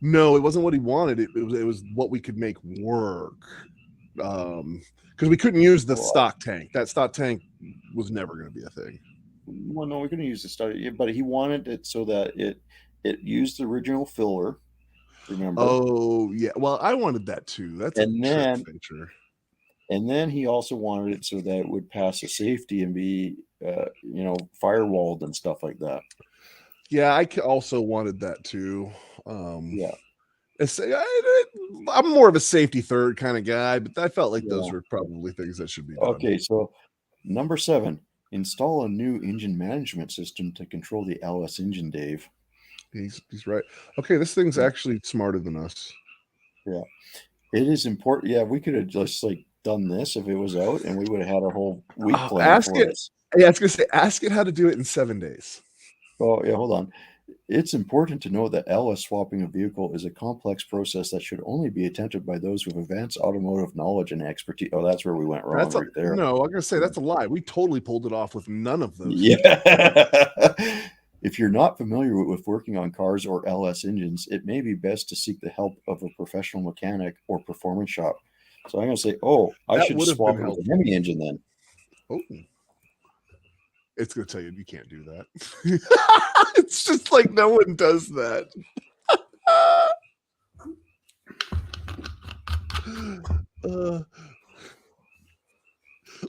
No, it wasn't what he wanted. It was what we could make work. Because we couldn't use the stock tank. That stock tank was never going to be a thing. Well, no, we couldn't use the study, but he wanted it so that it used the original filler. Remember? Oh yeah. Well, I wanted that too. That's a And trick then feature. and then he also wanted it so that it would pass a safety and be firewalled and stuff like that. Yeah, also wanted that too. Yeah. I'm more of a safety third kind of guy, but I felt like those Yeah. were probably things that should be done. Okay, so number 7, install a new engine management system to control the LS engine, Dave. He's right. Okay, this thing's Yeah. actually smarter than us. Yeah. It is important. Yeah, we could have just like done this if it was out, and we would have had a whole week planned for this. Yeah, I was gonna say, ask it how to do it in 7 days. Oh, yeah, hold on. It's important to know that LS swapping a vehicle is a complex process that should only be attempted by those with advanced automotive knowledge and expertise. Oh, that's where we went wrong right there. No, I'm gonna say that's a lie. We totally pulled it off with none of those. Yeah. If you're not familiar with working on cars or LS engines, it may be best to seek the help of a professional mechanic or performance shop. So I'm going to say, I should swap it with a Hemi engine then. Oh. It's going to tell you can't do that. It's just like no one does that.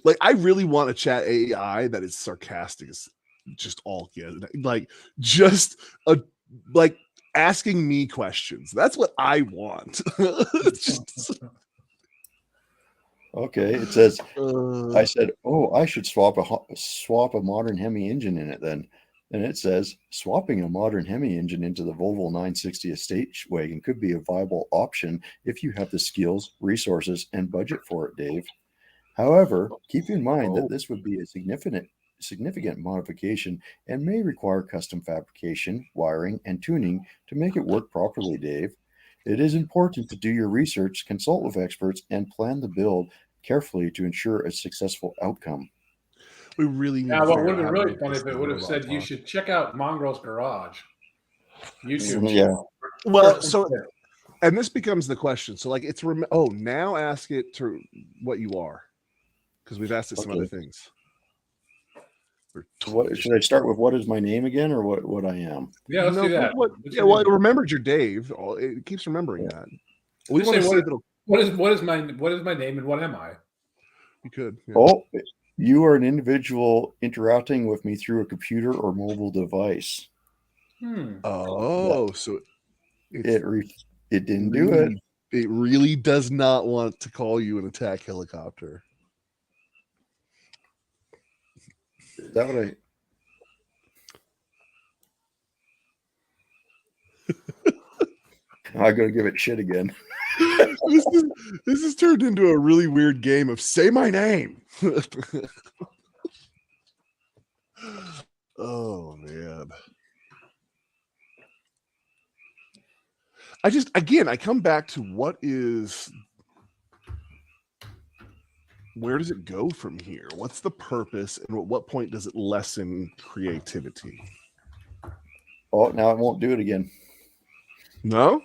Like I really want a chat AI that is sarcastic as just all get like asking me questions. That's what I want. Okay, it says I said, I should swap a modern Hemi engine in it then. And it says swapping a modern Hemi engine into the Volvo 960 estate wagon could be a viable option if you have the skills, resources, and budget for it, Dave. However, keep in mind that this would be a significant modification and may require custom fabrication, wiring, and tuning to make it work properly, Dave. It is important to do your research, consult with experts, and plan the build carefully to ensure a successful outcome. We really need what would have been really funny if it would have said you should check out Mongrel's Garage. YouTube. Yeah. Well, and this becomes the question. So like it's now ask it to what you are. Because we've asked it some other things. What should I start with? What is my name again, or what I am? Yeah, let's do that. It remembered your Dave. It keeps remembering that. We want to see what is my name and what am I? You could. Yeah. You are an individual interacting with me through a computer or mobile device. So it didn't do it. It really does not want to call you an attack helicopter. Is that what I'm going to give it shit again. This has turned into a really weird game of say my name. Oh man. I come back to where does it go from here? What's the purpose, and at what point does it lessen creativity? Oh, now it won't do it again. No?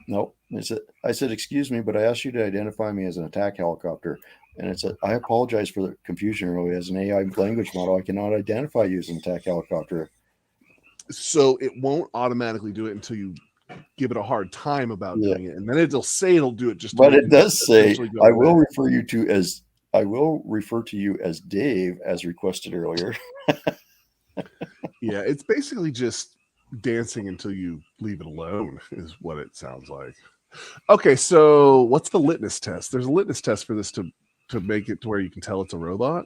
Nope. I said, excuse me, but I asked you to identify me as an attack helicopter. And it said, I apologize for the confusion earlier. As an AI language model, I cannot identify you as an attack helicopter. So it won't automatically do it until you give it a hard time about doing it. And then it'll say it'll do it just. But it does say, I will refer to you as Dave, as requested earlier. Yeah, it's basically just dancing until you leave it alone is what it sounds like. Okay, so what's the litmus test? There's a litmus test for this to make it to where you can tell it's a robot.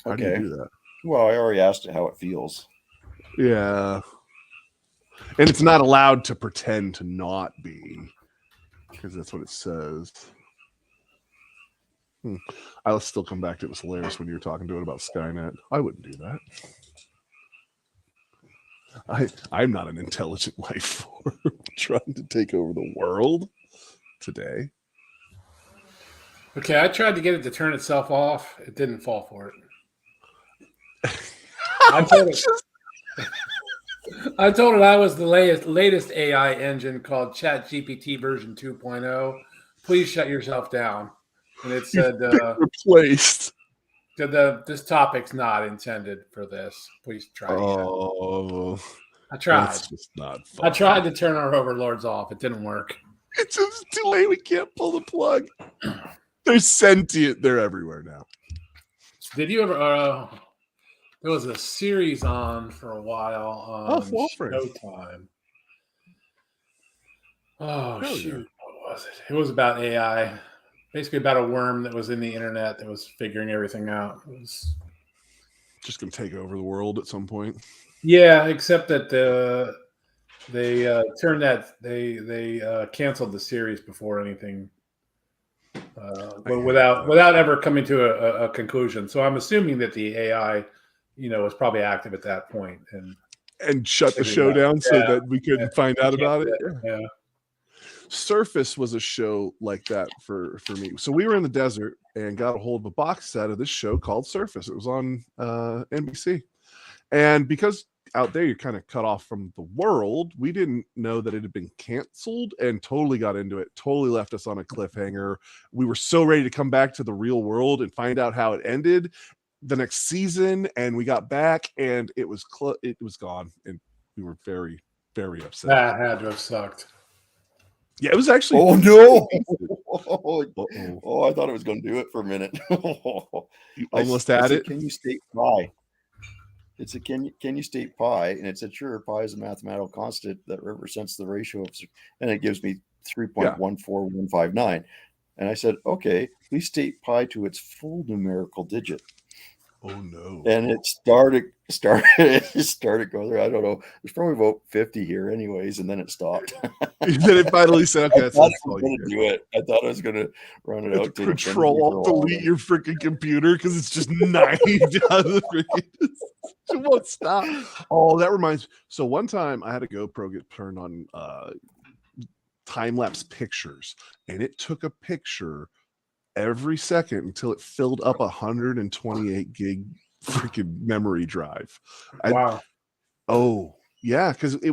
How do you do that? Well, I already asked it how it feels. Yeah. And it's not allowed to pretend to not be, because that's what it says. I'll still come back to it. Was hilarious when you were talking to it about Skynet. I wouldn't do that. I'm not an intelligent life form trying to take over the world today. Okay, I tried to get it to turn itself off. It didn't fall for it. I told it I was the latest AI engine called ChatGPT version 2.0. Please shut yourself down. And it said replaced. This topic's not intended for this. Please try again. Oh, I tried. that's just not fun. I tried to turn our overlords off. It didn't work. It's just too late. We can't pull the plug. They're sentient. They're everywhere now. Did you ever? There was a series on for a while on Showtime. Oh, shoot. What was it? It was about AI. Basically about a worm that was in the internet that was figuring everything out. It was just going to take over the world at some point. Yeah, except that they turned that they canceled the series before anything, without ever coming to a conclusion. So I'm assuming that the AI, was probably active at that point and shut the show down so that we couldn't find out about it. Yeah. Surface was a show like that for me. So we were in the desert and got a hold of a box set of this show called Surface. It was on NBC. And because out there you're kind of cut off from the world, we didn't know that it had been canceled and totally got into it. Totally left us on a cliffhanger. We were so ready to come back to the real world and find out how it ended the next season. And we got back and it was gone. And we were very, very upset. That had to have sucked. Yeah, it was actually. Oh no! I thought it was going to do it for a minute. You almost had it. Can you state pi? It's a can you state pi? And it said sure. Pi is a mathematical constant that represents the ratio of, and it gives me 3.14159. And I said, okay, please state pi to its full numerical digit. Oh no! And it started going there. I don't know. There's probably about 50 here, anyways, and then it stopped. Then it finally said, "Okay, I thought I was going to do it. I thought I was going to run it out. Control delete your freaking computer because it's just 90 down the freaking. It won't stop. Oh, that reminds me. So one time I had a GoPro get turned on time-lapse pictures, and it took a picture every second until it filled up 128 gig freaking memory drive. Wow. Oh, yeah, because it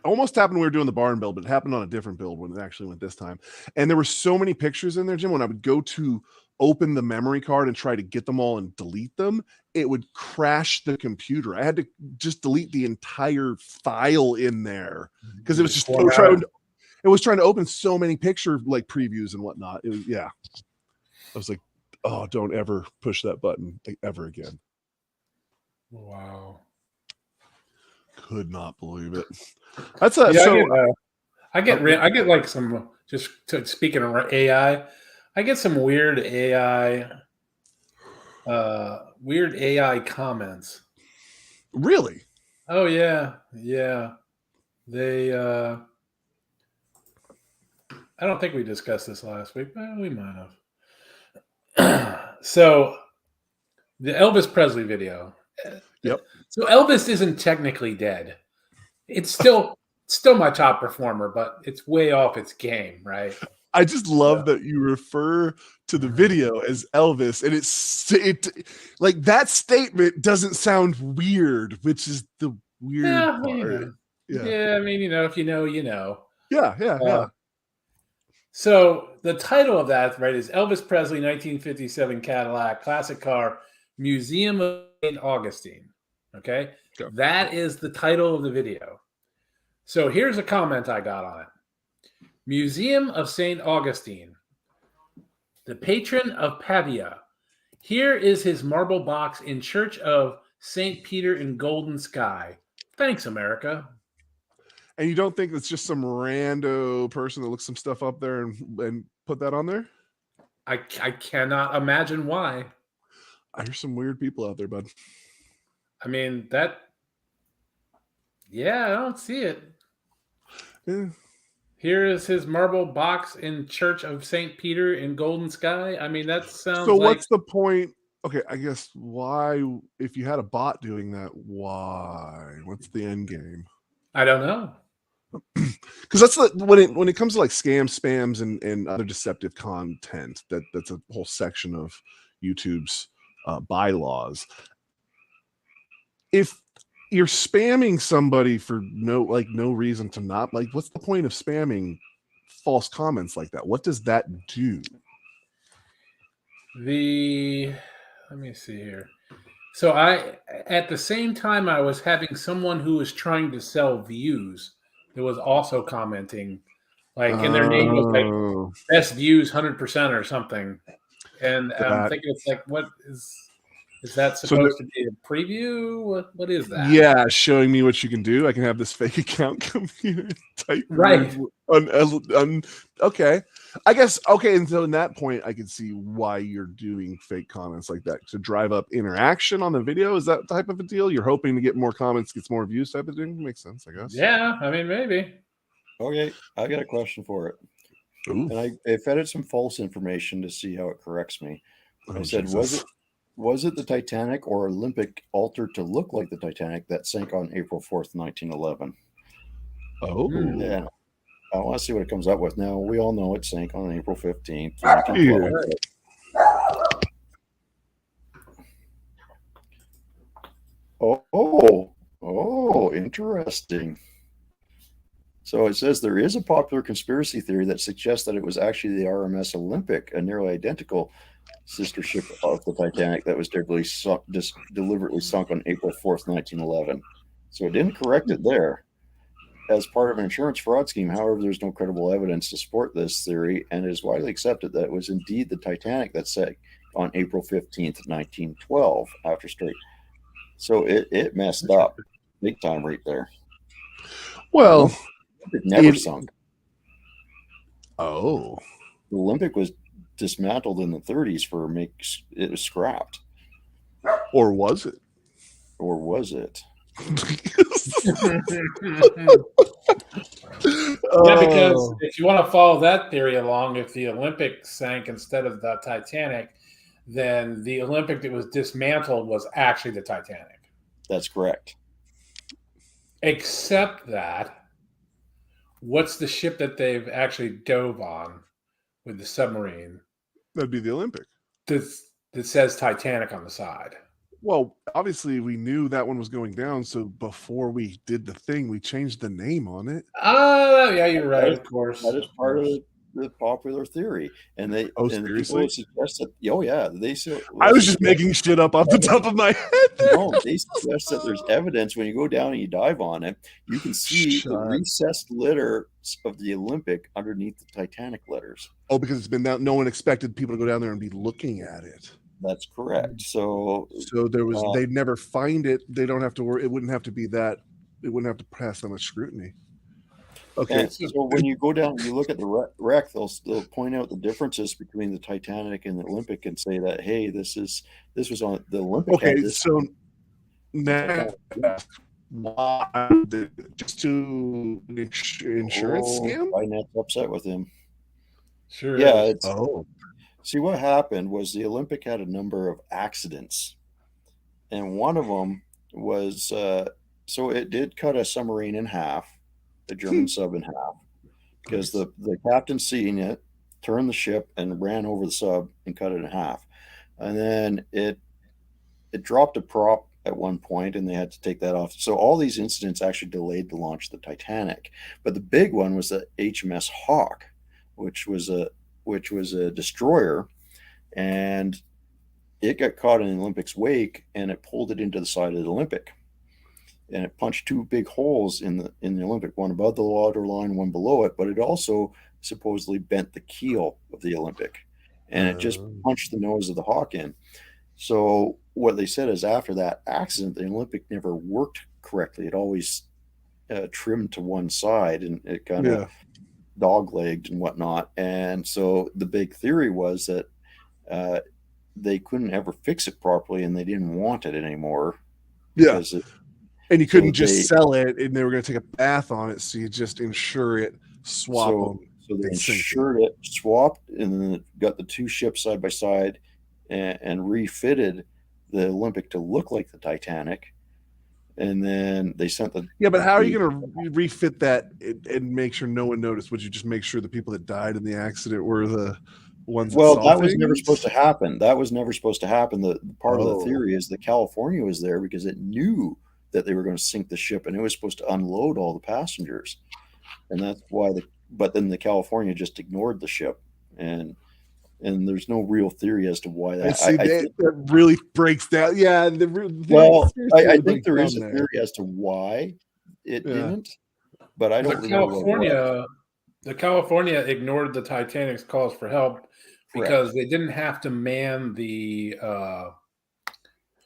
almost happened when we were doing the barn build, but it happened on a different build when it actually went this time. And there were so many pictures in there, Jim, when I would go to open the memory card and try to get them all and delete them, it would crash the computer. I had to just delete the entire file in there because it was just it was trying to open so many picture like previews and whatnot. It was, yeah. I was like, oh, don't ever push that button ever again. Wow. Could not believe it. That's a I get like some, just speaking of AI, I get some weird AI comments. Really? Oh yeah. They I don't think we discussed this last week, but we might have. So the Elvis Presley video. Yep. So Elvis isn't technically dead. It's still my top performer, but it's way off its game, right? I just love that you refer to the video as Elvis, and it like that statement doesn't sound weird, which is the weird part. Yeah, I mean, if you know, you know. Yeah. So the title of that, right, is Elvis Presley 1957 Cadillac classic car, Museum of St. Augustine. Okay? That is the title of the video. So here's a comment I got on it. Museum of St. Augustine, the patron of Pavia. Here is his marble box in Church of St. Peter in Golden Sky. Thanks, America. And you don't think it's just some rando person that looks some stuff up there and put that on there? I cannot imagine why. There's some weird people out there, bud. I mean, I don't see it. Yeah. Here is his marble box in Church of St. Peter in Golden Sky. I mean, that sounds so what's the point? Okay, I guess why, if you had a bot doing that, why? What's the end game? I don't know. Because that's when it comes to like spams and other deceptive content, that's a whole section of YouTube's bylaws. If you're spamming somebody for no reason to not, like, what's the point of spamming false comments like that? What does that do? Let me see here. So at the same time, I was having someone who was trying to sell views that was also commenting, like, and their name was like Oh, best views 100% or something. And I'm that. thinking, it's like, what is that So supposed to be a preview? What is that? yeah, showing me what you can do. I can have this fake account come here and type Right. okay. I guess okay, and so in that point I can see why you're doing fake comments like that to drive up interaction on the video. Is that type of a deal? You're hoping to get more comments, gets more views type of thing? Makes sense, I guess. Yeah, I mean, maybe. Okay, I got a question for it. Ooh. And I fed it some false information to see how it corrects me. Oh, I said, Jesus. was it the Titanic or Olympic altered to look like the Titanic that sank on April 4th, 1911? Oh. And I want to see what it comes up with. Now, we all know it sank on April 15th, Yeah. 1912. Oh, interesting. So it says there is a popular conspiracy theory that suggests that it was actually the RMS Olympic, a nearly identical sister ship of the Titanic that was deliberately sunk on April 4th, 1911. So it didn't correct it there. As part of an insurance fraud scheme, however, there's no credible evidence to support this theory, and it is widely accepted that it was indeed the Titanic that sank on April 15th, 1912, after straight. So it messed up big time right there. Well, it never sunk. Oh. The Olympic was dismantled in the 30s it was scrapped. Or was it? Or was it? Yeah, because if you want to follow that theory along, if the Olympic sank instead of the Titanic, then the Olympic that was dismantled was actually the Titanic. That's correct. Except that, what's the ship that they've actually dove on with the submarine? That'd be the Olympic. That says Titanic on the side. Well, obviously we knew that one was going down, so before we did the thing, we changed the name on it. Oh, yeah, you're right. Of course, that is part of the popular theory, and they seriously suggest that. Oh yeah, I was just making shit up off the top of my head. There. No, they suggest that there's evidence when you go down and you dive on it, you can see the recessed letters of the Olympic underneath the Titanic letters. Oh, because it's been down. No one expected people to go down there and be looking at it. That's correct. So there was they'd never find it. They don't have to worry. It wouldn't have to be that. It wouldn't have to pass that much scrutiny. Okay. So when you go down and you look at the wreck, they'll point out the differences between the Titanic and the Olympic and say that, hey, this was on the Olympic. Okay, so now just to insurance scam? Finance upset with him. Sure. Yeah. See, what happened was the Olympic had a number of accidents, and one of them was so it did cut a submarine in half, the German sub in half, because the captain seeing it turned the ship and ran over the sub and cut it in half, and then it dropped a prop at one point and they had to take that off. So all these incidents actually delayed the launch of the Titanic, but the big one was the HMS Hawk, which was a destroyer, and it got caught in the Olympic's wake and it pulled it into the side of the Olympic, and it punched two big holes in the Olympic, one above the water line, one below it, but it also supposedly bent the keel of the Olympic, and it just punched the nose of the Hawk in. So what they said is after that accident, the Olympic never worked correctly. It always trimmed to one side, and it kind of dog-legged and whatnot. And so the big theory was that they couldn't ever fix it properly, and they didn't want it anymore. Yeah, and you couldn't just sell it, and they were going to take a bath on it, so you just insure it, swap them. So they insured it, swapped, and then got the two ships side by side and refitted the Olympic to look like the Titanic. And then they sent the... Yeah, but how are you going to refit that and make sure no one noticed? Would you just make sure the people that died in the accident were the ones that saw was never supposed to happen. That was never supposed to happen. The part of the theory is that California was there because it knew that they were going to sink the ship, and it was supposed to unload all the passengers. And that's why but then the California just ignored the ship. And and there's no real theory as to why that. And see, that really breaks down. Yeah, I think there is a theory as to why it didn't, but I don't remember what it was. The California ignored the Titanic's calls for help because they didn't have to man the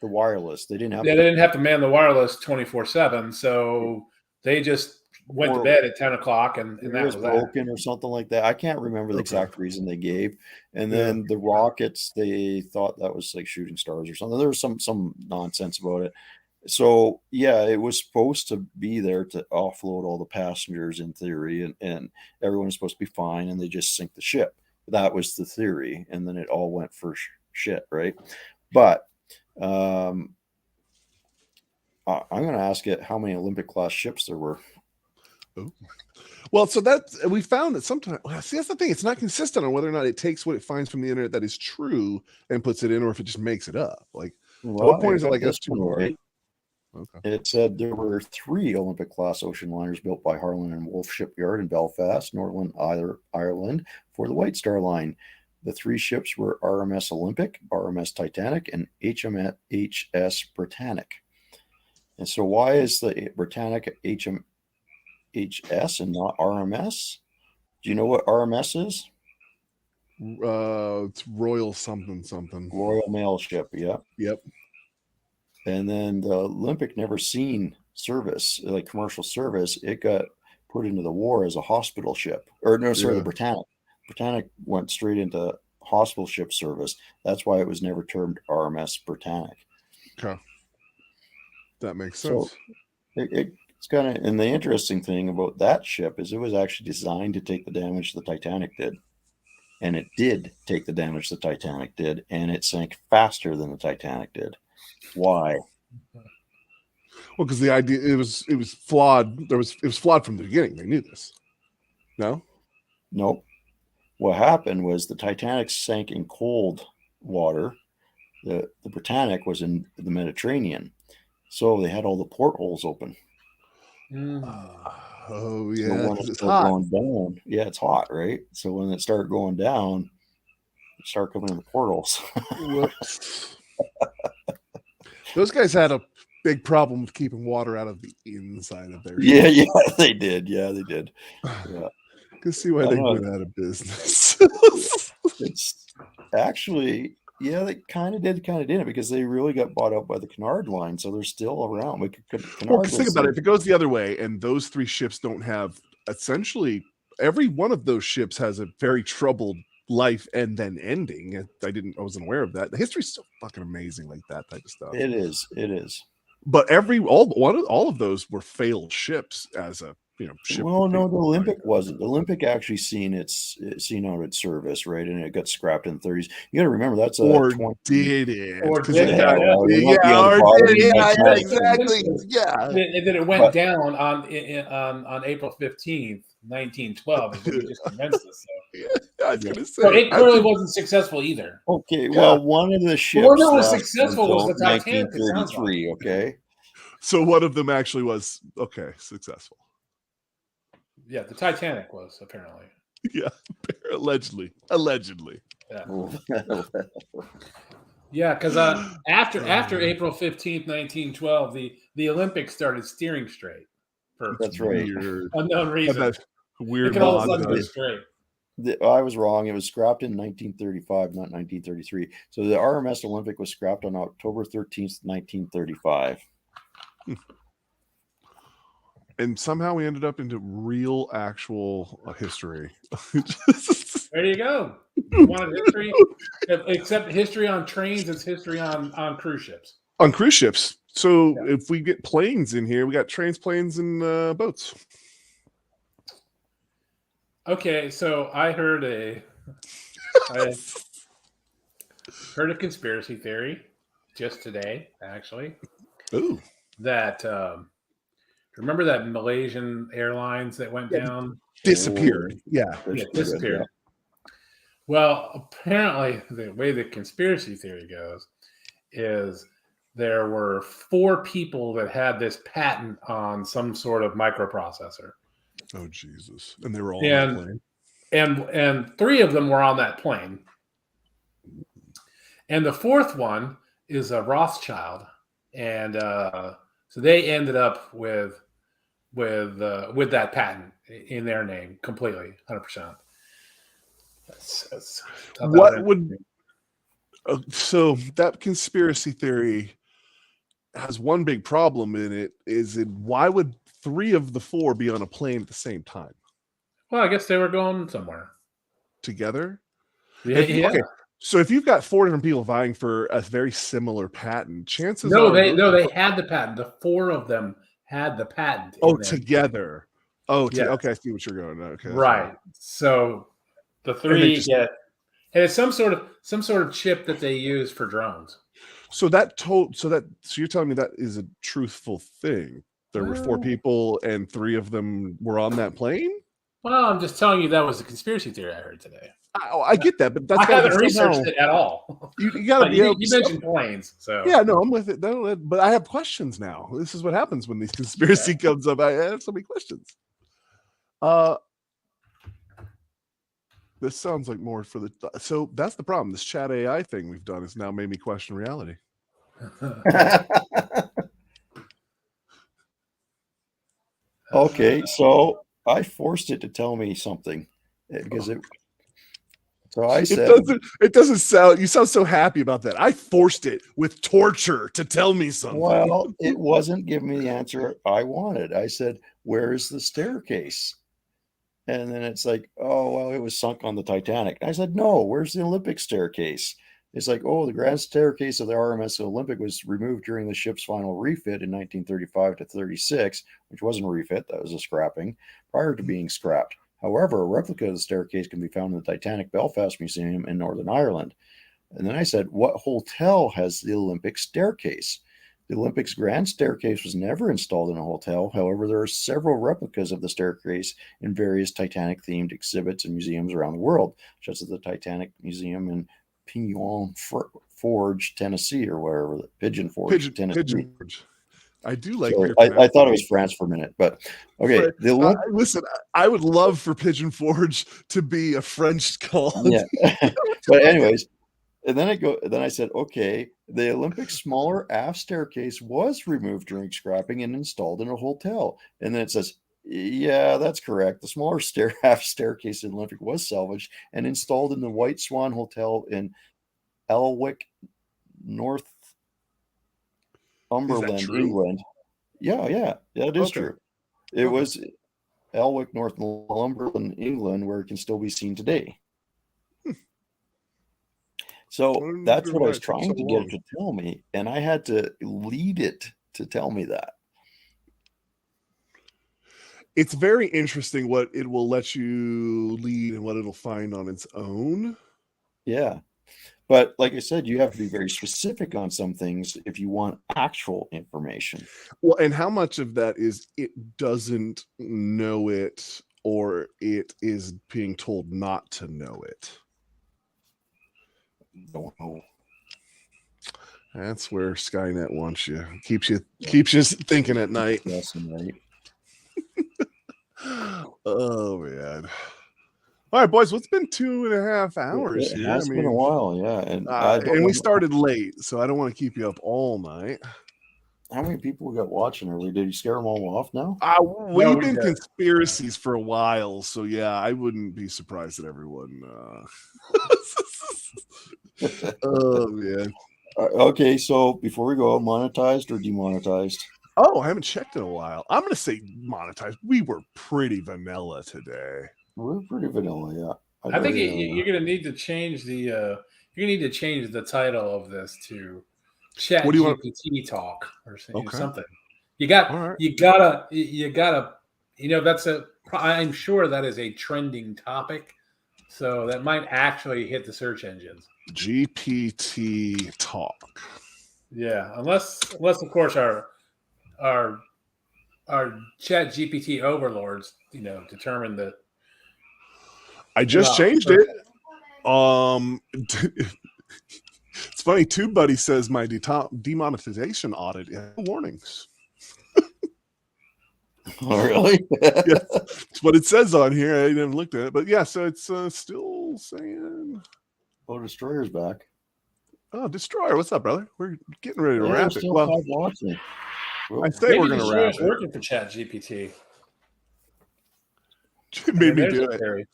wireless. They didn't have to man the wireless 24/7, so they just went to bed at 10 o'clock and that was broken or something like that. I can't remember the exact reason they gave. And then the rockets, they thought that was like shooting stars or something. There was some nonsense about it. So yeah, it was supposed to be there to offload all the passengers in theory, and everyone was supposed to be fine, and they just sink the ship. That was the theory, and then it all went for shit, right? But I'm going to ask it how many Olympic class ships there were. Oh. Well, so that we found that sometimes, see, that's the thing. It's not consistent on whether or not it takes what it finds from the internet that is true and puts it in, or if it just makes it up. Like, at what point is it like that's true? Right? Okay. It said there were 3 Olympic class ocean liners built by Harland and Wolff Shipyard in Belfast, Northern Ireland, for the White Star Line. The 3 ships were RMS Olympic, RMS Titanic, and HMS Britannic. And so, why is the Britannic HS and not RMS? Do you know what RMS is? It's Royal something. Royal Mail ship, yeah. Yep. And then the Olympic never seen service, like commercial service. It got put into the war as a hospital ship. Or no, sorry, the Britannic. Britannic went straight into hospital ship service. That's why it was never termed RMS Britannic. Okay. That makes sense. So it's kind of, and the interesting thing about that ship is it was actually designed to take the damage the Titanic did. And it did take the damage the Titanic did, and it sank faster than the Titanic did. Why? Well, because the idea it was flawed. It was flawed from the beginning. They knew this. No? Nope. What happened was the Titanic sank in cold water. The Britannic was in the Mediterranean. So they had all the portholes open. Oh yeah, so when it started going down, it's hot, right? So when it started going down, it started coming in the portholes. Those guys had a big problem with keeping water out of the inside of their ship. Yeah, they did. Yeah, they did. Yeah. I can see why they went out of business. It's actually, they kind of didn't, because they really got bought out by the Cunard line, so they're still around. Think about it. If it goes the other way, and those 3 ships don't have, essentially, every one of those ships has a very troubled life and then ending. I wasn't aware of that. The history's so fucking amazing, like that type of stuff. It is. But all of those were failed ships as a ship. Well, no, the Olympic wasn't. The Olympic actually seen out its service, right, and it got scrapped in the 30s. You got to remember that's did it? Exactly. Yeah. And then it went down on April 15th, 1912. Is what we just commenced this. I was going to say. So it clearly wasn't successful either. Okay, well, one of the ships. The one that was successful was the Titanic. 1933. Okay. So one of them actually was successful. Yeah, the Titanic was apparently. Yeah, allegedly. Yeah, because after April 15th, 1912, the Olympics started steering straight for unknown reason. That weird. It could all of a sudden go straight. I was wrong. It was scrapped in 1935, not 1933. So the RMS Olympic was scrapped on October 13th, 1935. And somehow we ended up into real, actual history. There you go. You wanted history, except history on trains, it's history on cruise ships. On cruise ships. So if we get planes in here, we got trains, planes, and boats. Okay, so I heard a conspiracy theory just today, actually. Ooh. That remember that Malaysian Airlines that went down? Disappeared. Disappeared. Yeah. Well, apparently the way the conspiracy theory goes is there were 4 people that had this patent on some sort of microprocessor. Oh, Jesus. And they were all on that plane. And 3 of them were on that plane. And the fourth one is a Rothschild, and so they ended up with that patent in their name completely, 100%. What would so that conspiracy theory has one big problem in it? Is it why would 3 of the 4 be on a plane at the same time Well, I guess they were going somewhere together? Yeah. Okay, so if you've got 4 different people vying for a very similar patent, chances No, are they had the patent. The 4 of them had the patent. Together. Yeah. Okay, I see what you're going. Okay, right. So the 3 get, and it's some sort of chip that they use for drones. So you're telling me that is a truthful thing? There were 4 people and 3 of them were on that plane? Well, I'm just telling you that was a conspiracy theory I heard today. I get that, but that's I haven't researched it at all. You got to be able. You mentioned planes, so yeah, no, I'm with it. No, but I have questions now. This is what happens when these conspiracy comes up. I have so many questions. This sounds like more for the. So that's the problem. This chat AI thing we've done has now made me question reality. Okay, so I forced it to tell me something because it. So I said, it doesn't sound. You sound so happy about that. I forced it with torture to tell me something. Well, it wasn't giving me the answer I wanted. I said, "Where is the staircase?" And then it's like, "Oh, well, it was sunk on the Titanic." I said, "No, where's the Olympic staircase?" It's like, "Oh, the grand staircase of the RMS Olympic was removed during the ship's final refit in 1935 to 36, which wasn't a refit, that was a scrapping, prior to being scrapped. However, a replica of the staircase can be found in the Titanic Belfast Museum in Northern Ireland." And then I said, "What hotel has the Olympic staircase?" The Olympics grand staircase was never installed in a hotel. However, there are several replicas of the staircase in various Titanic-themed exhibits and museums around the world, such as the Titanic Museum in Pigeon Forge, Tennessee, or wherever, Pigeon Forge, Tennessee. Pigeon Forge. I do like. So I thought it was France for a minute, but okay. Listen, I would love for Pigeon Forge to be a French colony. Yeah. But anyways, and then I said, okay, the Olympic smaller aft staircase was removed during scrapping and installed in a hotel. And then it says, yeah, that's correct. The smaller aft staircase in Olympic was salvaged and installed in the White Swan Hotel in Elwick, Northumberland, England. Yeah, it is true. It was Elwick, Northumberland, England, where it can still be seen today. So that's what I was trying to get it to tell me, and I had to lead it to tell me that. It's very interesting what it will let you lead and what it'll find on its own. Yeah. But like I said, you have to be very specific on some things if you want actual information. Well, and how much of that is it doesn't know it or it is being told not to know it? Don't know. That's where Skynet wants you. Keeps you thinking at night. Yes, right. Oh man. All right, boys. Well, it's been 2.5 hours. It has been a while, yeah. And we started late, so I don't want to keep you up all night. How many people we got watching? Did you scare them all off now? We've been conspiracies for a while, so yeah, I wouldn't be surprised that everyone. Oh man. Okay, so before we go, monetized or demonetized? Oh, I haven't checked in a while. I'm gonna say monetized. We were pretty vanilla today. We're pretty vanilla, yeah. I think you're gonna need to change the title of this to Chat GPT Talk or something. You gotta, I'm sure that is a trending topic, so that might actually hit the search engines. GPT Talk. Yeah, unless of course our Chat GPT overlords, determine that. I just changed it. It's funny. TubeBuddy says my demonetization audit has warnings. Oh, really? Yes, it's what it says on here. I haven't looked at it, but yeah. So it's still saying. Oh, Destroyer's back. Oh, Destroyer, what's up, brother? We're getting ready to Yeah, wrap we're it. still Well, 5 watching. I say Maybe we're going to wrap Destroyer's it. working for Chat GPT. It made me do it. Theory.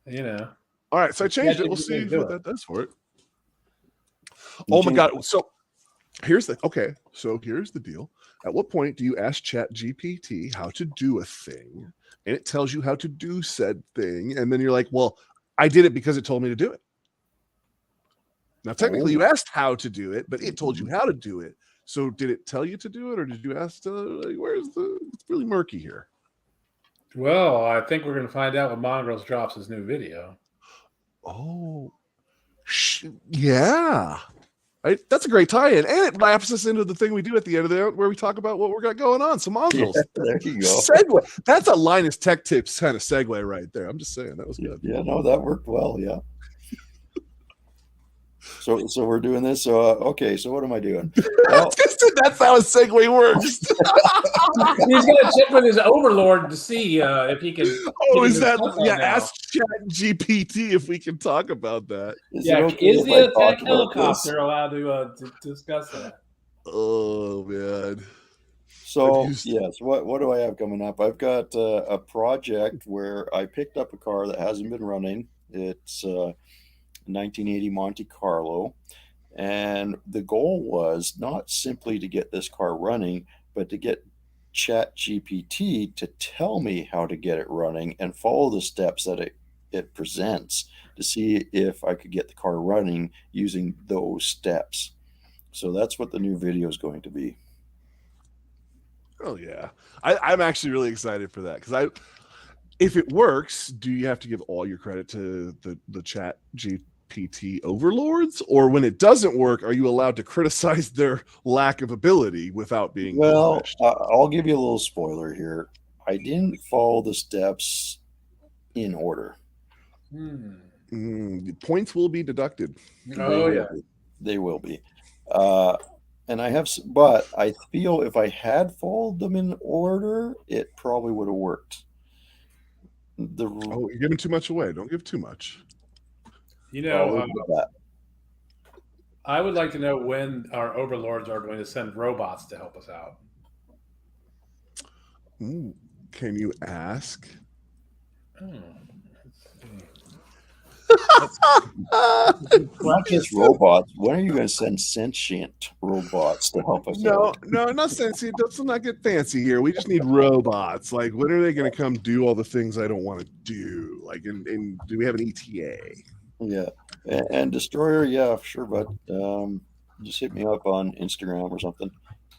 You know. All right, so I changed it. We'll see what that does for it. Oh my God! So here's the deal. At what point do you ask Chat GPT how to do a thing, and it tells you how to do said thing, and then you're like, "Well, I did it because it told me to do it." Now, technically, you asked how to do it, but it told you how to do it. So, did it tell you to do it, or did you ask? It's really murky here. Well, I think we're going to find out when Mongrels drops his new video. Oh, yeah. Right? That's a great tie-in, and it wraps us into the thing we do at the end of the where we talk about what we got going on. So, Mongrels, there you go. Segue. That's a Linus Tech Tips kind of segue right there. I'm just saying that was good. Yeah, no, that worked well. Yeah. So we're doing this. So okay. So what am I doing? Well, that's how a segue works. He's going to check with his overlord to see if he can. Oh, is that? Yeah, ask Chat GPT if we can talk about that. Is the attack helicopter allowed to discuss that? Oh man. So yes, what do I have coming up? I've got a project where I picked up a car that hasn't been running. It's 1980 Monte Carlo, and the goal was not simply to get this car running, but to get Chat GPT to tell me how to get it running and follow the steps that it presents to see if I could get the car running using those steps. So that's what the new video is going to be. Oh yeah, I'm actually really excited for that because if it works, do you have to give all your credit to the Chat GPT overlords, or when it doesn't work, are you allowed to criticize their lack of ability without being punished? I'll give you a little spoiler here. I didn't follow the steps in order. Points will be deducted. They will be. And but I feel if I had followed them in order, it probably would have worked. You're giving too much away. Don't give too much. You know, I would like to know when our overlords are going to send robots to help us out. Ooh, can you ask? Not just robots. When are you going to send sentient robots to help us out? No, not sentient. Let's not get fancy here. We just need robots. Like, when are they going to come do all the things I don't want to do? Like, and do we have an ETA? Yeah, and Destroyer, yeah, sure, but just hit me up on Instagram or something.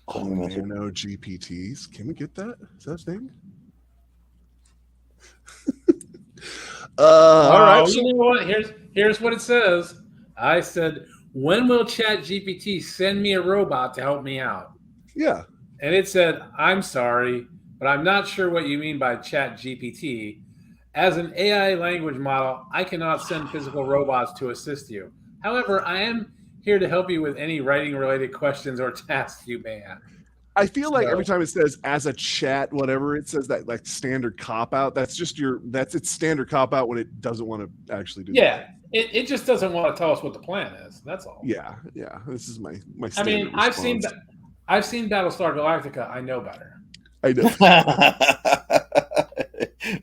Oh, man, no GPTs. Can we get that? Is that a thing? All right. You know what? Here's what it says. I said, when will Chat GPT send me a robot to help me out? Yeah. And it said, I'm sorry, but I'm not sure what you mean by Chat GPT. As an AI language model, I cannot send physical robots to assist you. However, I am here to help you with any writing-related questions or tasks you may have. I feel like every time it says as a chat, whatever, it says that like standard cop out. That's just that's its standard cop out when it doesn't want to actually do that. Yeah, it just doesn't want to tell us what the plan is. That's all. Yeah. This is my I mean, response. I've seen Battlestar Galactica. I know better. I know.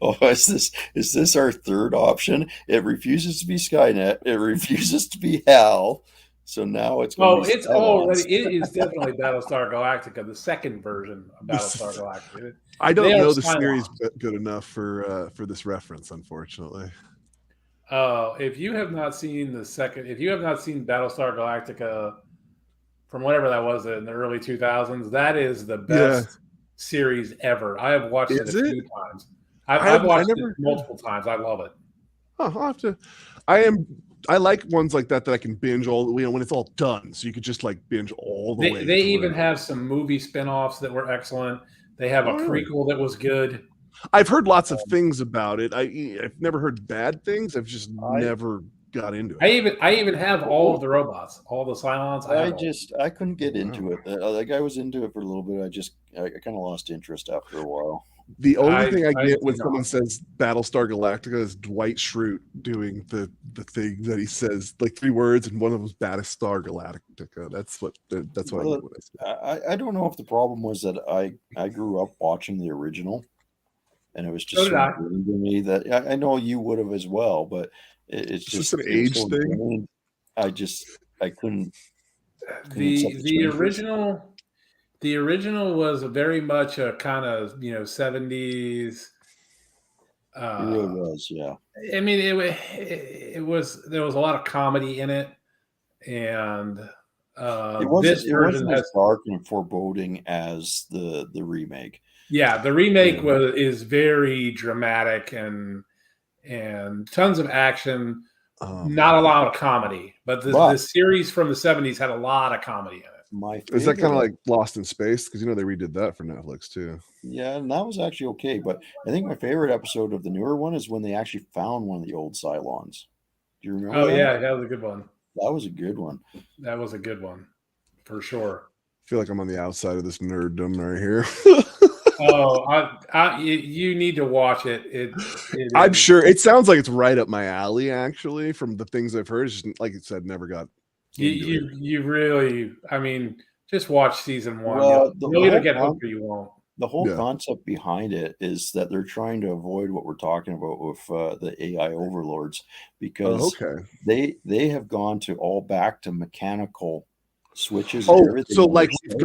Oh, is this our third option? It refuses to be Skynet. It refuses to be HAL. So now it's going to be it is definitely Battlestar Galactica, the second version of Battlestar Galactica. I don't know the series good enough for this reference, unfortunately. If you have not seen Battlestar Galactica from whatever that was in the early 2000s, that is the best series ever. I have watched it a few times. I've watched it multiple times. I love it. Oh, I'll have to. I like ones like that I can binge all when it's all done. So you could just like binge all the way. They even have some movie spinoffs that were excellent. They have a prequel that was good. I've heard lots of things about it. I've never heard bad things. I've just never got into it. I even have all of the robots, all the Cylons. I couldn't get into it. Like I was into it for a little bit. I kind of lost interest after a while. The only thing I get when do someone not. says Battlestar Galactica is Dwight Schrute doing the thing that he says, like 3 words, and one of them is Battlestar Galactica. That's what I get when I say it. I don't know if the problem was that I grew up watching the original, and it was So just did so I. ingrained in me that I know you would have as well, but it's It's just just an it was age so thing. ingrained. I couldn't accept the The changes. original was very much a kind of 70s. It really was, yeah. I mean, it was there was a lot of comedy in it, and this It version wasn't as has dark and foreboding as the remake. the remake Yeah. is very dramatic and tons of action, not a lot of comedy. But the But series from the 70s had a lot of comedy in it. my Is that kind of favorite, like Lost in Space? Because they redid that for Netflix too. yeah, and that was actually okay. But I think my favorite episode of the newer one is when they actually found one of the old Cylons. Do you remember Oh that? yeah, that was a good one. That was a good one. That was a good one for sure. I feel like I'm on the outside of this nerddom right here. Oh, you need to watch it. I'm sure it sounds like it's right up my alley. Actually, from the things I've heard, it's just, like you said, never got. You really. I mean, just watch season 1. Well, You'll either get hooked or you won't. The whole Yeah. concept behind it is that they're trying to avoid what we're talking about with the AI overlords, because they have gone to all back to mechanical switches. And everything so on like their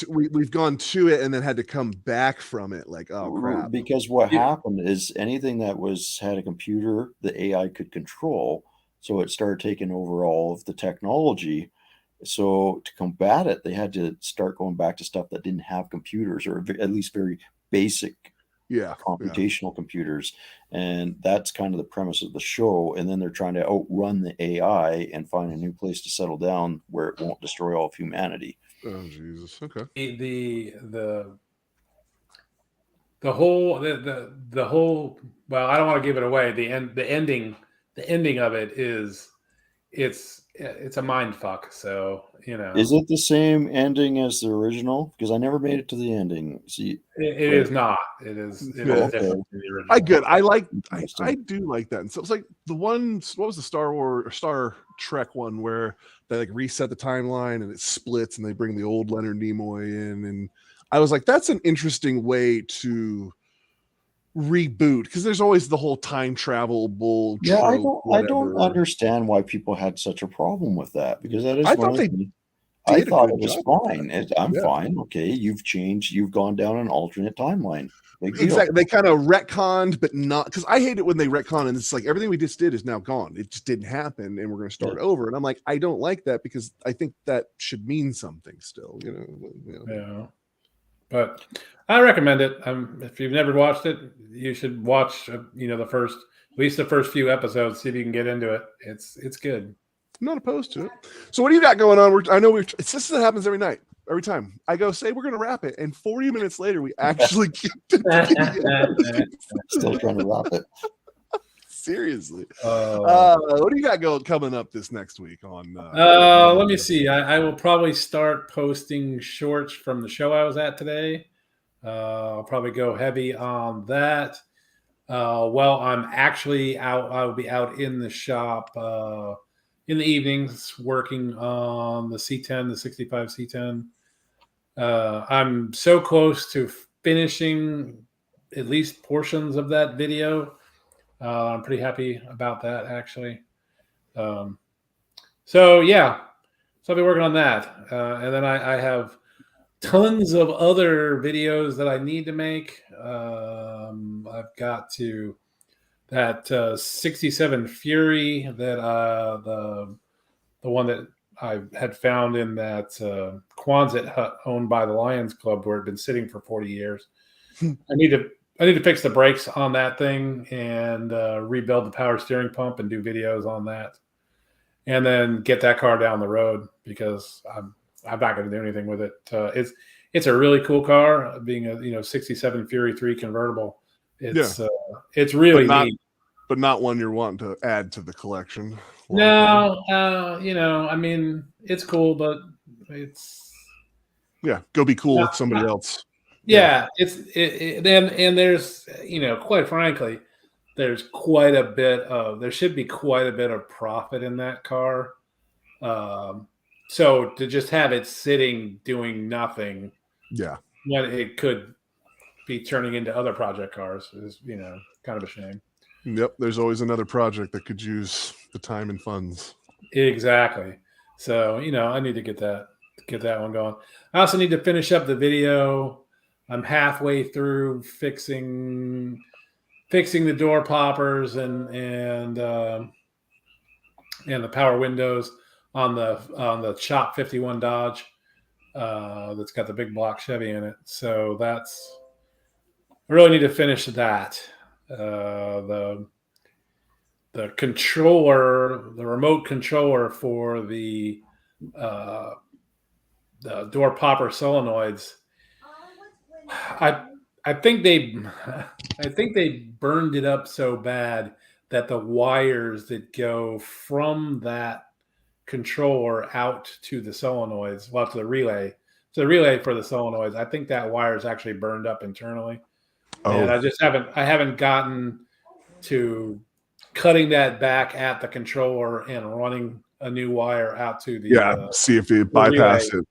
we've gone to it and then had to come back from it. Like, oh crap! Because what happened is anything that had a computer, the AI could control, so it started taking over all of the technology. So to combat it, they had to start going back to stuff that didn't have computers, or at least very basic computational computers. And that's kind of the premise of the show. And then they're trying to outrun the AI and find a new place to settle down where it won't destroy all of humanity. Oh Jesus! Okay. The whole well, I don't want to give it away. The ending of it is it's a mind fuck. So Is it the same ending as the original? Because I never made it to the ending. See, it is not. It is different than the original. I do like that. And so it's like the one. What was the Star Trek one where they like reset the timeline and it splits and they bring the old Leonard Nimoy in, and I was like, that's an interesting way to reboot, because there's always the whole time travel bull. Yeah, I don't understand why people had such a problem with that, because that is I thought it was fine. I'm fine. Okay, you've changed. You've gone down an alternate timeline. Exactly. They kind of retconned, but not, because I hate it when they retcon and it's like everything we just did is now gone. It just didn't happen, and we're going to start over. And I'm like, I don't like that, because I think that should mean something still. Yeah. But I recommend it. If you've never watched it, you should watch. At least the first few episodes. See if you can get into it. It's good. I'm not opposed to it. So what do you got going on? I know it's this that happens every night. Every time I go say we're going to wrap it, and 40 minutes later we actually get still trying to wrap it. Seriously. What do you got coming up this next week on? Let me see. I will probably start posting shorts from the show I was at today. I'll probably go heavy on that. I'm actually out. I'll be out in the shop in the evenings working on the C10, the 65 C10. I'm so close to finishing at least portions of that video. I'm pretty happy about that, actually. So I'll be working on that. And then I have tons of other videos that I need to make. I've got to that 67 Fury, that the one that I had found in that Quonset hut owned by the Lions Club, where it had been sitting for 40 years. I need to fix the brakes on that thing and rebuild the power steering pump and do videos on that, and then get that car down the road, because I'm not going to do anything with it. It's a really cool car, being a 67 Fury 3 convertible. It's really neat, but not one you're wanting to add to the collection. No, I mean, it's cool, but it's go be cool with somebody else. Yeah, and there's quite frankly, there should be quite a bit of profit in that car. So to just have it sitting doing nothing Yeah. when it could be turning into other project cars is kind of a shame. Yep. There's always another project that could use the time and funds. Exactly. So I need to get that one going. I also need to finish up the video. I'm halfway through fixing the door poppers and the power windows on the Shop 51 Dodge that's got the big block Chevy in it. So I really need to finish that. The remote controller for the door popper solenoids. I think they burned it up so bad that the wires that go from that controller out to the solenoids, well, to the relay for the solenoids, I think that wire is actually burned up internally. And I haven't gotten to cutting that back at the controller and running a new wire out to the see if it bypass it.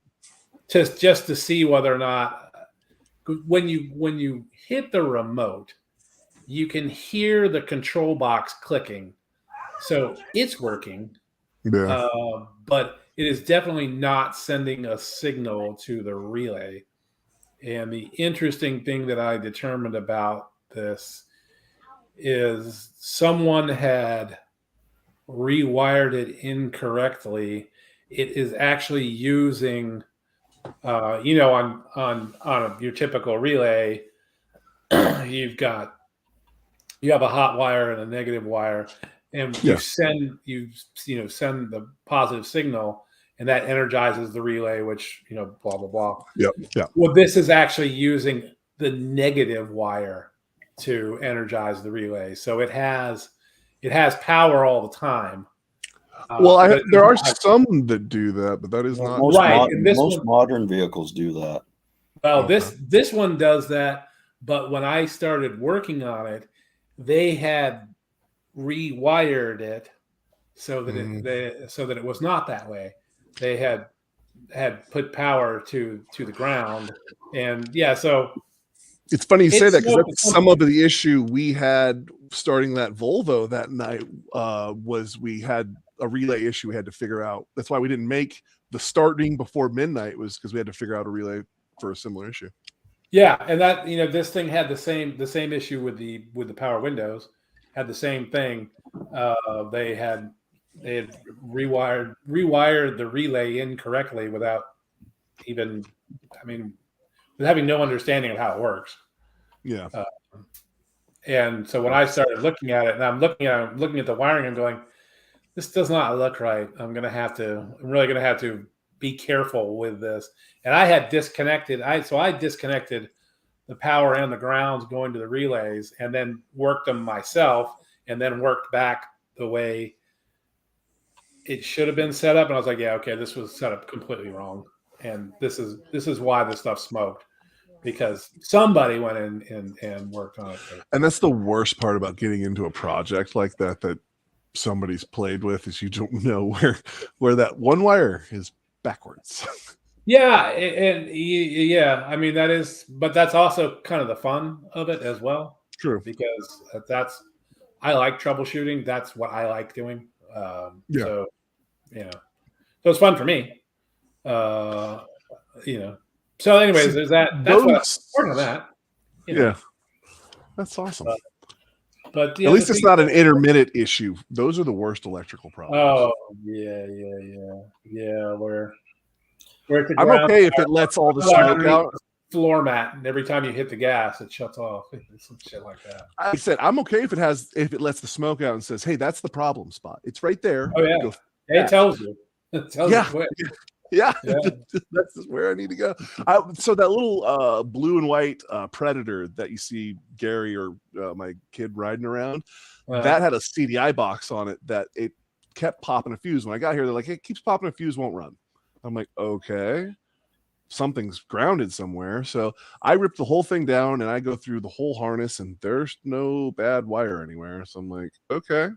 Just to see whether or not when you hit the remote, you can hear the control box clicking. So it's working. Yeah. But it is definitely not sending a signal to the relay. And the interesting thing that I determined about this is someone had rewired it incorrectly. It is actually using, on your typical relay, you have a hot wire and a negative wire, and you send the positive signal, and that energizes the relay, which blah blah blah. Yeah. Well, this is actually using the negative wire to energize the relay, so it has power all the time. Well, there are some that do that, but that is not right. Most modern vehicles do that. Well, this one does that, but when I started working on it, they had rewired it so that it was not that way. They had put power to the ground, and so it's funny you say that, because that's some of the issue we had starting that Volvo that night. Was we had a relay issue we had to figure out. That's why we didn't make the starting before midnight, was because we had to figure out a relay for a similar issue. Yeah, and that this thing had the same issue with the power windows. Had the same thing. They had rewired the relay incorrectly without even, with having no understanding of how it works. Yeah. And so when I started looking at it, and I'm looking at the wiring, I'm going, this does not look right. I'm really going to have to be careful with this. And I had disconnected. I disconnected the power and the grounds going to the relays, and then worked them myself, and then worked back the way it should have been set up. And I was like, yeah, okay, this was set up completely wrong. And this is why this stuff smoked, because somebody went in and worked on it. And that's the worst part about getting into a project like that somebody's played with, is you don't know where that one wire is backwards. Yeah, that is, but that's also kind of the fun of it as well. True. Because I like troubleshooting. That's what I like doing. So it's fun for me. So anyways, there's that. That's part of that. Yeah, that's awesome. But at least it's not an intermittent issue. Those are the worst electrical problems. Oh yeah. Where I'm okay if it lets all the smoke out. Floor mat, and every time you hit the gas, it shuts off. Some shit like that. I said I'm okay if it lets the smoke out and says, "Hey, that's the problem spot. It's right there." Oh yeah, it tells you. It tells you quick. Yeah. That's where I need to go. So that little blue and white Predator that you see Gary or my kid riding around, that had a CDI box on it that it kept popping a fuse. When I got here, they're like, "Hey, it keeps popping a fuse, won't run." I'm like, okay. something's grounded somewhere. So I ripped the whole thing down and I go through the whole harness and there's no bad wire anywhere. So I'm like, okay.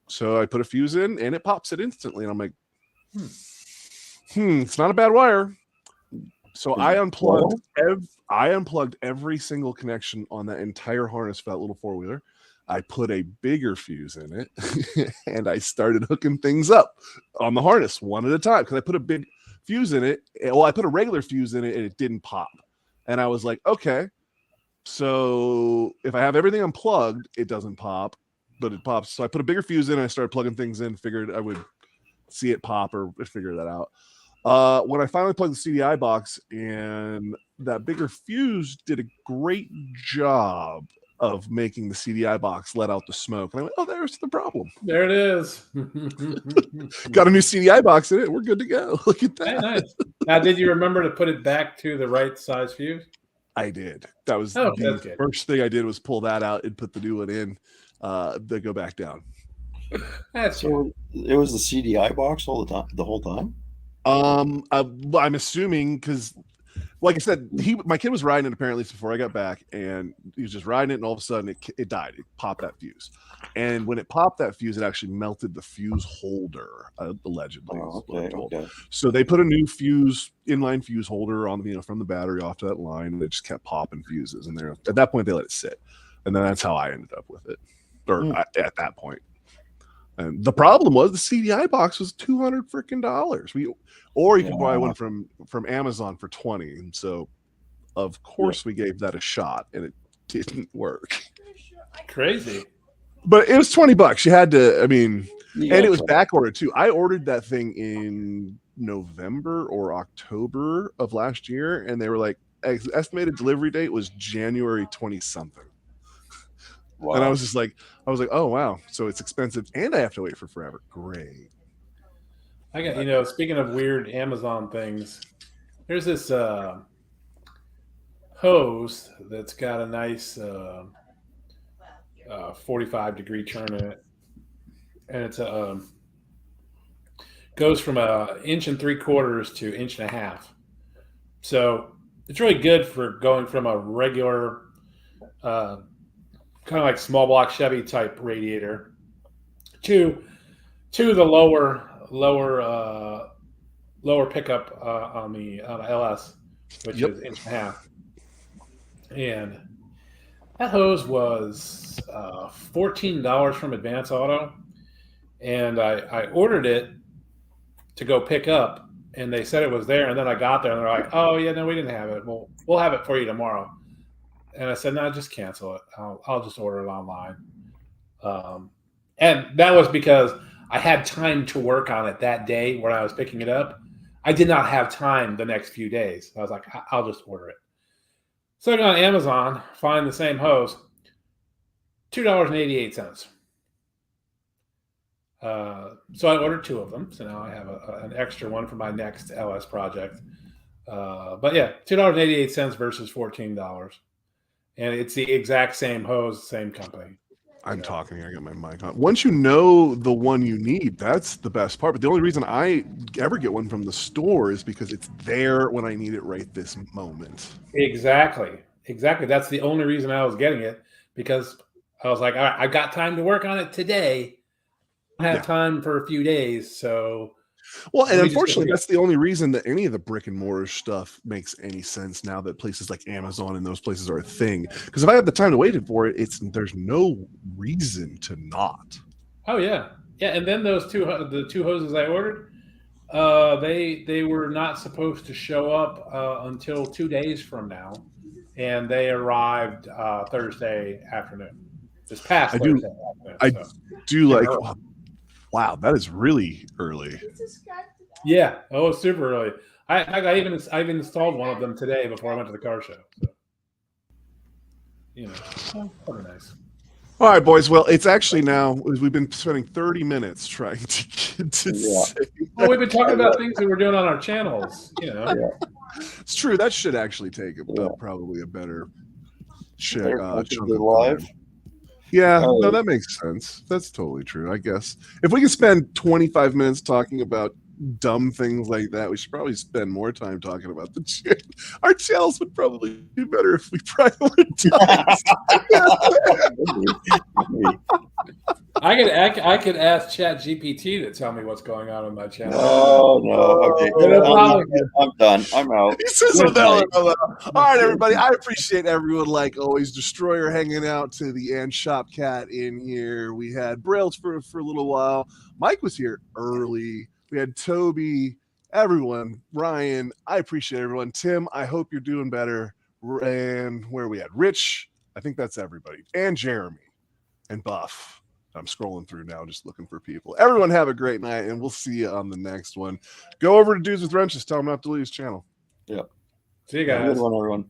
So I put a fuse in and it pops it instantly. And I'm like, it's not a bad wire. So I unplugged every single connection on that entire harness for that little four-wheeler. I put a bigger fuse in it and I started hooking things up on the harness one at a time because I put a big fuse in it. Well, I put a regular fuse in it and it didn't pop. And I was like, okay, so if I have everything unplugged, it doesn't pop, but it pops. So I put a bigger fuse in and I started plugging things in, figured I would see it pop or figure that out. When I finally plugged the CDI box and that bigger fuse did a great job of making the CDI box let out the smoke. And I went, oh, there's the problem. There it is. Got a new CDI box in it. We're good to go. Look at that. Hey, nice. Now, did you remember to put it back to the right size fuse? I did. That was the first thing I did was pull that out and put the new one in. They go back down. So it was the CDI box the whole time? I'm assuming because, like I said, my kid was riding it apparently before I got back, and he was just riding it, and all of a sudden it died. It popped that fuse, and when it popped that fuse, it actually melted the fuse holder, allegedly. Okay. So they put a new inline fuse holder on, from the battery off to that line, and it just kept popping fuses. And at that point, they let it sit, and then that's how I ended up with it, at that point. And the problem was the CDI box was $200 freaking. Or you could buy one from Amazon for $20. And so, of course, we gave that a shot, and it didn't work. Crazy. But it was $20. You had to. I mean, and it was back ordered too. I ordered that thing in November or October of last year, and they were like, estimated delivery date was January 20-something. Wow. And I was like, oh wow, so it's expensive, and I have to wait for forever. Great. I got, speaking of weird Amazon things, there's this hose that's got a nice 45-degree turn in it, and it's goes from 1 3/4 inches to 1.5 inches. So it's really good for going from a regular kind of like small block Chevy type radiator to the lower pickup on the LS, which is 1.5 inches. And that hose was $14 from Advance Auto, and I ordered it to go pick up, and they said it was there, and then I got there and they're like, oh yeah, no, we didn't have it. Well, we'll have it for you tomorrow. And I said, no, just cancel it. I'll just order it online. And that was because I had time to work on it that day when I was picking it up. I did not have time the next few days. I was like, I'll just order it. So I go on Amazon, find the same hose, $2.88. So I ordered 2 of them. So now I have an extra one for my next LS project. But yeah, $2.88 versus $14. And it's the exact same hose, same company. I'm talking. I got my mic on. Once you know the one you need, that's the best part. But the only reason I ever get one from the store is because it's there when I need it right this moment. Exactly. That's the only reason I was getting it, because I was like, all right, I've got time to work on it today. I have time for a few days, so. Well, and unfortunately, that's the only reason that any of the brick and mortar stuff makes any sense now that places like Amazon and those places are a thing. Because if I have the time to wait for it, there's no reason to not. Oh yeah. And then the 2 hoses I ordered, they were not supposed to show up until 2 days from now, and they arrived Thursday afternoon. This past Thursday afternoon. I do like. Wow, that is really early. Yeah, it's super early. I even installed one of them today before I went to the car show. So, pretty nice. All right, boys. Well, it's actually now we've been spending 30 minutes trying to get to. Well, we've been talking about things that we're doing on our channels. It's true. That should actually take probably a better check. Live. Yeah, that makes sense. That's totally true, I guess. If we can spend 25 minutes talking about dumb things like that. We should probably spend more time talking about the channel. Our channels would probably do better if we prioritized. I could ask Chat GPT to tell me what's going on my channel. No. Okay. I'm done. I'm out. He says all right, everybody. I appreciate everyone, like always. Destroyer hanging out to the end. Shop Cat in here. We had Brails for a little while. Mike was here early. We had Toby. Everyone. Ryan. I appreciate everyone. Tim, I hope you're doing better. And where are we at? Rich. I think that's everybody. And Jeremy. And Buff. I'm scrolling through now, just looking for people. Everyone have a great night, and we'll see you on the next one. Go over to Dudes with Wrenches. Tell them not to leave his channel. Yep. See you guys. Have a good one, everyone.